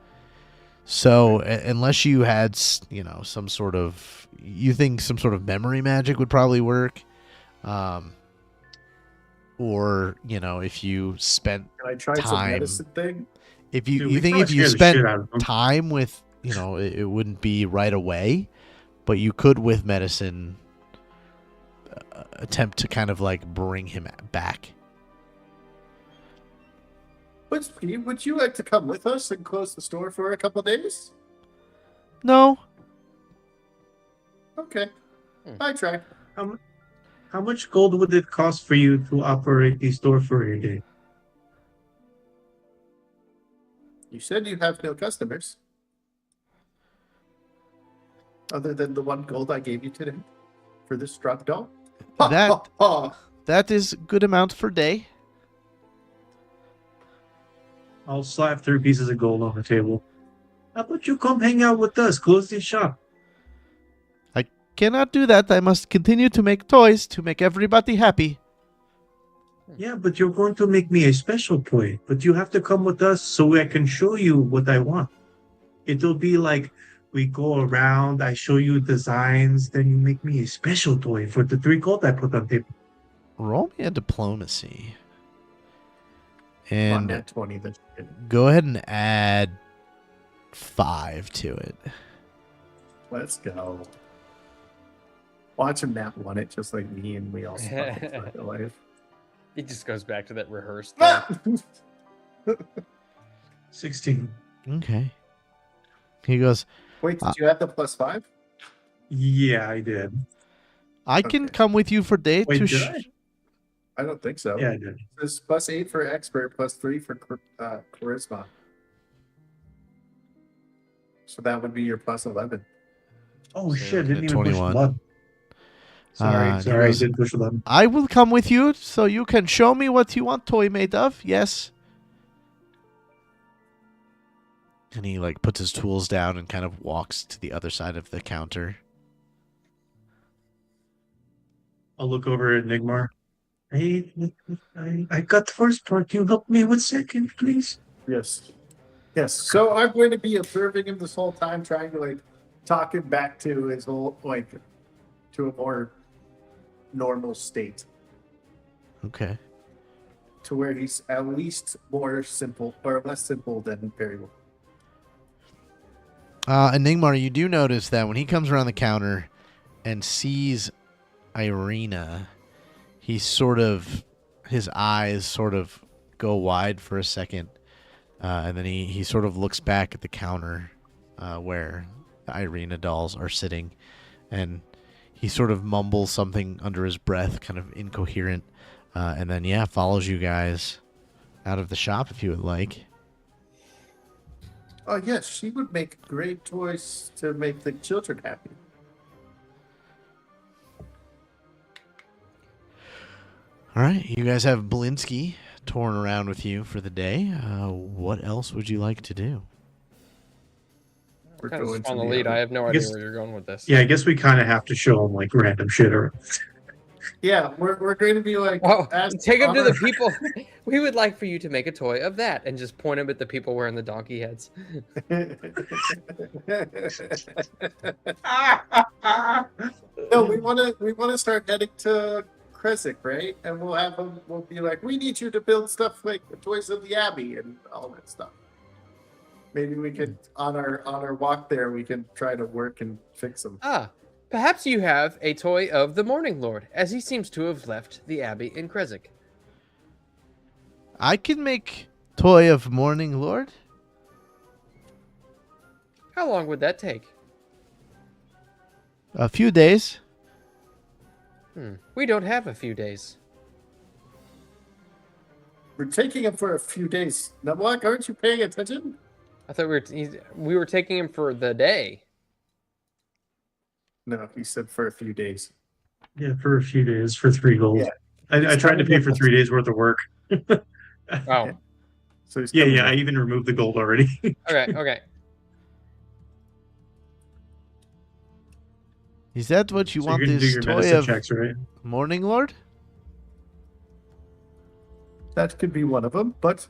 Speaker 2: So unless you had, you know, some sort of, you think some sort of memory magic would probably work. Or, you know, if you spent
Speaker 5: Can I try some
Speaker 2: time,
Speaker 5: medicine thing?
Speaker 2: if you,
Speaker 4: Dude,
Speaker 2: you
Speaker 4: we
Speaker 2: think
Speaker 4: probably
Speaker 2: if you
Speaker 4: scared the
Speaker 2: spent
Speaker 4: shit out of them.
Speaker 2: time with, you know, it wouldn't be right away, but you could with medicine attempt to kind of like bring him back.
Speaker 5: Would you like to come with us and close the store for a couple days?
Speaker 2: No,
Speaker 5: Okay, I try.
Speaker 4: How much gold would it cost for you to operate the store for a day?
Speaker 5: You said you have no customers. Other than the 1 gold I gave you today for this drug doll?
Speaker 2: that is good amount for day.
Speaker 4: I'll slap 3 pieces of gold on the table. How about you come hang out with us? Close the shop.
Speaker 2: I cannot do that. I must continue to make toys to make everybody happy.
Speaker 4: Yeah, but you're going to make me a special toy. But you have to come with us so I can show you what I want. It'll be like we go around, I show you designs, then you make me a special toy for the 3 gold I put on the table.
Speaker 2: Roll me a diplomacy.
Speaker 5: On
Speaker 2: And
Speaker 5: that 20 that you did.
Speaker 2: go ahead and add 5 to it.
Speaker 5: Let's go. Watch him nat 1 it just like me, and we all fucking fuck life.
Speaker 3: He just goes back to that rehearsed thing.
Speaker 4: 16.
Speaker 2: Okay. He goes,
Speaker 5: Wait, did you add the +5?
Speaker 4: Yeah, I did.
Speaker 2: I can
Speaker 5: Okay.
Speaker 2: come with you for day
Speaker 4: Wait,
Speaker 2: to
Speaker 4: did I?
Speaker 5: I don't think so.
Speaker 4: Yeah, I did.
Speaker 5: It's +8 for expert, +3 for charisma. So that would be your +11.
Speaker 4: Oh
Speaker 3: So,
Speaker 4: shit, didn't even
Speaker 2: 21.
Speaker 4: push 11. Sorry,
Speaker 2: there
Speaker 4: I
Speaker 2: is-
Speaker 4: did push 11.
Speaker 2: I will come with you so you can show me what you want toy made of. Yes. And he like puts his tools down and kind of walks to the other side of the counter.
Speaker 4: I'll look over at Nigmar. Hey, I got the first part. You help me with second, please.
Speaker 5: Yes. Yes. So I'm going to be observing him this whole time, trying to like talk him back to his whole like to a more normal state,
Speaker 2: Okay.
Speaker 5: to where he's at least more simple or less simple than Perrywood.
Speaker 2: Enigmar, you do notice that when he comes around the counter and sees Irina, his eyes sort of go wide for a second, and then he sort of looks back at the counter where the Irina dolls are sitting, and he sort of mumbles something under his breath, kind of incoherent, and then, follows you guys out of the shop if you would like.
Speaker 5: Oh, yes, she would make great toys to make the children happy.
Speaker 2: All right, you guys have Blinsky touring around with you for the day. What else would you like to do?
Speaker 5: We're
Speaker 3: Kind of
Speaker 5: going
Speaker 3: on
Speaker 5: to
Speaker 3: the
Speaker 5: the
Speaker 3: lead.
Speaker 5: other-
Speaker 3: I have no idea
Speaker 4: guess-
Speaker 3: where you're going with this.
Speaker 4: Yeah, I guess we kind of have to show him like random shit. Or
Speaker 5: Yeah, we're going to be like,
Speaker 3: Oh,
Speaker 5: ask
Speaker 3: take him to the
Speaker 5: Honor-
Speaker 3: people. We would like for you to make a toy of that, and just point him at the people wearing the donkey heads.
Speaker 5: No, we want to start heading to Kresik, right? And we'll have them. We'll be like, we need you to build stuff like the toys of the Abbey and all that stuff. Maybe we could on our walk there, we can try to work and fix them.
Speaker 3: Perhaps you have a toy of the Morning Lord, as he seems to have left the Abbey in Kresik.
Speaker 2: I can make toy of Morning Lord.
Speaker 3: How long would that take?
Speaker 2: A few days.
Speaker 3: We don't have a few days.
Speaker 5: We're taking him for a few days. Numlock, aren't you paying attention?
Speaker 3: I thought we were taking him for the day.
Speaker 5: No, he said for a few days.
Speaker 4: yeah, for a few days for 3 gold.
Speaker 5: Yeah.
Speaker 4: I tried to pay for 3 days worth of work.
Speaker 3: Oh,
Speaker 5: So he's
Speaker 4: Yeah,
Speaker 5: coming
Speaker 4: yeah. I
Speaker 5: in.
Speaker 4: even removed the gold already.
Speaker 3: okay.
Speaker 2: Is that what you
Speaker 4: So
Speaker 2: want
Speaker 4: you're gonna do
Speaker 2: this
Speaker 4: your
Speaker 2: toy
Speaker 4: medicine
Speaker 2: of
Speaker 4: checks, right?
Speaker 2: Morning Lord?
Speaker 5: That could be one of them, but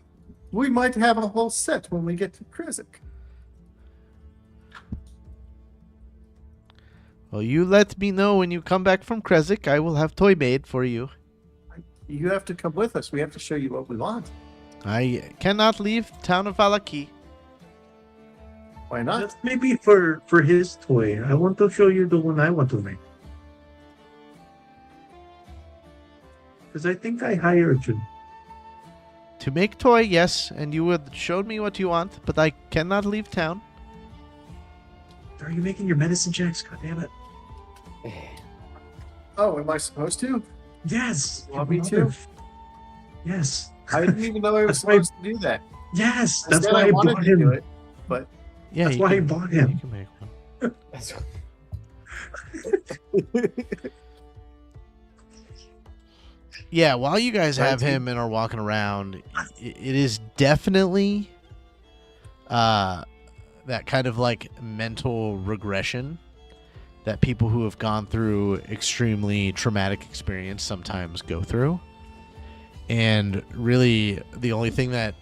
Speaker 5: we might have a whole set when we get to Kresik.
Speaker 2: Well, you let me know when you come back from Kresik. I will have toy made for you.
Speaker 5: You have to come with us. We have to show you what we want.
Speaker 2: I cannot leave town of Valaki.
Speaker 5: Why not?
Speaker 4: That's maybe for his toy. I want to show you the one I want to make. Because I think I hired you.
Speaker 2: To make toy, yes, and you would show me what you want, but I cannot leave town.
Speaker 4: Are you making your medicine checks? God damn it.
Speaker 5: Oh, am I supposed to?
Speaker 4: Yes.
Speaker 5: You want me to?
Speaker 4: Yes.
Speaker 5: I didn't even know I was
Speaker 4: That's why-
Speaker 5: supposed to do that.
Speaker 4: Yes.
Speaker 5: I
Speaker 4: That's
Speaker 5: said
Speaker 4: why I
Speaker 5: wanted
Speaker 4: bought
Speaker 5: to do
Speaker 4: him.
Speaker 5: it, but
Speaker 2: Yeah,
Speaker 4: That's
Speaker 2: you
Speaker 4: why I
Speaker 2: can-
Speaker 4: bought
Speaker 2: yeah,
Speaker 4: him.
Speaker 2: You can make one. Yeah, while you guys have him and are walking around, it is definitely that kind of like mental regression that people who have gone through extremely traumatic experience sometimes go through. And really, the only thing that,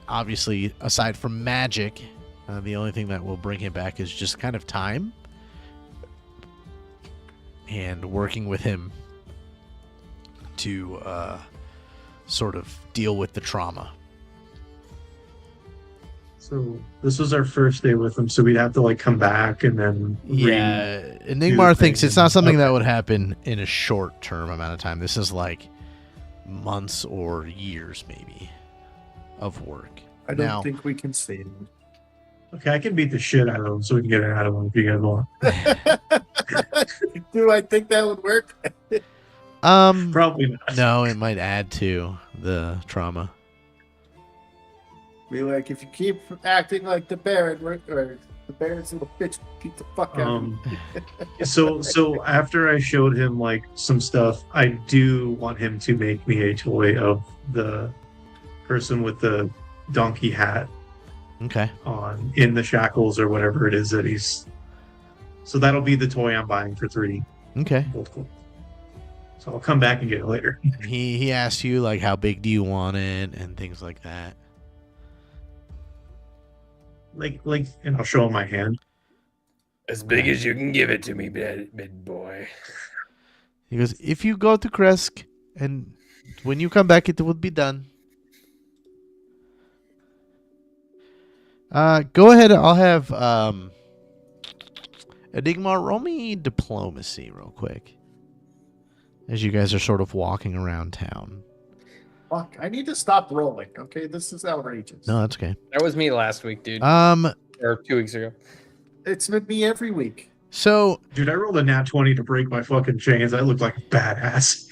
Speaker 2: obviously, aside from magic, the only thing that will bring him back is just kind of time and working with him to sort of deal with the trauma.
Speaker 4: So this was our first day with him, so we'd have to like come back and then
Speaker 2: Yeah,
Speaker 4: do
Speaker 2: Enigmar
Speaker 4: the
Speaker 2: thinks
Speaker 4: thing
Speaker 2: it's not
Speaker 4: and-
Speaker 2: something that
Speaker 4: okay.
Speaker 2: would happen in a short term amount of time. This is like months or years, maybe, of work.
Speaker 5: I don't
Speaker 2: Now-
Speaker 5: think we can save him.
Speaker 4: Okay, I can beat the shit out of him so we can get it out of him if you guys want.
Speaker 5: Do I think that would work?
Speaker 4: Probably not.
Speaker 2: No, it might add to the trauma.
Speaker 5: Be like, if you keep acting like the Baron, or the Baron's little bitch, beat the fuck out of him.
Speaker 4: So after I showed him like some stuff, I do want him to make me a toy of the person with the donkey hat
Speaker 2: Okay.
Speaker 4: on in the shackles or whatever it is that he's. So that'll be the toy I'm buying for 3
Speaker 2: Okay.
Speaker 4: gold coins. So I'll come back and get it later.
Speaker 2: He asked you like how big do you want it and things like that.
Speaker 4: like, and I'll show him my hand.
Speaker 3: As big as you can give it to me, big boy.
Speaker 2: He goes, if you go to Kresk, and when you come back, it will be done. Go ahead. I'll have Enigma, roll me diplomacy real quick. As you guys are sort of walking around town.
Speaker 5: Fuck, I need to stop rolling. Okay, this is outrageous.
Speaker 2: No, that's okay.
Speaker 3: That was me last week, dude.
Speaker 2: Um,
Speaker 3: Or 2 weeks ago.
Speaker 5: It's been me every week.
Speaker 2: so
Speaker 4: Dude, I rolled a nat 20 to break my fucking chains. I look like a badass.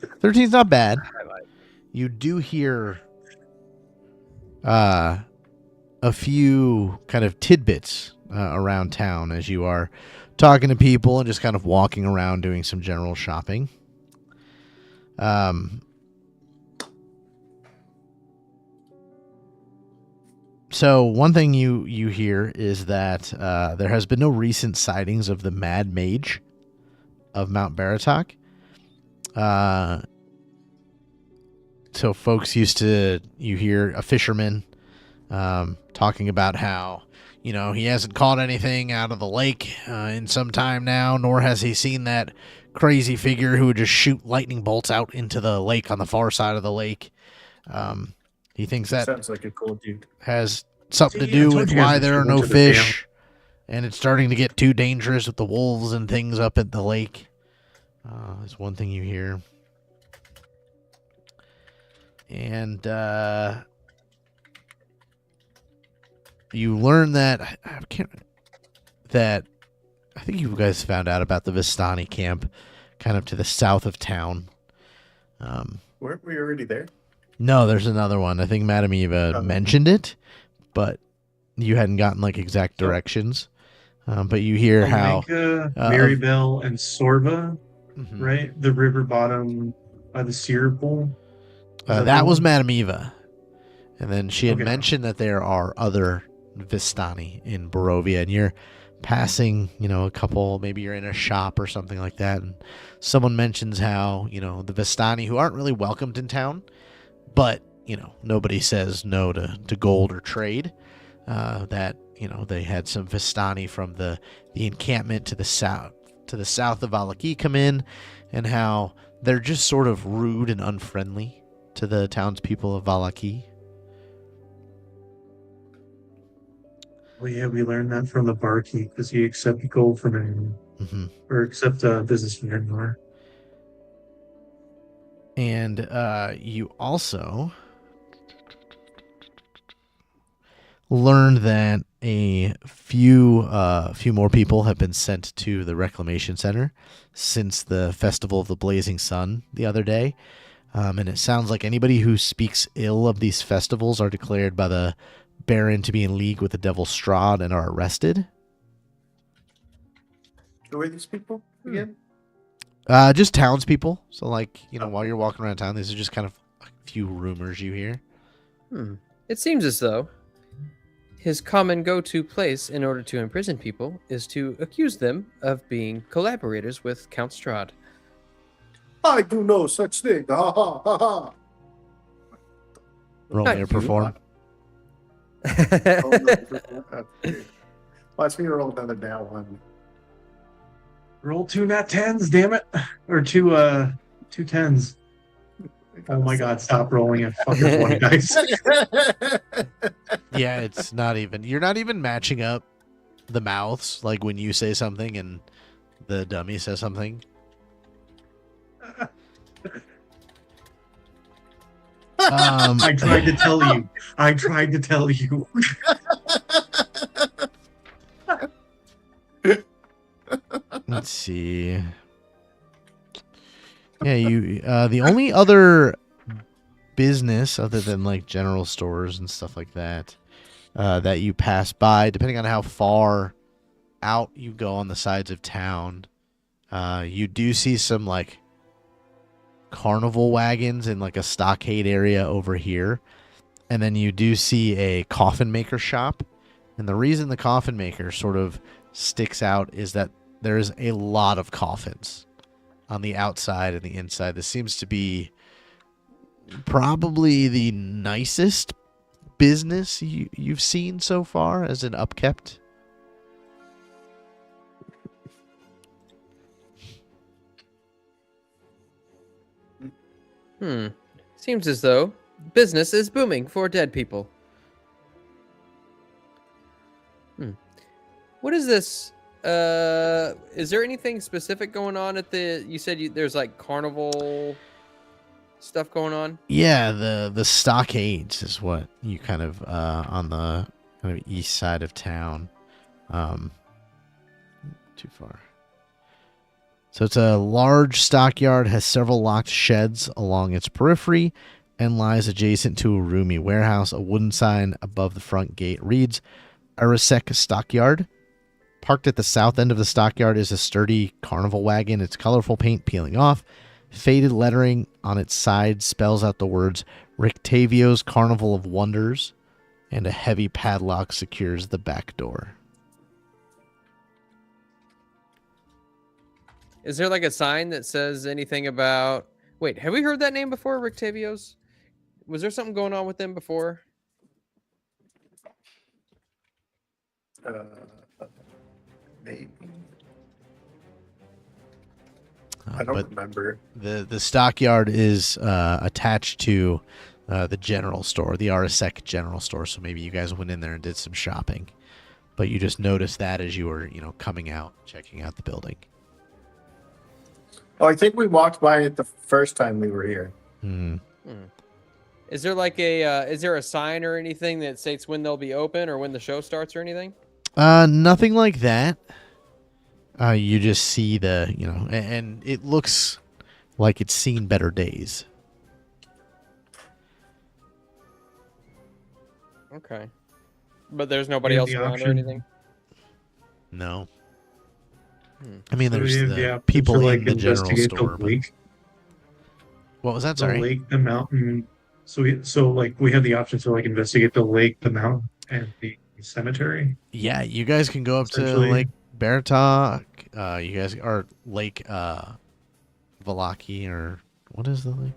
Speaker 2: 13's not bad.
Speaker 3: Highlight.
Speaker 2: You do hear a few kind of tidbits around town as you are talking to people and just kind of walking around doing some general shopping. So one thing you hear is that there has been no recent sightings of the Mad Mage of Mount Baratok. So folks you hear a fisherman talking about how, he hasn't caught anything out of the lake in some time now, nor has he seen that crazy figure who would just shoot lightning bolts out into the lake on the far side of the lake. He thinks that
Speaker 5: Sounds like a cool dude.
Speaker 2: has something to
Speaker 4: See, I
Speaker 2: do
Speaker 4: told
Speaker 2: with
Speaker 4: you guys
Speaker 2: why
Speaker 4: we
Speaker 2: there are
Speaker 4: should
Speaker 2: no
Speaker 4: go to the
Speaker 2: fish, and it's starting to get too dangerous with the wolves and things up at the lake. Is one thing you hear. And you learn that I think you guys found out about the Vistani camp kind of to the south of town.
Speaker 5: Weren't we already there?
Speaker 2: No, there's another one. I think Madame Eva mentioned it, but you hadn't gotten exact directions. But you hear how
Speaker 4: Marybelle and Sorva,
Speaker 2: Mhm.
Speaker 4: right? The river bottom by the Seer Pool.
Speaker 2: That was Madame Eva. And then she had
Speaker 4: Okay.
Speaker 2: mentioned that there are other Vistani in Barovia, and you're passing, a couple, maybe you're in a shop or something like that, and someone mentions how, the Vistani, who aren't really welcomed in town, but, nobody says no to gold or trade, that, they had some Vistani from the encampment to the south of Valaki come in, and how they're just sort of rude and unfriendly to the townspeople of Valaki.
Speaker 4: Well, yeah, we learned that from the barkeep because he accepted gold from anyone.
Speaker 2: Mm-hmm.
Speaker 4: Or accept business from anyone.
Speaker 2: And you also learned that a few more people have been sent to the reclamation center since the festival of the blazing sun the other day, and it sounds like anybody who speaks ill of these festivals are declared by the Baron to be in league with the Devil Strahd and are arrested.
Speaker 5: Who are these people again?
Speaker 2: Just townspeople. So while you're walking around town, these are just kind of a few rumors you hear.
Speaker 3: It seems as though his common go-to place in order to imprison people is to accuse them of being collaborators with Count Strahd.
Speaker 5: I do no such thing. Ha ha ha ha.
Speaker 2: Roll me to perform.
Speaker 5: Oh, no. Watch me roll another now one.
Speaker 4: Roll 2 nat 10s, damn it. Or two 10s. Oh my god, stop rolling at fucking 20 dice.
Speaker 2: Yeah, it's not even. You're not even matching up the mouths, like when you say something and the dummy says something.
Speaker 4: I tried to tell you. I tried to tell you.
Speaker 2: Let's see. Yeah, you. The only other business other than general stores and stuff like that that you pass by, depending on how far out you go on the sides of town, you do see some carnival wagons in a stockade area over here, and then you do see a coffin maker shop. And the reason the coffin maker sort of sticks out is that there's a lot of coffins on the outside and the inside. This seems to be probably the nicest business you've seen so far as an upkept.
Speaker 3: Seems as though business is booming for dead people. What is this? Is there anything specific going on at the? You said there's like carnival stuff going on.
Speaker 2: Yeah, the stockades is what you kind of on the kind of east side of town. Too far. So it's a large stockyard, has several locked sheds along its periphery, and lies adjacent to a roomy warehouse. A wooden sign above the front gate reads, Arisek Stockyard. Parked at the south end of the stockyard is a sturdy carnival wagon, its colorful paint peeling off. Faded lettering on its side spells out the words Rictavio's Carnival of Wonders, and a heavy padlock secures the back door.
Speaker 3: Is there like a sign that says anything about? Wait, have we heard that name before, Rictavio's? Was there something going on with them before?
Speaker 5: Maybe. I don't remember.
Speaker 2: The stockyard is attached to the general store, the Arisek general store. So maybe you guys went in there and did some shopping, but you just noticed that as you were, coming out, checking out the building.
Speaker 5: Oh, I think we walked by it the first time we were here.
Speaker 3: Is there like is there a sign or anything that states when they'll be open or when the show starts or anything?
Speaker 2: Nothing like that. You just see and it looks like it's seen better days.
Speaker 3: Okay. But there's nobody else around or anything?
Speaker 2: No. I mean,
Speaker 4: So
Speaker 2: there's
Speaker 4: we have
Speaker 2: the
Speaker 4: option
Speaker 2: people
Speaker 4: to,
Speaker 2: in the general
Speaker 4: investigate
Speaker 2: store.
Speaker 4: The lake,
Speaker 2: What was that?
Speaker 4: the
Speaker 2: Sorry.
Speaker 4: lake, the mountain. So we have the option to investigate the lake, the mountain, and the cemetery.
Speaker 2: Yeah, you guys can go up to
Speaker 4: Essentially.
Speaker 2: Lake Baratok. You guys are Lake Valaki, or what is the lake?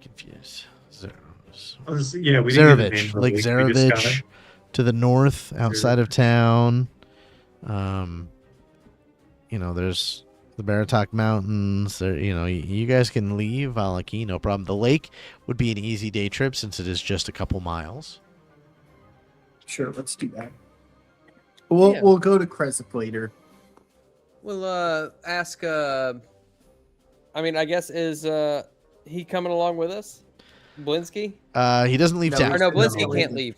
Speaker 2: Confused.
Speaker 4: Yeah, we didn't get the name
Speaker 2: Zarevich.
Speaker 4: of the
Speaker 2: Lake
Speaker 4: lake, we just got
Speaker 2: Zarevich
Speaker 4: it.
Speaker 2: to the north, outside of town. There's the Baratok Mountains. There, you guys can leave Valaki, no problem. The lake would be an easy day trip since it is just a couple miles.
Speaker 5: Sure, let's do that. We'll go to Kresik later.
Speaker 3: We'll ask. I guess is he coming along with us, Blinsky?
Speaker 2: He doesn't leave
Speaker 5: No,
Speaker 2: town.
Speaker 3: Or no, Blinsky
Speaker 5: No.
Speaker 3: can't leave.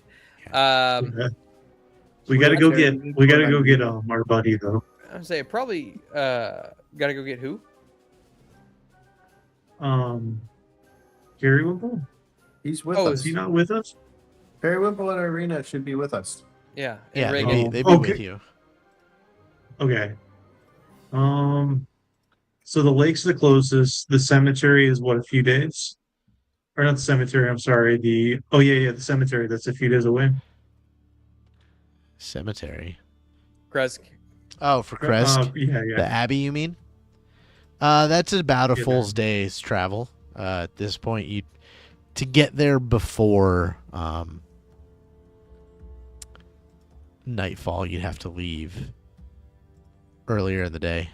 Speaker 4: We gotta go get
Speaker 5: We're not-
Speaker 4: our buddy though.
Speaker 3: I'm saying probably gotta go get who?
Speaker 4: Gary Wimple?
Speaker 5: He's with
Speaker 3: Oh,
Speaker 5: us.
Speaker 4: Is he not with us?
Speaker 5: Perry Wimple and Irina should be with us.
Speaker 3: Yeah.
Speaker 2: Yeah,
Speaker 3: and
Speaker 2: they'd
Speaker 3: Reagan.
Speaker 2: be
Speaker 4: Okay.
Speaker 2: with you.
Speaker 4: Okay. So the lake's the closest. The cemetery is what, a few days? Or not the cemetery, I'm sorry. The cemetery. That's a few days away.
Speaker 2: Cemetery.
Speaker 3: Kresk.
Speaker 2: Oh, for Kresk.
Speaker 4: Yeah.
Speaker 2: The Abbey, you mean? That's about a
Speaker 4: Yeah,
Speaker 2: full day's travel. At this point, to get there before nightfall, you'd have to leave earlier in the day.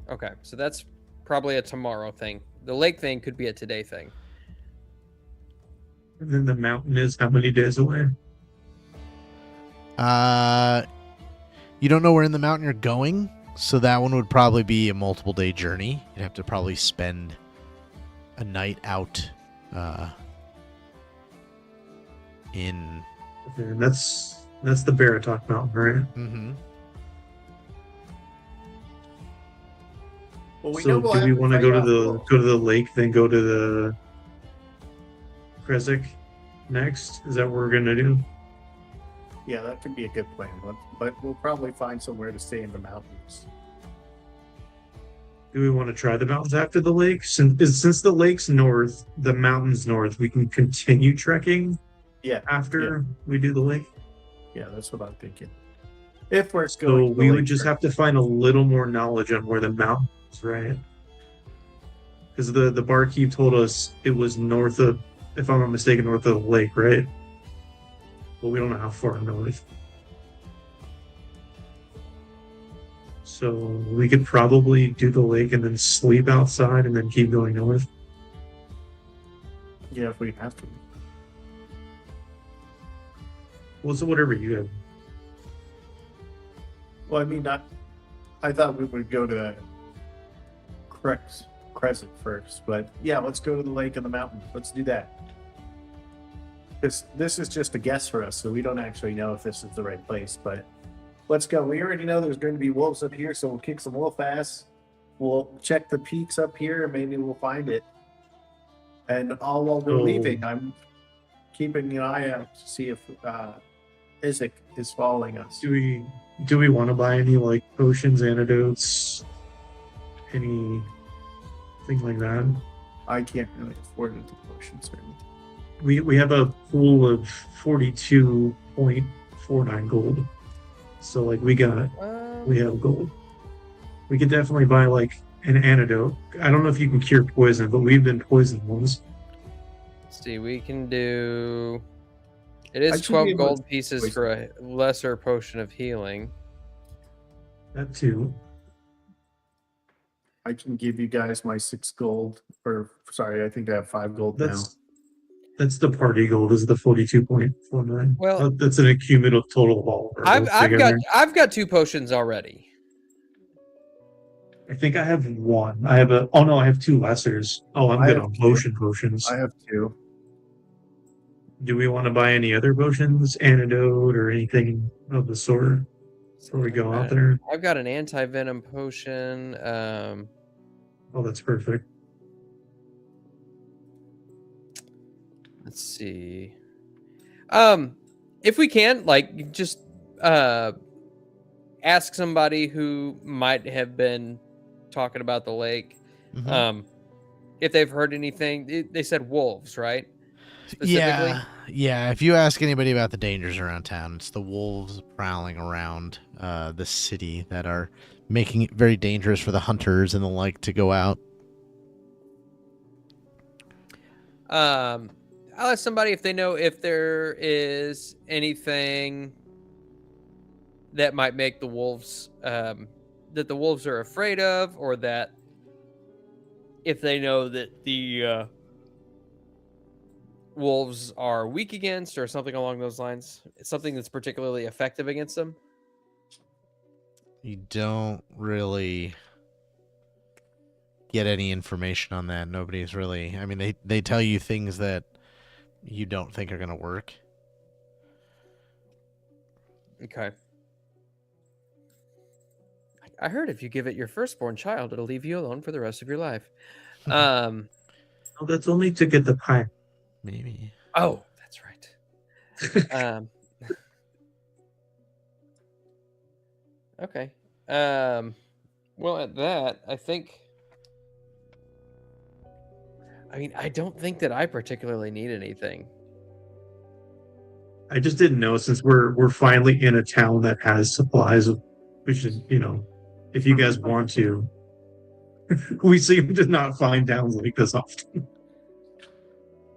Speaker 3: Okay, so that's probably a tomorrow thing. The lake thing could be a today thing.
Speaker 4: And then the mountain is how many days away?
Speaker 2: You don't know where in the mountain you're going, so that one would probably be a multiple day journey. You'd have to probably spend a night out in.
Speaker 4: Okay, and that's the Baratok Mountain, right?
Speaker 2: Mm-hmm.
Speaker 5: Well, we know
Speaker 4: So
Speaker 5: we'll
Speaker 4: do
Speaker 5: have
Speaker 4: we want to
Speaker 5: fight
Speaker 4: go to
Speaker 5: out
Speaker 4: the
Speaker 5: wolves.
Speaker 4: lake, then go to the Kresik next? Is that what we're gonna do?
Speaker 5: Yeah, that could be a good plan. But we'll probably find somewhere to stay in the mountains.
Speaker 4: Do we want to try the mountains after the lake? Since the lake's north, the mountain's north, we can continue trekking
Speaker 5: Yeah,
Speaker 4: after we do the lake.
Speaker 5: yeah, that's what I'm thinking. If we're
Speaker 4: So
Speaker 5: going,
Speaker 4: we would just have to find a little more knowledge on where the mountain is, right? Because the barkeep told us it was north of, if I'm not mistaken, north of the lake, right? But we don't know how far north. So we could probably do the lake and then sleep outside and then keep going north.
Speaker 5: Yeah, if we have to.
Speaker 4: Well, so whatever you have.
Speaker 5: Well, I mean, I thought we would go to the Crescent first, but yeah, let's go to the lake and the mountain. Let's do that. This is just a guess for us, so we don't actually know if this is the right place, but let's go. We already know there's going to be wolves up here, so we'll kick some wolf ass. We'll check the peaks up here, and maybe we'll find it. And all while we're leaving, I'm keeping an eye out to see if Isaac is following us.
Speaker 4: Do we want to buy any like potions, antidotes, anything like that?
Speaker 5: I can't really afford it to potions or anything.
Speaker 4: We have a pool of 42.49 gold. So like we have gold. We could definitely buy like an antidote. I don't know if you can cure poison, but we've been poisoned once.
Speaker 3: Let's see, we can do. It is
Speaker 5: I should
Speaker 3: 12
Speaker 5: be able
Speaker 3: gold
Speaker 5: to
Speaker 3: pieces
Speaker 5: poison.
Speaker 3: for a lesser potion of healing.
Speaker 4: That too.
Speaker 5: I can give you guys my 6 gold. Or sorry, I think I have 5 gold now.
Speaker 4: That's the party gold. Is the 42.49.
Speaker 3: Well,
Speaker 4: that's an accumulative total of all of our gold together.
Speaker 3: I've got 2 potions already.
Speaker 4: I think I have one. I have I have 2 lessers. Oh, I'm
Speaker 5: I
Speaker 4: good
Speaker 5: have
Speaker 4: on
Speaker 5: 2.
Speaker 4: potions.
Speaker 5: I have 2.
Speaker 4: Do we want to buy any other potions, antidote, or anything of the sort before we go out there?
Speaker 3: I've got an anti-venom potion.
Speaker 4: Oh, that's perfect.
Speaker 3: Let's see. If we can, like, just ask somebody who might have been talking about the lake, if they've heard anything. They said wolves, right?
Speaker 2: Yeah. If you ask anybody about the dangers around town, it's the wolves prowling around the city that are making it very dangerous for the hunters and the like to go out.
Speaker 3: I'll ask somebody if they know if there is anything that might make the wolves that the wolves are afraid of, or that if they know that the wolves are weak against, or something along those lines. Something that's particularly effective against them.
Speaker 2: You don't really get any information on that. Nobody's really... I mean, they tell you things that you don't think are going to work.
Speaker 3: Okay. I heard if you give it your firstborn child, it'll leave you alone for the rest of your life.
Speaker 4: Oh, that's only to get the pie.
Speaker 2: Maybe.
Speaker 3: Oh, that's right. Okay. Well, at that, I think... I mean, I don't think that I particularly need anything.
Speaker 4: I just didn't know, since we're finally in a town that has supplies. We should, if you guys want to. We seem to not find towns like this often.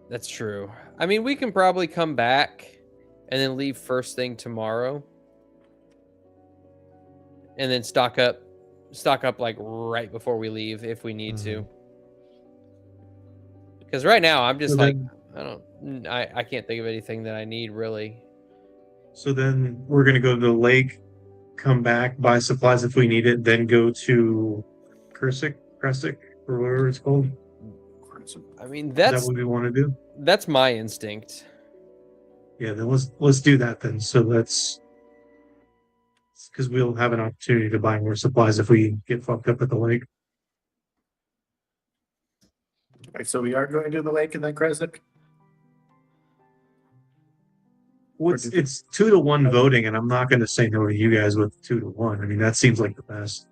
Speaker 3: That's true. I mean, we can probably come back and then leave first thing tomorrow. And then stock up like right before we leave if we need to. Because right now I'm just I can't think of anything that I need really.
Speaker 4: So then we're gonna go to the lake, come back, buy supplies if we need it, then go to Crescent, or whatever it's called.
Speaker 3: I mean,
Speaker 4: Is that what we want to do?
Speaker 3: That's my instinct.
Speaker 4: Yeah, then let's do that then. So because we'll have an opportunity to buy more supplies if we get fucked up at the lake.
Speaker 5: Right, so we are going to the lake and then Crescent?
Speaker 4: Well, it's 2-1 voting, and I'm not going to say no to you guys with 2-1. I mean, that seems like the best.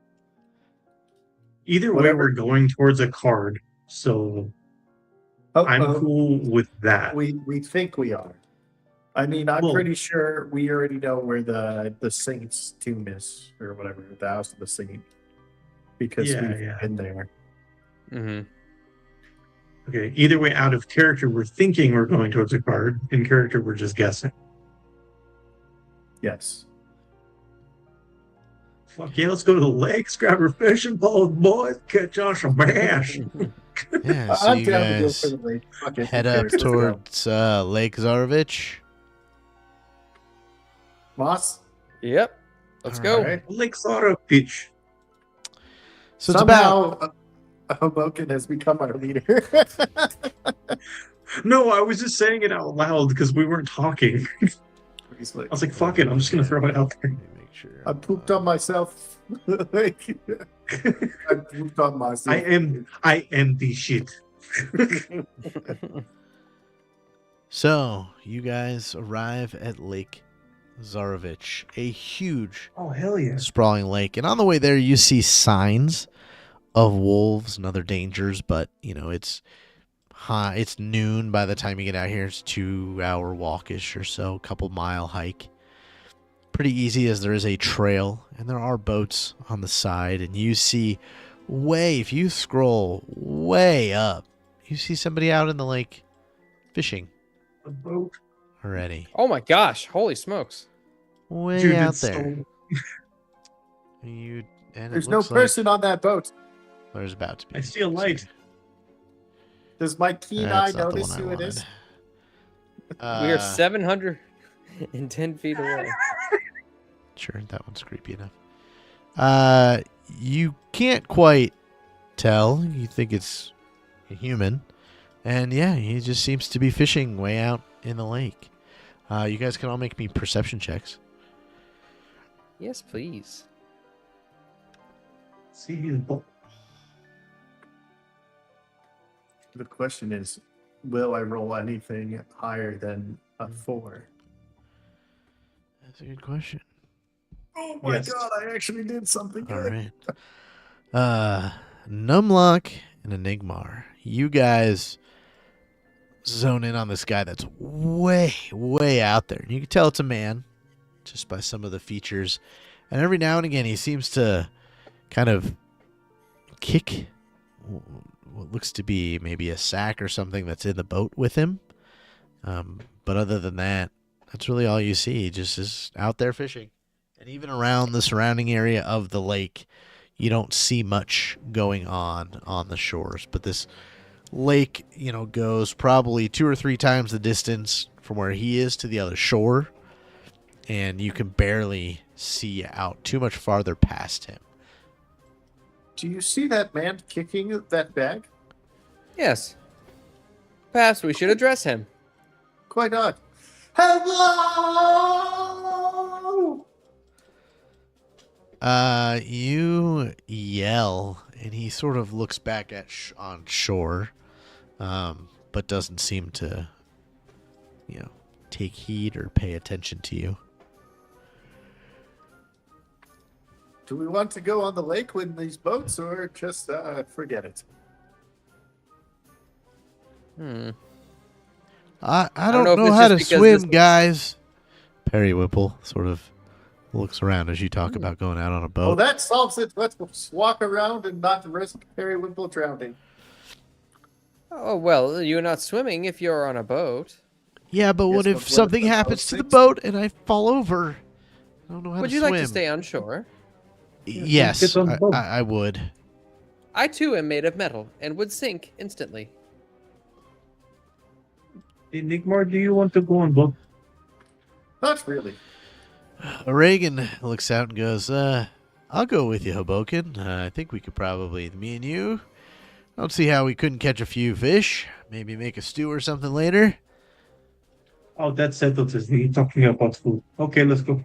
Speaker 4: Either way, we're going towards a card, so I'm cool with that.
Speaker 5: We think we are. I mean, I'm pretty sure we already know where the Saint's tomb is, or whatever, the House of the Saint, because we've been there.
Speaker 3: Mm-hmm.
Speaker 4: Okay, either way, out of character, we're thinking we're going towards a card. In character, we're just guessing.
Speaker 5: Yes.
Speaker 4: Fuck yeah, let's go to the lakes, grab our fishing poles, boys, catch on some bass.
Speaker 2: Yeah, so
Speaker 5: I'm
Speaker 2: you
Speaker 5: down to go
Speaker 2: guys
Speaker 5: for the lake. Fuck it, who
Speaker 2: head up
Speaker 5: cares? Let's go.
Speaker 2: towards Lake Zarovich.
Speaker 5: Moss.
Speaker 3: Yep. Let's
Speaker 2: All
Speaker 3: go.
Speaker 2: right.
Speaker 4: Like Sora pitch.
Speaker 2: So it's about
Speaker 5: Somehow, Hobokinn has become our leader.
Speaker 4: No, I was just saying it out loud because we weren't talking.
Speaker 5: He's
Speaker 4: I
Speaker 5: like,
Speaker 4: was like, fuck it, I'm just gonna throw it out there.
Speaker 2: Let me make sure.
Speaker 5: I pooped on myself. Like, I pooped on myself.
Speaker 4: I am the shit.
Speaker 2: So you guys arrive at Lake Zarovich, a huge
Speaker 4: Oh hell yeah.
Speaker 2: sprawling lake, and on the way there you see signs of wolves and other dangers, but it's high, it's noon by the time you get out here. It's 2-hour walkish or so, couple-mile hike. Pretty easy, as there is a trail and there are boats on the side, and you see if you scroll way up, you see somebody out in the lake fishing
Speaker 4: A boat.
Speaker 2: already.
Speaker 3: Oh my gosh! Holy smokes!
Speaker 2: Way
Speaker 4: Dude,
Speaker 2: out
Speaker 4: it's
Speaker 2: there.
Speaker 4: so-
Speaker 2: And
Speaker 5: There's
Speaker 2: it
Speaker 5: no
Speaker 2: looks
Speaker 5: person on that boat.
Speaker 2: like there's about to be.
Speaker 4: I see a light.
Speaker 5: Does my keen
Speaker 2: That's
Speaker 5: eye
Speaker 2: not the
Speaker 5: notice
Speaker 2: one I
Speaker 5: who it
Speaker 2: wanted.
Speaker 5: is?
Speaker 3: We are 710 feet away.
Speaker 2: Sure, that one's creepy enough. You can't quite tell. You think it's a human. And yeah, he just seems to be fishing way out in the lake. You guys can all make me perception checks.
Speaker 3: Yes, please.
Speaker 4: See his boat.
Speaker 5: The question is, will I roll anything higher than a 4?
Speaker 2: That's a good question.
Speaker 5: Oh my
Speaker 4: Yes.
Speaker 5: god, I actually did something
Speaker 2: All
Speaker 5: good.
Speaker 2: right. Numlock and Enigmar, you guys zone in on this guy that's way, way out there. You can tell it's a man just by some of the features. And every now and again, he seems to kind of kick what looks to be maybe a sack or something that's in the boat with him. But other than that, that's really all you see. He just is out there fishing. And even around the surrounding area of the lake, you don't see much going on the shores. But this lake, goes probably 2 or 3 times the distance from where he is to the other shore. And you can barely see out too much farther past him.
Speaker 5: Do you see that man kicking that bag?
Speaker 3: Yes. Perhaps we should address him.
Speaker 5: Quite odd. Hello!
Speaker 2: You yell, and he sort of looks back at on shore, but doesn't seem to, take heed or pay attention to you.
Speaker 5: Do we want to go on the lake with these boats, or just forget it?
Speaker 2: I
Speaker 3: don't
Speaker 2: don't
Speaker 3: know if
Speaker 2: know
Speaker 3: it's
Speaker 2: how to
Speaker 3: just because
Speaker 2: swim,
Speaker 3: this-
Speaker 2: guys. Perry Whipple sort of looks around as you talk about going out on a
Speaker 5: Oh,
Speaker 2: boat.
Speaker 5: that solves it. Let's walk around and not risk Perry Whipple drowning.
Speaker 3: Oh, well, you're not swimming if you're on a boat.
Speaker 2: Yeah, but
Speaker 5: Yes,
Speaker 2: what
Speaker 5: but
Speaker 2: if
Speaker 5: what if
Speaker 2: something
Speaker 5: the boat
Speaker 2: happens to the
Speaker 5: sinks?
Speaker 2: boat and I fall over? I don't know how
Speaker 3: Would
Speaker 2: to
Speaker 3: you
Speaker 2: swim.
Speaker 3: like to stay on shore?
Speaker 2: Yes,
Speaker 4: Get on the boat.
Speaker 2: I would.
Speaker 3: I too am made of metal and would sink instantly.
Speaker 4: Enigmar, do you want to go on boat?
Speaker 5: Not really.
Speaker 2: Reagan looks out and goes, I'll go with you, Hobokinn. I think we could probably, me and you, I don't see how we couldn't catch a few fish. Maybe make a stew or something later.
Speaker 4: Oh, that settles it. He's talking about food. Okay, let's go.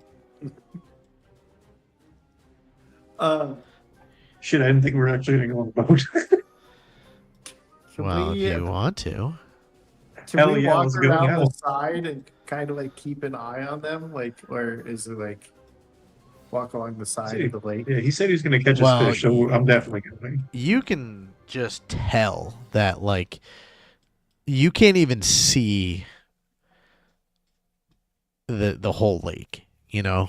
Speaker 4: Shit, I didn't think we were actually going to go on the boat.
Speaker 5: Can
Speaker 2: Well,
Speaker 5: we,
Speaker 2: if you want to.
Speaker 5: can
Speaker 4: Hell
Speaker 5: we
Speaker 4: yeah,
Speaker 5: walk
Speaker 4: let's go
Speaker 5: around
Speaker 4: now.
Speaker 5: the side and kind of like keep an eye on them? Like, or is it like walk along the side of the lake?
Speaker 4: Yeah, he said he was going to catch
Speaker 2: Well,
Speaker 4: us fish, so I'm definitely going.
Speaker 2: You can just tell that, like, you can't even see the whole lake.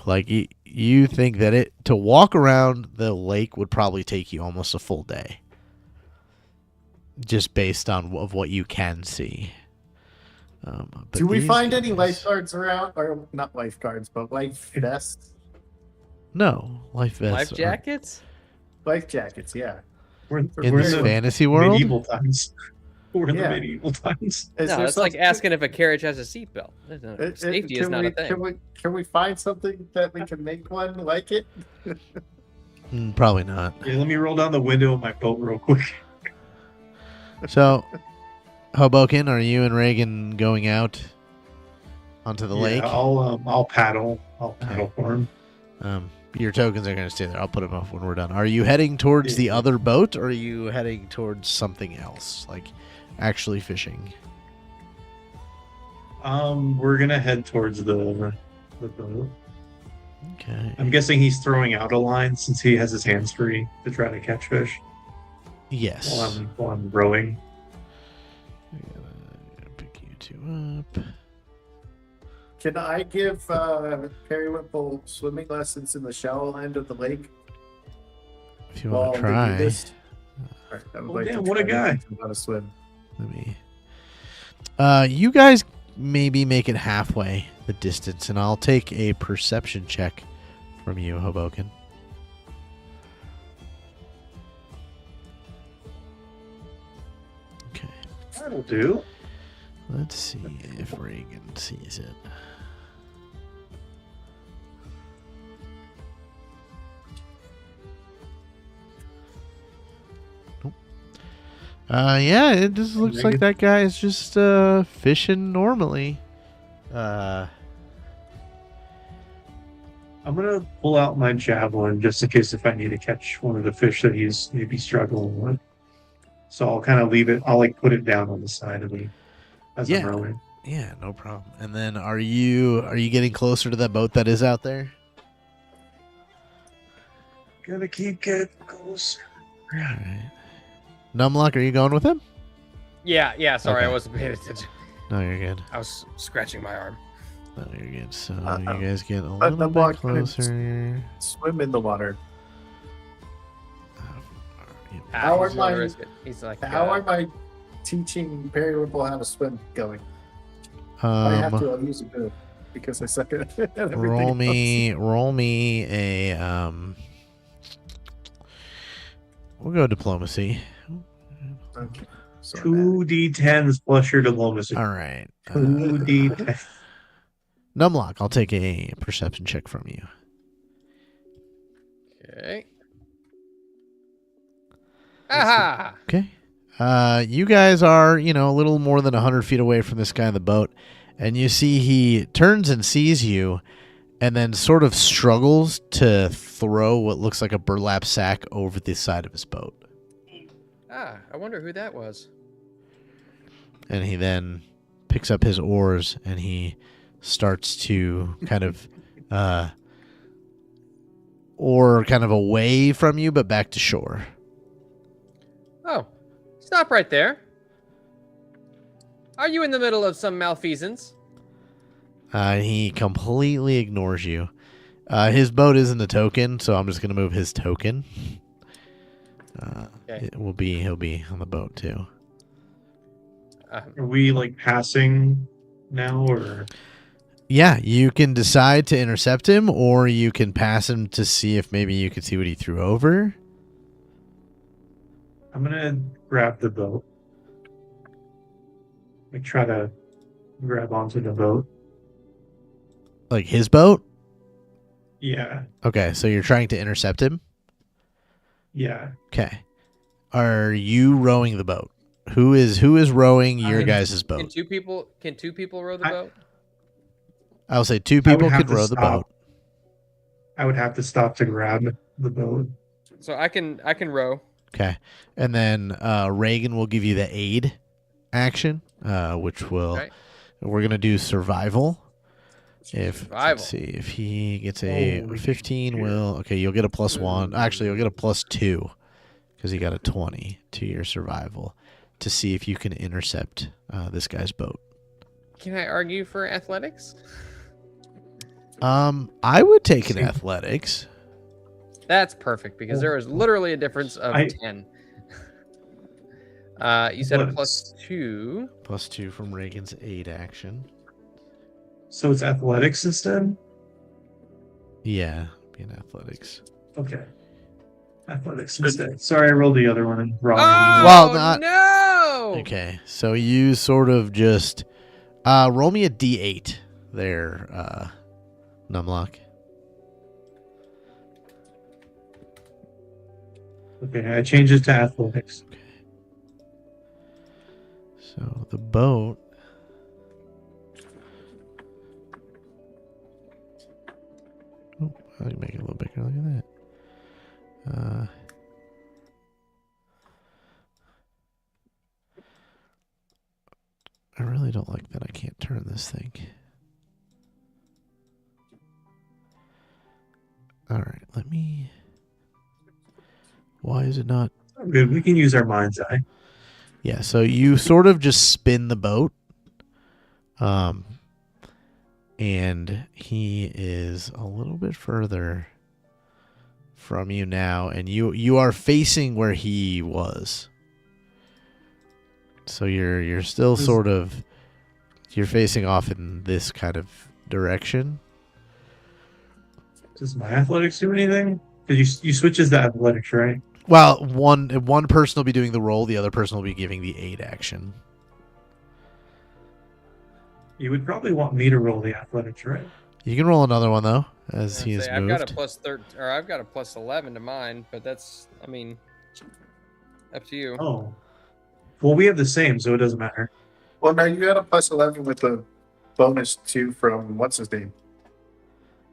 Speaker 2: Like you think that to walk around the lake would probably take you almost a full day, just based on of what you can see. But
Speaker 5: Do we
Speaker 2: these
Speaker 5: find any
Speaker 2: guys-
Speaker 5: lifeguards around? Or not lifeguards, but life vests?
Speaker 2: No life vests.
Speaker 3: Life jackets?
Speaker 5: Life jackets, yeah.
Speaker 2: in
Speaker 4: we're
Speaker 2: this
Speaker 4: the
Speaker 2: fantasy world.
Speaker 4: medieval times. We're in the
Speaker 5: Yeah.
Speaker 4: medieval times.
Speaker 5: Is
Speaker 3: No,
Speaker 5: there
Speaker 3: it's like
Speaker 5: something-
Speaker 3: asking if a carriage has a seatbelt. Safety is
Speaker 5: can
Speaker 3: not
Speaker 5: we,
Speaker 3: a thing.
Speaker 5: Can we find something that we can make one like it?
Speaker 2: Probably not.
Speaker 4: Yeah, let me roll down the window of my boat real quick.
Speaker 2: So, Hobokinn, are you and Reagan going out onto the lake?
Speaker 4: I'll paddle. I'll paddle for him.
Speaker 2: Your tokens are going to stay there. I'll put them off when we're done. Are you heading towards the other boat, or are you heading towards something else, like actually fishing?
Speaker 4: We're gonna head towards the boat.
Speaker 2: Okay.
Speaker 4: I'm guessing he's throwing out a line since he has his hands free to try to catch fish
Speaker 2: Yes.
Speaker 4: while I'm rowing.
Speaker 2: I'm gonna pick you two up.
Speaker 5: Can I give Periwinkle swimming lessons in the shallow end of the lake?
Speaker 2: If you want to
Speaker 5: while we do
Speaker 2: try.
Speaker 5: this? All right, I would
Speaker 4: Oh,
Speaker 5: like
Speaker 4: damn,
Speaker 5: to
Speaker 4: what a
Speaker 5: try
Speaker 4: guy.
Speaker 5: to teach him how to swim.
Speaker 2: Let me. You guys maybe make it halfway the distance, and I'll take a perception check from you, Hobokinn. Okay.
Speaker 4: That'll do.
Speaker 2: Let's see if Reagan sees it. Nope. Yeah, it just looks like that guy is just fishing normally.
Speaker 4: I'm gonna pull out my javelin just in case if I need to catch one of the fish that he's maybe struggling with. So I'll kind of leave it. I'll like put it down on the side of me as I'm rowing.
Speaker 2: Yeah, no problem. And then are you getting closer to that boat that is out there?
Speaker 4: Gotta keep getting close.
Speaker 2: All right. Numlock, are you going with him?
Speaker 3: Yeah. Sorry,
Speaker 2: Okay.
Speaker 3: I wasn't paying attention.
Speaker 2: No, you're good.
Speaker 3: I was scratching my arm.
Speaker 2: No, you're good. So you guys get a
Speaker 5: Let
Speaker 2: little
Speaker 5: Numlock
Speaker 2: bit closer.
Speaker 5: Swim in the water.
Speaker 3: Ah,
Speaker 5: How
Speaker 3: he's
Speaker 5: am
Speaker 3: gonna
Speaker 5: I-
Speaker 3: risk it. He's like,
Speaker 5: How am I teaching Periwinkle how to swim going? I have to. I'll use a boot because I suck at everything.
Speaker 2: roll me a we'll go diplomacy.
Speaker 5: Else. Okay. So
Speaker 4: 2d10s plus your diplomacy.
Speaker 2: All right.
Speaker 4: 2d10.
Speaker 2: Numlock, I'll take a perception check from you.
Speaker 3: Okay. Aha!
Speaker 2: Okay. You guys are, a little more than 100 feet away from this guy in the boat, and you see he turns and sees you, and then sort of struggles to throw what looks like a burlap sack over the side of his boat.
Speaker 3: Ah, I wonder who that was.
Speaker 2: And he then picks up his oars, and he starts to kind of oar kind of away from you, but back to shore.
Speaker 3: Oh, stop right there. Are you in the middle of some malfeasance?
Speaker 2: He completely ignores you. His boat isn't a token, so I'm just going to move his token.
Speaker 3: Okay.
Speaker 2: He'll be on the boat too.
Speaker 4: Are we like passing now or?
Speaker 2: Yeah, you can decide to intercept him, or you can pass him to see if maybe you could see what he threw over.
Speaker 4: I'm gonna grab the boat. Like try to grab onto the boat.
Speaker 2: Like his boat?
Speaker 4: Yeah.
Speaker 2: Okay, so you're trying to intercept him?
Speaker 4: Yeah.
Speaker 2: Okay. Are you rowing the boat? Who is rowing your guys'
Speaker 3: Can
Speaker 2: boat?
Speaker 3: two people row the boat?
Speaker 2: I'll say two
Speaker 4: I would
Speaker 2: people
Speaker 4: have
Speaker 2: could
Speaker 4: to
Speaker 2: row the
Speaker 4: stop.
Speaker 2: boat.
Speaker 4: I would have to stop to grab the boat.
Speaker 3: So I can row.
Speaker 2: Okay. And then Reagan will give you the aid action, which will
Speaker 3: Okay.
Speaker 2: we're gonna do survival.
Speaker 3: Survival.
Speaker 2: Let's see if he gets a
Speaker 4: Holy
Speaker 2: 15,
Speaker 4: shit.
Speaker 2: you'll get a +1. Actually, you'll get a +2 because he got a 20 to your survival to see if you can intercept this guy's boat.
Speaker 3: Can I argue for athletics?
Speaker 2: I would take an athletics.
Speaker 3: That's perfect because there is literally a difference of 10. You said a +2.
Speaker 2: +2 from Reagan's aid action.
Speaker 4: So it's athletics instead?
Speaker 2: Yeah, be an athletics.
Speaker 4: Okay. Athletics instead. Sorry, I rolled the other one wrong.
Speaker 3: Oh
Speaker 2: Well, not-
Speaker 3: no!
Speaker 2: Okay, so you sort of just roll me a d8 there, Numlock.
Speaker 4: Okay, I changed it to athletics.
Speaker 2: So the boat. Oh, I can make it a little bigger. Look at that. I really don't like that I can't turn this thing. All right, let me. Why is it not?
Speaker 4: Good, we can use our mind's eye.
Speaker 2: Yeah, so you sort of just spin the boat. And he is a little bit further from you now, and you are facing where he was. So you're still sort of you're facing off in this kind of direction.
Speaker 4: Does my athletics do anything? Because you switches to athletics, right?
Speaker 2: Well, one person will be doing the roll, the other person will be giving the aid action.
Speaker 4: You would probably want me to roll the athletics, right?
Speaker 2: You can roll another one though, as he has
Speaker 3: I've
Speaker 2: moved.
Speaker 3: got a plus 13, or I've got a plus 11 to mine, but that's, I mean, up to you.
Speaker 4: Oh. Well, we have the same, so it doesn't matter.
Speaker 5: Well, no, you got a plus 11 with the bonus 2 from what's his name?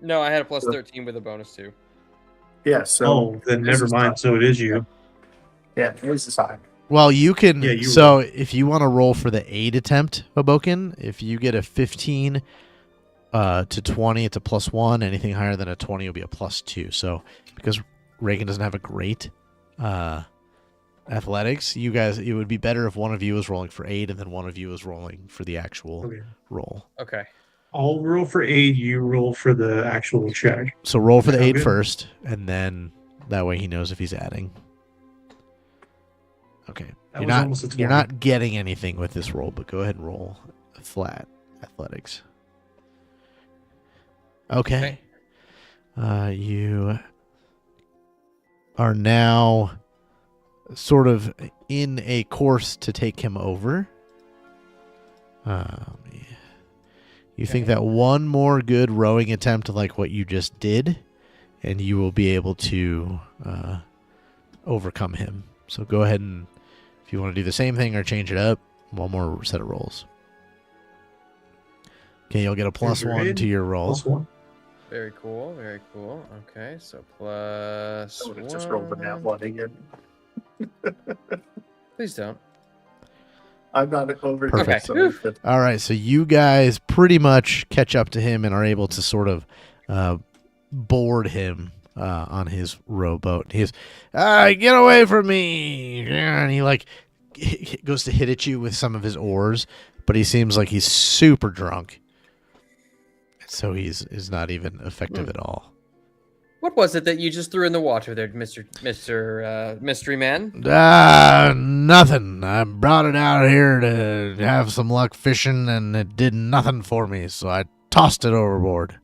Speaker 3: No, I had a plus 13 with a bonus 2.
Speaker 5: Yeah, so.
Speaker 4: Oh, then
Speaker 5: this
Speaker 4: never
Speaker 5: is
Speaker 4: mind.
Speaker 5: not-
Speaker 4: So it is you.
Speaker 5: Yeah, here's the side.
Speaker 2: Well, you can.
Speaker 4: Yeah, you
Speaker 2: so if you want to roll for the aid attempt, Hobokinn, if you get a 15 to 20, it's a +1. Anything higher than a 20 will be a +2. So because Reagan doesn't have a great athletics, you guys, it would be better if one of you was rolling for aid and then one of you was rolling for the actual
Speaker 4: Okay.
Speaker 2: roll.
Speaker 3: Okay.
Speaker 4: I'll roll for aid. You roll for the actual check.
Speaker 2: So roll for the
Speaker 4: Sound
Speaker 2: aid
Speaker 4: good?
Speaker 2: first, and then that way he knows if he's adding. Okay.
Speaker 4: That
Speaker 2: You're
Speaker 4: was
Speaker 2: not
Speaker 4: almost a 20.
Speaker 2: you're not getting anything with this roll, but go ahead and roll a flat athletics. Okay. You are now sort of in a course to take him over. You think that one more good rowing attempt like what you just did, and you will be able to overcome him. So go ahead and, if you want to do the same thing or change it up, one more set of rolls. Okay, you'll get a +1 to your roll.
Speaker 4: +1.
Speaker 3: Very cool. Very cool. Okay, so plus.
Speaker 5: I would have just rolled the nat 1 again.
Speaker 3: Please don't.
Speaker 5: I'm not over
Speaker 2: Perfect.
Speaker 5: so good.
Speaker 2: All right, so you guys pretty much catch up to him and are able to sort of board him on his rowboat. He's, get away from me! And he like goes to hit at you with some of his oars, but he seems like he's super drunk, so is not even effective at all.
Speaker 3: What was it that you just threw in the water there, Mr. Mystery Man?
Speaker 2: Nothing. I brought it out here to have some luck fishing, and it did nothing for me, so I tossed it overboard.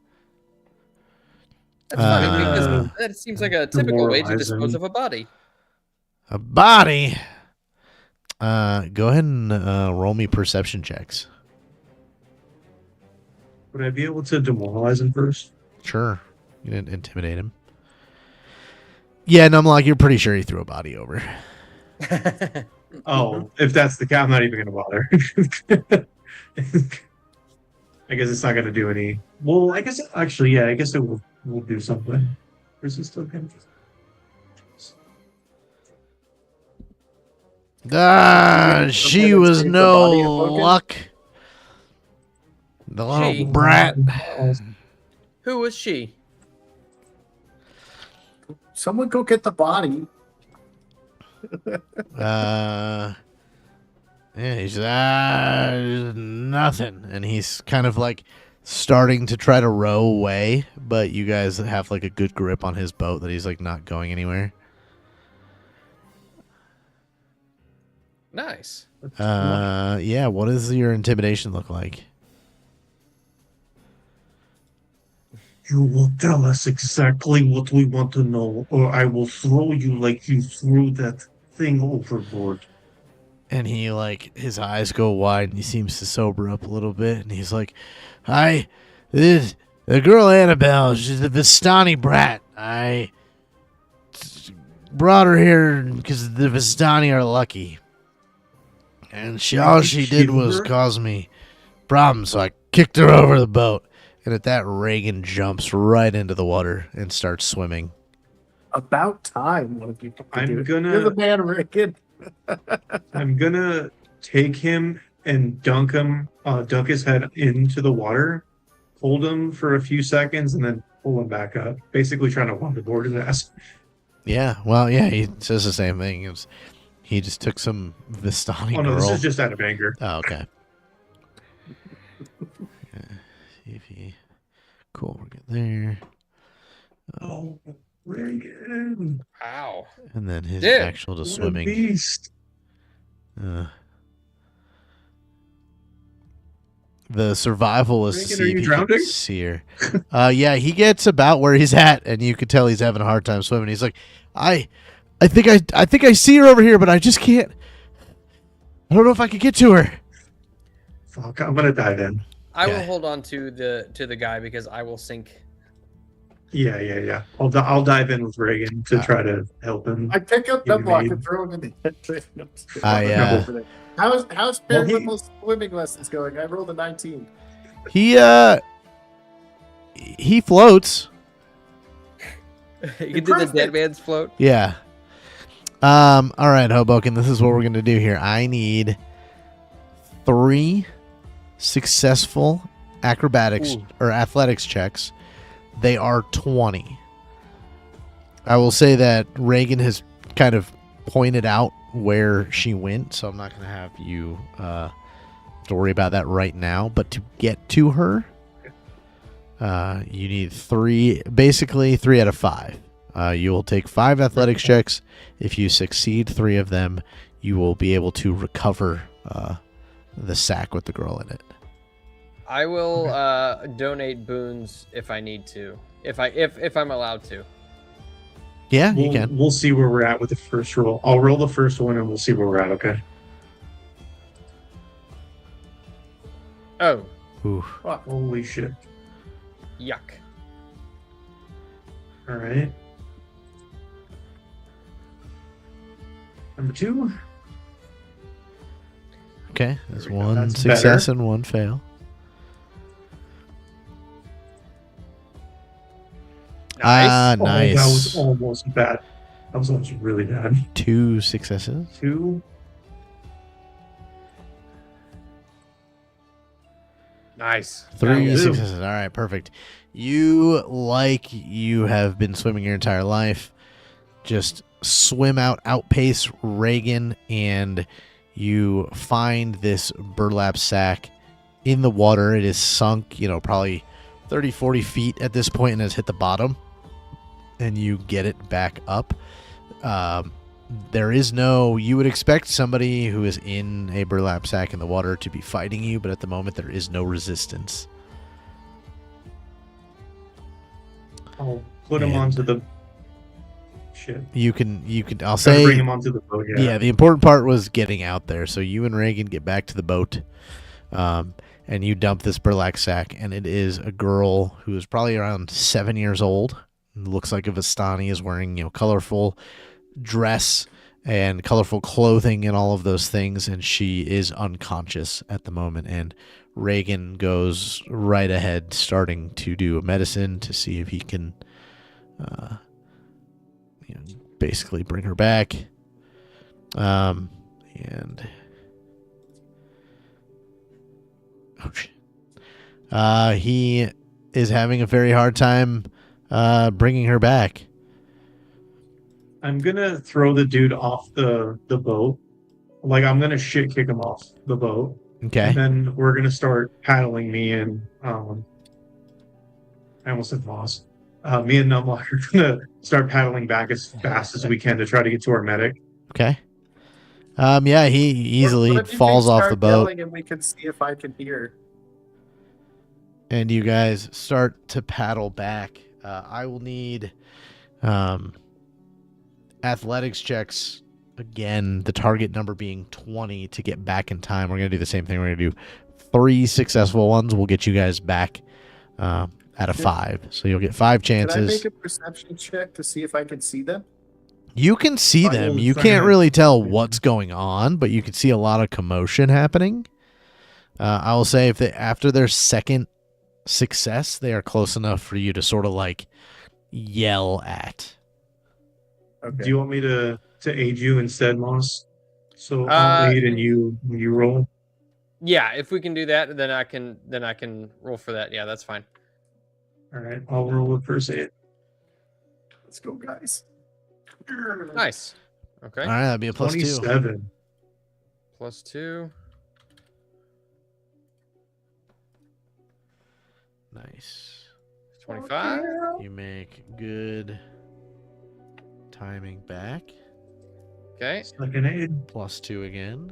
Speaker 3: That's funny because that seems like a typical way to
Speaker 4: demoralizing.
Speaker 3: dispose of a body.
Speaker 2: A body? Go ahead and roll me perception checks.
Speaker 4: Would I be able to demoralize him first?
Speaker 2: Sure. You didn't intimidate him. Yeah, and I'm like, you're pretty sure he threw a body over.
Speaker 4: Oh, if that's the case, I'm not even going to bother. I guess it's not going to do any. Well, I guess actually, yeah, I guess it will do something. Resist token.
Speaker 2: She was
Speaker 5: save the
Speaker 2: no
Speaker 5: body of Hobokinn?
Speaker 2: luck. The little
Speaker 3: She-
Speaker 2: brat.
Speaker 3: Who was she?
Speaker 5: Someone go get the body.
Speaker 2: Yeah, he's nothing, and he's kind of like starting to try to row away, but you guys have like a good grip on his boat that he's like not going anywhere.
Speaker 3: Nice.
Speaker 2: Yeah. What does your intimidation look like?
Speaker 4: You will tell us exactly what we want to know, or I will throw you like you threw that thing overboard.
Speaker 2: And he, like, his eyes go wide and he seems to sober up a little bit. And he's like, the girl Annabelle, she's a Vistani brat. I brought her here because the Vistani are lucky. And all she did was cause me problems, so I kicked her over the boat. And at that, Reagan jumps right into the water and starts swimming.
Speaker 5: About time. One of you.
Speaker 4: I'm
Speaker 5: You're the man, Rickon.
Speaker 4: I'm gonna take him and dunk his head into the water, hold him for a few seconds, and then pull him back up. Basically trying to waterboard his ass.
Speaker 2: Yeah, well, yeah, he says the same thing. He just took some Vistani
Speaker 4: Oh no,
Speaker 2: girl.
Speaker 4: this is just out of anger.
Speaker 2: Oh, okay. Yeah, see if he... Cool, we're good there.
Speaker 4: Oh, Reagan.
Speaker 3: Wow.
Speaker 2: And then his
Speaker 3: Dude,
Speaker 2: actual to
Speaker 4: What a
Speaker 2: swimming.
Speaker 4: beast.
Speaker 2: The survivalist to
Speaker 4: Reagan,
Speaker 2: see
Speaker 4: are
Speaker 2: if
Speaker 4: you
Speaker 2: he
Speaker 4: drowning?
Speaker 2: can see her. Yeah, he gets about where he's at, and you could tell he's having a hard time swimming. He's like, I think I see her over here, but I just can't. I don't know if I can get to her.
Speaker 4: Fuck, I'm gonna dive in.
Speaker 3: I will
Speaker 2: Okay.
Speaker 3: hold on to the guy because I will sink.
Speaker 4: Yeah. I'll dive in with Reagan to try to help him.
Speaker 5: I pick up
Speaker 4: You
Speaker 5: Numlock
Speaker 4: made-
Speaker 5: and throw him in the head. How's
Speaker 4: Well,
Speaker 5: Paranormal swimming lessons going? I rolled a 19.
Speaker 2: He floats.
Speaker 3: You can do the
Speaker 5: Improvement.
Speaker 3: dead man's float.
Speaker 2: Yeah. All right, Hobokinn, this is what we're gonna do here. I need 3 successful acrobatics
Speaker 3: Ooh.
Speaker 2: or athletics checks. They are 20. I will say that Reagan has kind of pointed out where she went, so I'm not going to have you have to worry about that right now. But to get to her, you need 3 out of 5. You will take 5 athletics checks. If you succeed 3 of them, you will be able to recover the sack with the girl in it.
Speaker 3: I will donate boons if I need to. If I'm allowed to.
Speaker 2: Yeah, you can.
Speaker 4: We'll see where we're at with the first roll. I'll roll the first one and we'll see where we're at, okay?
Speaker 3: Oh,
Speaker 2: Ooh.
Speaker 4: Holy shit.
Speaker 3: yuck.
Speaker 4: Alright. Number 2.
Speaker 2: Okay, that's
Speaker 4: There we go.
Speaker 2: 1
Speaker 4: That's
Speaker 2: success
Speaker 4: better.
Speaker 2: and 1 fail.
Speaker 3: Nice.
Speaker 2: Nice.
Speaker 4: That was almost bad. That was almost really bad.
Speaker 2: 2 successes.
Speaker 4: 2.
Speaker 3: Nice.
Speaker 2: 3
Speaker 4: Nice.
Speaker 2: successes. All right, perfect. You, like you have been swimming your entire life, just swim out, outpace Reagan, and you find this burlap sack in the water. It is sunk, probably 30, 40 feet at this point and has hit the bottom. And you get it back up. There is you would expect somebody who is in a burlap sack in the water to be fighting you, but at the moment there is no resistance.
Speaker 4: I'll put him
Speaker 2: And-
Speaker 4: onto the shit.
Speaker 2: You can, I'll
Speaker 4: Gotta
Speaker 2: say,
Speaker 4: bring him onto the boat,
Speaker 2: yeah, the important part was getting out there. So you and Reagan get back to the boat, and you dump this burlap sack, and it is a girl who is probably around 7 years old. Looks like a Vistani, is wearing, colorful dress and colorful clothing and all of those things, and she is unconscious at the moment. And Reagan goes right ahead, starting to do a medicine to see if he can, basically bring her back. And oh shit, he is having a very hard time bringing her back.
Speaker 4: I'm gonna throw the dude off the boat. Like, I'm gonna shit kick him off the boat.
Speaker 2: Okay.
Speaker 4: And then we're gonna start paddling me and I almost said Voss. Me and Numlock are gonna start paddling back as fast as we can to try to get to our medic.
Speaker 2: Okay. Yeah, he easily
Speaker 5: What if you
Speaker 2: falls
Speaker 5: can
Speaker 2: off
Speaker 5: start
Speaker 2: the boat.
Speaker 5: yelling and we can see if I can hear.
Speaker 2: and you guys start to paddle back. I will need athletics checks again, the target number being 20 to get back in time. We're going to do the same thing. We're going to do 3 successful ones. We'll get you guys back at a 5. So you'll get 5 chances.
Speaker 5: Can I make a perception check to see if I can see them?
Speaker 2: You can see them. You can't really tell what's going on, but you can see a lot of commotion happening. I will say after their second success, they are close enough for you to sort of like yell at.
Speaker 4: Okay. Do you want me to aid you instead, Moss? So I'll aid and you roll.
Speaker 3: Yeah, if we can do that, then I can roll for that. Yeah, that's fine.
Speaker 4: All right, I'll roll with first aid.
Speaker 5: Let's go, guys.
Speaker 3: Nice. Okay.
Speaker 2: All right, that'd be a plus
Speaker 4: 27.
Speaker 3: Plus 2.
Speaker 2: Nice.
Speaker 3: 25.
Speaker 2: You make good timing back.
Speaker 3: Okay.
Speaker 4: Second aid.
Speaker 2: Plus 2 again.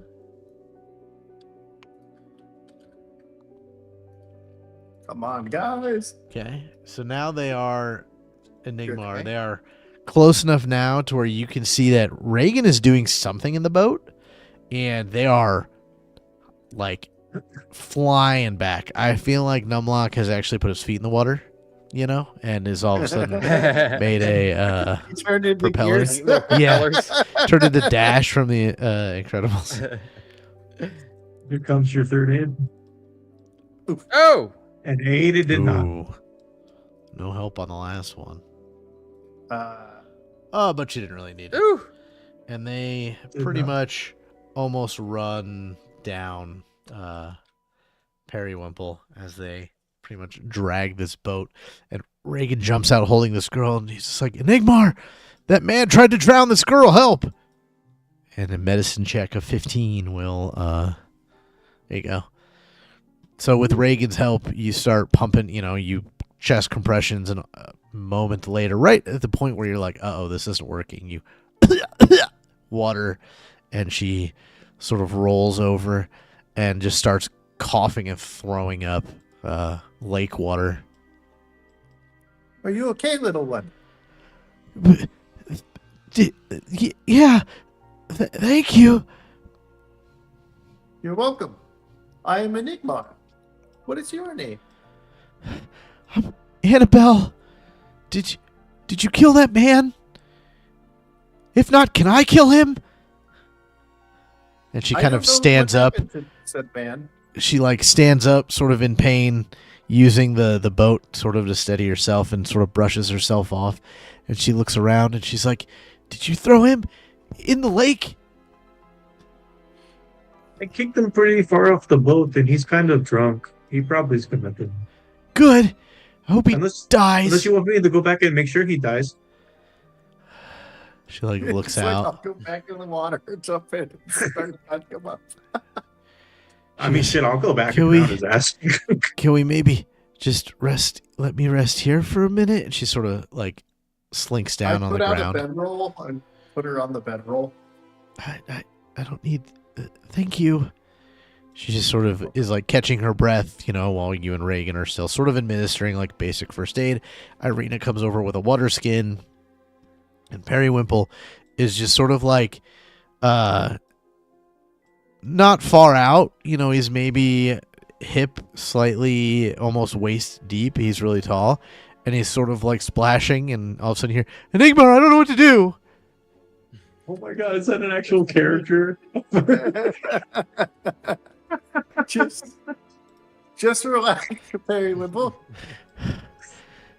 Speaker 5: Come on, guys.
Speaker 2: Okay. So now they are Enigma.
Speaker 3: Okay.
Speaker 2: They are close enough now to where you can see that Reagan is doing something in the boat, and they are like flying back. I feel like Numlock has actually put his feet in the water, and is all of a sudden made a
Speaker 5: He turned into
Speaker 2: propellers.
Speaker 5: gears.
Speaker 2: Yeah, turned into Dash from the Incredibles.
Speaker 4: Here comes your third aid.
Speaker 3: Oh!
Speaker 4: And aid it did not.
Speaker 2: Ooh. No help on the last one.
Speaker 5: Uh,
Speaker 2: But you didn't really need it.
Speaker 3: Ooh!
Speaker 2: And they
Speaker 4: Did
Speaker 2: pretty
Speaker 4: not.
Speaker 2: much almost run down Periwinkle as they pretty much drag this boat. And Reagan jumps out holding this girl, and he's just like, Enigmar, that man tried to drown this girl, help! And a medicine check of 15 will, there you go. So with Reagan's help, you start pumping, you chest compressions, and a moment later, right at the point where you're like, uh-oh, this isn't working, you water, and she sort of rolls over and just starts coughing and throwing up lake water.
Speaker 5: are you okay, little one?
Speaker 2: Yeah, thank you.
Speaker 5: You're welcome. I am Enigma. What is your name?
Speaker 2: Annabelle, did you kill that man? If not, can I kill him? And she
Speaker 5: I
Speaker 2: kind
Speaker 5: don't
Speaker 2: of
Speaker 5: know
Speaker 2: stands
Speaker 5: what
Speaker 2: up.
Speaker 5: happened to said man.
Speaker 2: She stands up sort of in pain, using the boat sort of to steady herself, and sort of brushes herself off. And she looks around and she's like, did you throw him in the lake?
Speaker 4: I kicked him pretty far off the boat, and he's kind of drunk. He probably is gonna do.
Speaker 2: Good. I hope he
Speaker 4: Unless
Speaker 2: dies.
Speaker 4: you want me to go back and make sure he dies.
Speaker 2: She looks
Speaker 5: It's like,
Speaker 2: out.
Speaker 5: I'll go back in the water, jump in, and start to come up.
Speaker 4: I mean, shit, I'll go back
Speaker 2: Can
Speaker 4: and
Speaker 2: we-
Speaker 4: drown his ass.
Speaker 2: Can we maybe just rest? Let me rest here for a minute. And she sort of slinks down
Speaker 5: I
Speaker 2: on
Speaker 5: put
Speaker 2: the
Speaker 5: out
Speaker 2: ground.
Speaker 5: a bedroll and put her on the bedroll.
Speaker 2: I don't need. Thank you. She just sort of is catching her breath, while you and Reagan are still sort of administering basic first aid. Irina comes over with a water skin, and Periwinkle is just sort of not far out. He's maybe hip, slightly, almost waist deep. He's really tall, and he's sort of splashing, and all of a sudden you hear, Enigma, I don't know what to do.
Speaker 4: Oh my god, is that an actual character?
Speaker 5: just relax, Periwinkle.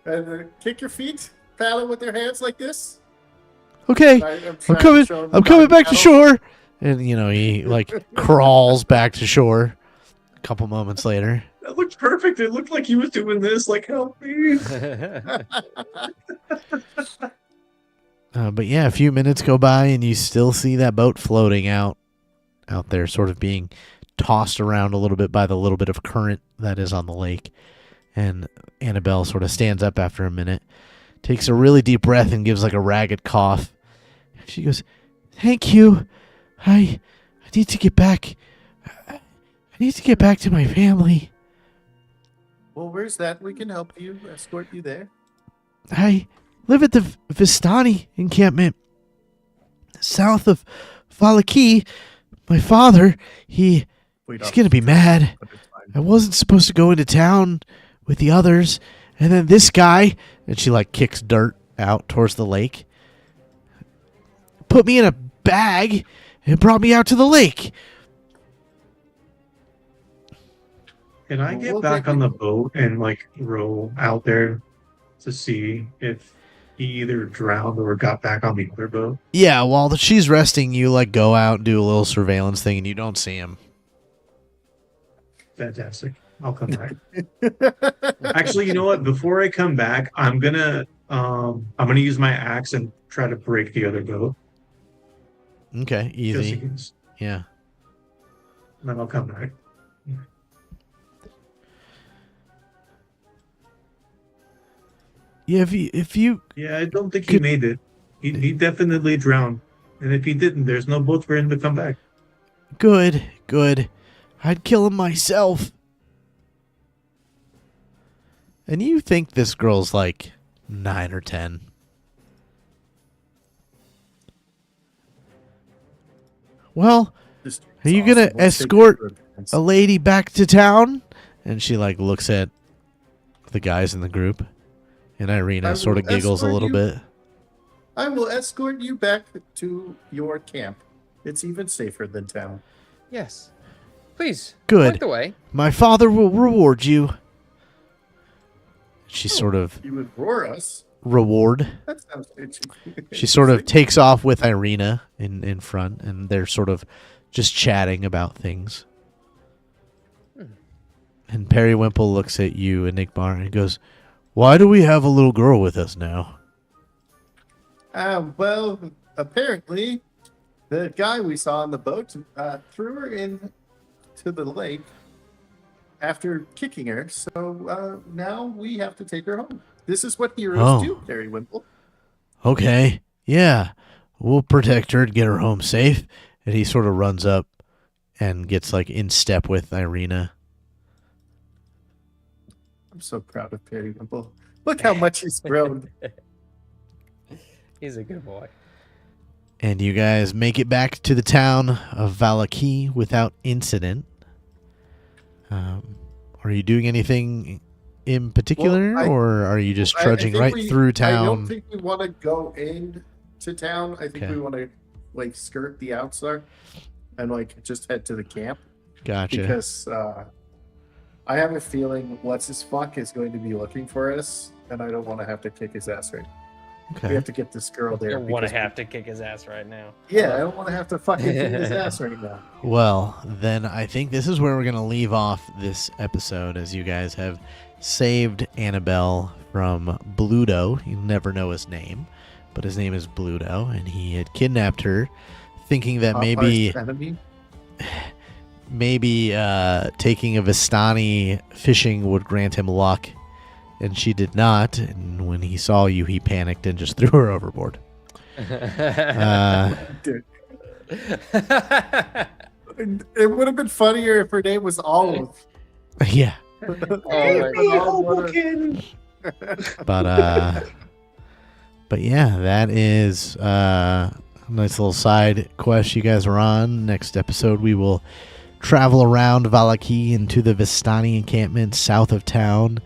Speaker 5: And kick your feet, paddle with your hands like this.
Speaker 2: Okay,
Speaker 5: I'm
Speaker 2: I'm coming back to shore. And he crawls back to shore a couple moments later.
Speaker 4: That looked perfect. It looked like he was doing this, help me.
Speaker 2: But yeah, a few minutes go by and you still see that boat floating out there, sort of being tossed around a little bit by the little bit of current that is on the lake. And Annabelle sort of stands up after a minute, takes a really deep breath, and gives a ragged cough. She goes, thank you. I need to get back. I need to get back to my family.
Speaker 5: Well, where's that? We can help you, escort you there.
Speaker 2: I live at the Vistani encampment, south of Valaki. My father, he's gonna be mad.
Speaker 5: But it's fine.
Speaker 2: I wasn't supposed to go into town with the others, and then this guy, and she like kicks dirt out towards the lake, put me in a bag and brought me out to the lake.
Speaker 4: Can I
Speaker 5: Well,
Speaker 4: get back on the boat and like row out there to see if he either drowned or got back on the other boat?
Speaker 2: Yeah, while she's resting, you like go out and do a little surveillance thing, and you don't see him.
Speaker 4: Fantastic. I'll come back. Actually, you know what? Before I come back, I'm gonna use my axe and try to break the other boat.
Speaker 2: Okay,
Speaker 4: Just
Speaker 2: easy.
Speaker 4: in case.
Speaker 2: Yeah.
Speaker 4: And then I'll come back.
Speaker 2: Yeah, if you
Speaker 4: Yeah, I don't think he made it. He definitely drowned. And if he didn't, there's no boat for him to come back.
Speaker 2: good, I'd kill him myself. And you think this girl's like 9 or 10. Well,
Speaker 5: This
Speaker 2: are you
Speaker 5: is
Speaker 2: gonna
Speaker 5: awesome. Let's take
Speaker 2: escort
Speaker 5: your advance.
Speaker 2: a lady back to town? And she like looks at the guys in the group, and
Speaker 5: I
Speaker 2: Irina
Speaker 5: will
Speaker 2: sort of giggles a
Speaker 5: escort
Speaker 2: little
Speaker 5: you.
Speaker 2: bit.
Speaker 5: I will escort you back to your camp. It's even safer than town.
Speaker 3: Yes. Please.
Speaker 2: Good.
Speaker 3: Point the way.
Speaker 2: My father will reward you. She
Speaker 5: Oh.
Speaker 2: sort of
Speaker 5: You would roar us.
Speaker 2: reward.
Speaker 5: That sounds itchy.
Speaker 2: She sort of takes off with Irina in front, and they're sort of just chatting about things. And Periwinkle looks at you, Enigmar, and goes, "Why do we have a little girl with us now?"
Speaker 5: Well, apparently, the guy we saw on the boat threw her in to the lake after kicking her. So now we have to take her home. This is what heroes
Speaker 2: Oh.
Speaker 5: do, Periwinkle.
Speaker 2: Okay, yeah, we'll protect her and get her home safe. And he sort of runs up and gets like in step with Irina.
Speaker 5: I'm so proud of Periwinkle. Look how much he's grown.
Speaker 3: He's a good boy.
Speaker 2: And you guys make it back to the town of Valaki without incident. Are you doing anything in particular,
Speaker 5: Well,
Speaker 2: or are you just
Speaker 5: I
Speaker 2: trudging
Speaker 5: think
Speaker 2: right through
Speaker 5: I
Speaker 2: town?
Speaker 5: don't think we want to go into town. I think
Speaker 2: Okay.
Speaker 5: we want to like skirt the outside and like just head to the camp
Speaker 2: Gotcha.
Speaker 5: because I have a feeling what's his fuck is going to be looking for us, and I don't want to have to kick his ass right. We
Speaker 2: Okay.
Speaker 5: have to get this girl
Speaker 3: You
Speaker 5: there.
Speaker 3: don't want to
Speaker 5: because-
Speaker 3: have to kick his ass right now.
Speaker 5: Yeah, I don't want to have to fucking kick his ass right now.
Speaker 2: Well, then I think this is where we're going to leave off this episode, as you guys have saved Annabelle from Bluto. You never know his name, but his name is Bluto, and he had kidnapped her, thinking that
Speaker 5: Popeye's enemy.
Speaker 2: maybe taking a Vistani fishing would grant him luck, and she did not. And when he saw you, he panicked and just threw her overboard.
Speaker 5: Dude, it would have been funnier if her name was Olive.
Speaker 2: Yeah,
Speaker 3: Oh my
Speaker 4: Hobokinn!
Speaker 2: but yeah, that is a nice little side quest you guys are on. Next episode, we will travel around Valaki into the Vistani encampment south of town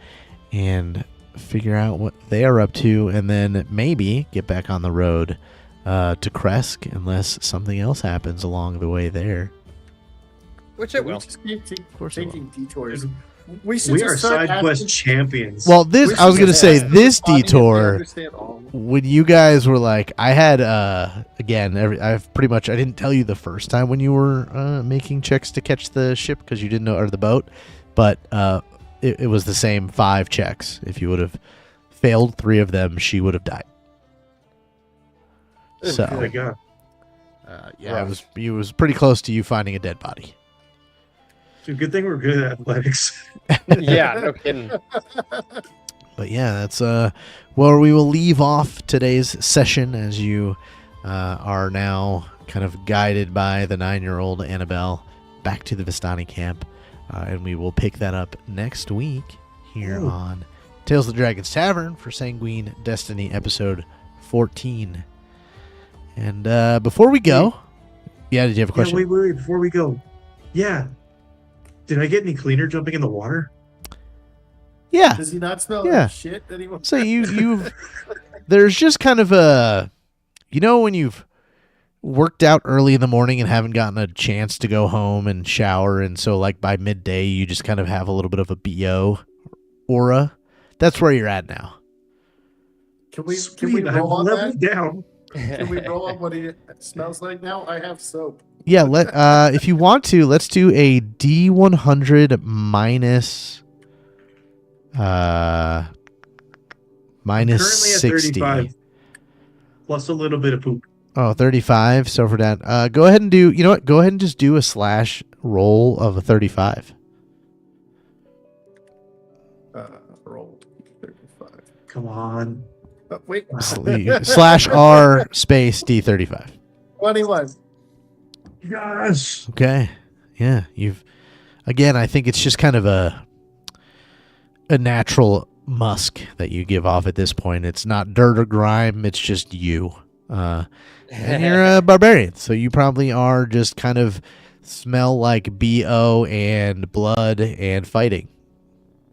Speaker 2: and figure out what they are up to, and then maybe get back on the road to Kresk, unless something else happens along the way there.
Speaker 3: Which it
Speaker 5: We
Speaker 3: will.
Speaker 5: just keep
Speaker 2: course it
Speaker 5: taking detours. We should
Speaker 4: We
Speaker 5: just
Speaker 4: are
Speaker 5: start
Speaker 4: side quest
Speaker 5: asking-
Speaker 4: champions.
Speaker 2: Well,
Speaker 5: we
Speaker 2: this
Speaker 5: should
Speaker 2: I was gonna
Speaker 5: just
Speaker 2: say
Speaker 5: ask
Speaker 2: this
Speaker 5: everybody if they
Speaker 2: detour.
Speaker 5: understand all.
Speaker 2: When you guys were like, I had again, I've pretty much I didn't tell you the first time when you were making checks to catch the ship because you didn't know, or the boat, but it was the same 5 checks. If you would have failed 3 of them, she would have died. So
Speaker 4: Oh my god.
Speaker 2: yeah, it was pretty close to you finding a dead body.
Speaker 4: Dude, good thing we're good at athletics.
Speaker 3: Yeah, no kidding.
Speaker 2: But yeah, that's where we will leave off today's session, as you are now kind of guided by the 9-year-old Annabelle back to the Vistani camp, and we will pick that up next week here on Tales of the Dragon's Tavern for Sanguine Destiny episode 14. And before we go, did you have a question?
Speaker 4: Yeah, wait, before we go. Yeah. Did I get any cleaner jumping in the water?
Speaker 2: Yeah.
Speaker 5: Does he not smell
Speaker 2: Yeah.
Speaker 5: like shit anymore?
Speaker 2: So you've there's just kind of a, when you've worked out early in the morning and haven't gotten a chance to go home and shower, and so like by midday you just kind of have a little bit of a BO aura. That's where you're at now.
Speaker 5: Can we
Speaker 4: Sweet, I've
Speaker 5: roll on
Speaker 4: leveled
Speaker 5: that?
Speaker 4: down.
Speaker 5: Can we roll on what he smells like now? I have soap.
Speaker 2: Yeah, if you want to, let's do a D100 minus
Speaker 4: Currently at
Speaker 2: 60.
Speaker 4: 35. Plus a little bit of poop.
Speaker 2: Oh, 35. So for that, go ahead and do, go ahead and just do a slash roll of a 35.
Speaker 5: Roll 35.
Speaker 4: Come on.
Speaker 5: Wait.
Speaker 2: Slash R space D35.
Speaker 5: 21.
Speaker 4: Yes.
Speaker 2: Okay. Yeah, I think it's just kind of a natural musk that you give off at this point. It's not dirt or grime, it's just you. And you're a barbarian, so you probably are just kind of smell like BO and blood and fighting.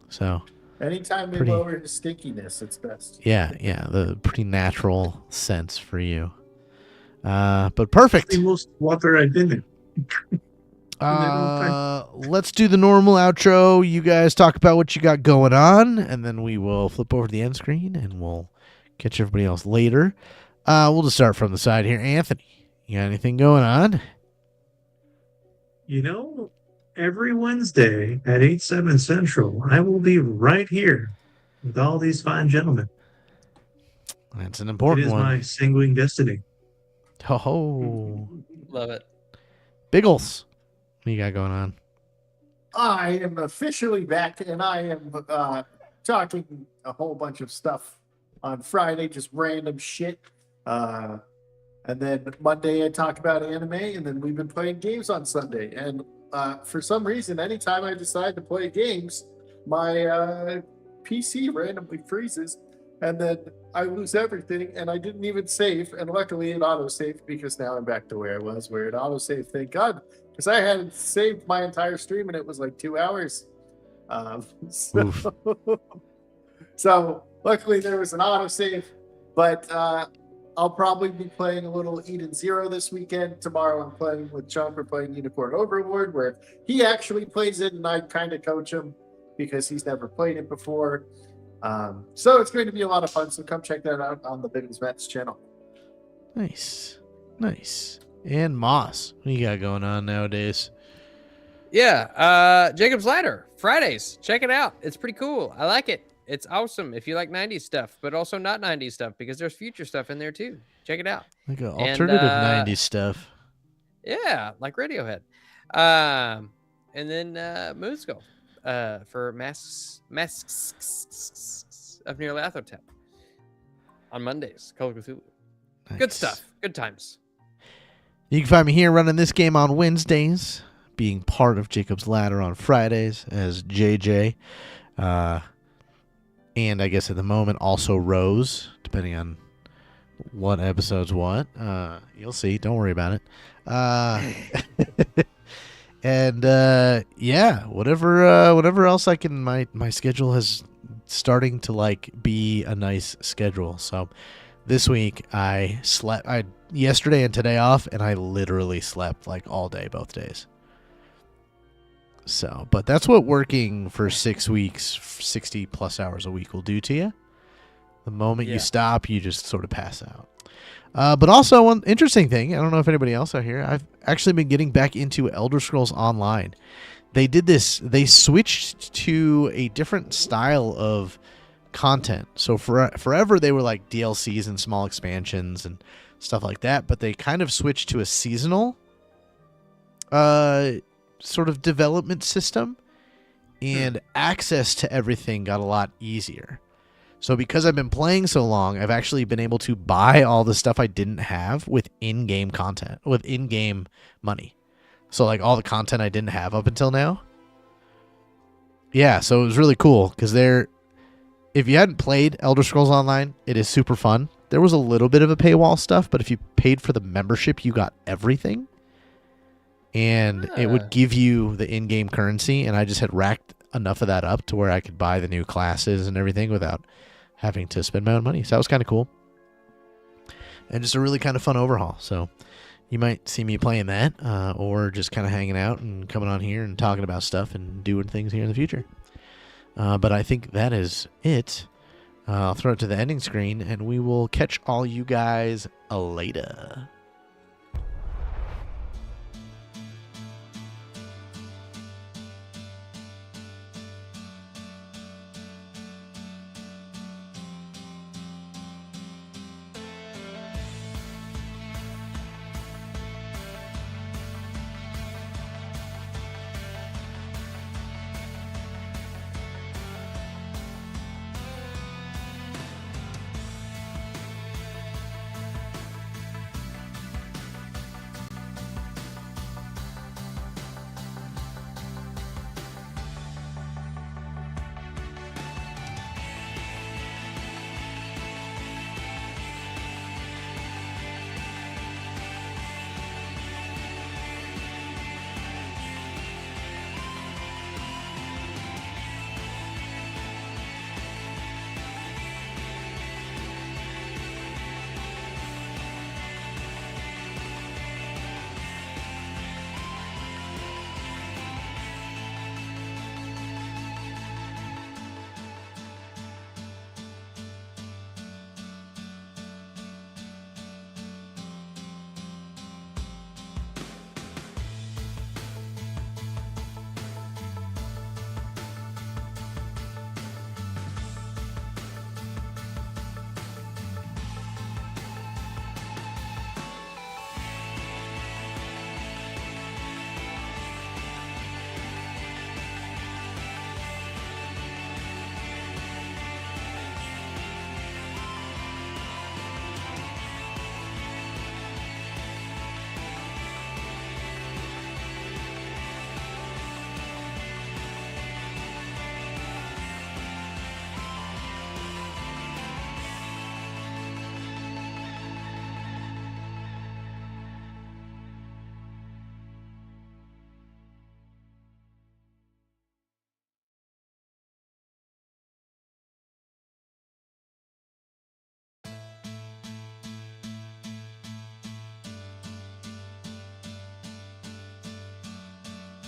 Speaker 2: So
Speaker 5: Anytime they
Speaker 2: Pretty-
Speaker 5: lower his stinkiness, it's best.
Speaker 2: yeah, the pretty natural sense for you. But perfect.
Speaker 4: The most water I've been in.
Speaker 2: Let's do the normal outro. You guys talk about what you got going on, and then we will flip over to the end screen and we'll catch everybody else later. We'll just start from the side here. Anthony, you got anything going on?
Speaker 4: Every Wednesday at 8/7 Central, I will be right here with all these fine gentlemen.
Speaker 2: That's an
Speaker 4: It
Speaker 2: important
Speaker 4: is
Speaker 2: one.
Speaker 4: my Sanguine Destiny.
Speaker 2: Oh,
Speaker 3: Love it.
Speaker 2: Biggles, what you got going on?
Speaker 5: I am officially back, and I am talking a whole bunch of stuff on Friday, just random shit. And then Monday I talk about anime, and then we've been playing games on Sunday. And for some reason, anytime I decide to play games, my PC randomly freezes, and then I lose everything, and I didn't even save. And luckily it auto-saved, because now I'm back to where I was, where it auto-saved, thank God. Because I hadn't saved my entire stream, and it was like 2 hours. So luckily there was an autosave, but I'll probably be playing a little Eden Zero this weekend. Tomorrow I'm playing with Chuck. We're playing Unicorn Overlord, where he actually plays it, and I kind of coach him because he's never played it before. So it's going to be a lot of fun. So come check that out on the Biggins Mets channel.
Speaker 2: Nice. And Moss, what you got going on nowadays?
Speaker 3: Yeah, Jacob's Ladder, Fridays. Check it out. It's pretty cool. I like it. It's awesome if you like 90s stuff, but also not 90s stuff, because there's future stuff in there too. Check it out.
Speaker 2: Like an alternative 90s stuff.
Speaker 3: Yeah, like Radiohead. And then Moonskull for Masks of Nyarlathotep on Mondays. Call of Cthulhu.
Speaker 2: Nice.
Speaker 3: Good stuff. Good times.
Speaker 2: You can find me here running this game on Wednesdays, being part of Jacob's Ladder on Fridays as JJ. And I guess at the moment also Rose, depending on what episode's what. You'll see. Don't worry about it. And whatever else I can. My schedule is starting to like be a nice schedule. So this week I slept. Yesterday and today off, and I literally slept like all day both days. So, but that's what working for 6 weeks, 60 plus hours a week will do to you. The moment you stop, you just sort of pass out. But also one interesting thing, I don't know if anybody else out here, I've actually been getting back into Elder Scrolls Online. They did this, they switched to a different style of content. So forever they were like DLCs and small expansions and stuff like that, but they kind of switched to a seasonal sort of development system, and access to everything got a lot easier. So because I've been playing so long, I've actually been able to buy all the stuff I didn't have with in-game content, with in-game money. So like all the content I didn't have up until now, yeah, so it was really cool because if you hadn't played Elder Scrolls Online, it is super fun. There was a little bit of a paywall stuff, but if you paid for the membership, you got everything. And it would give you the in-game currency, and I just had racked enough of that up to where I could buy the new classes and everything without having to spend my own money. So that was kind of cool. And just a really kind of fun overhaul. So you might see me playing that or just kind of hanging out and coming on here and talking about stuff and doing things here in the future. But I think that is it. I'll throw it to the ending screen, and we will catch all you guys later.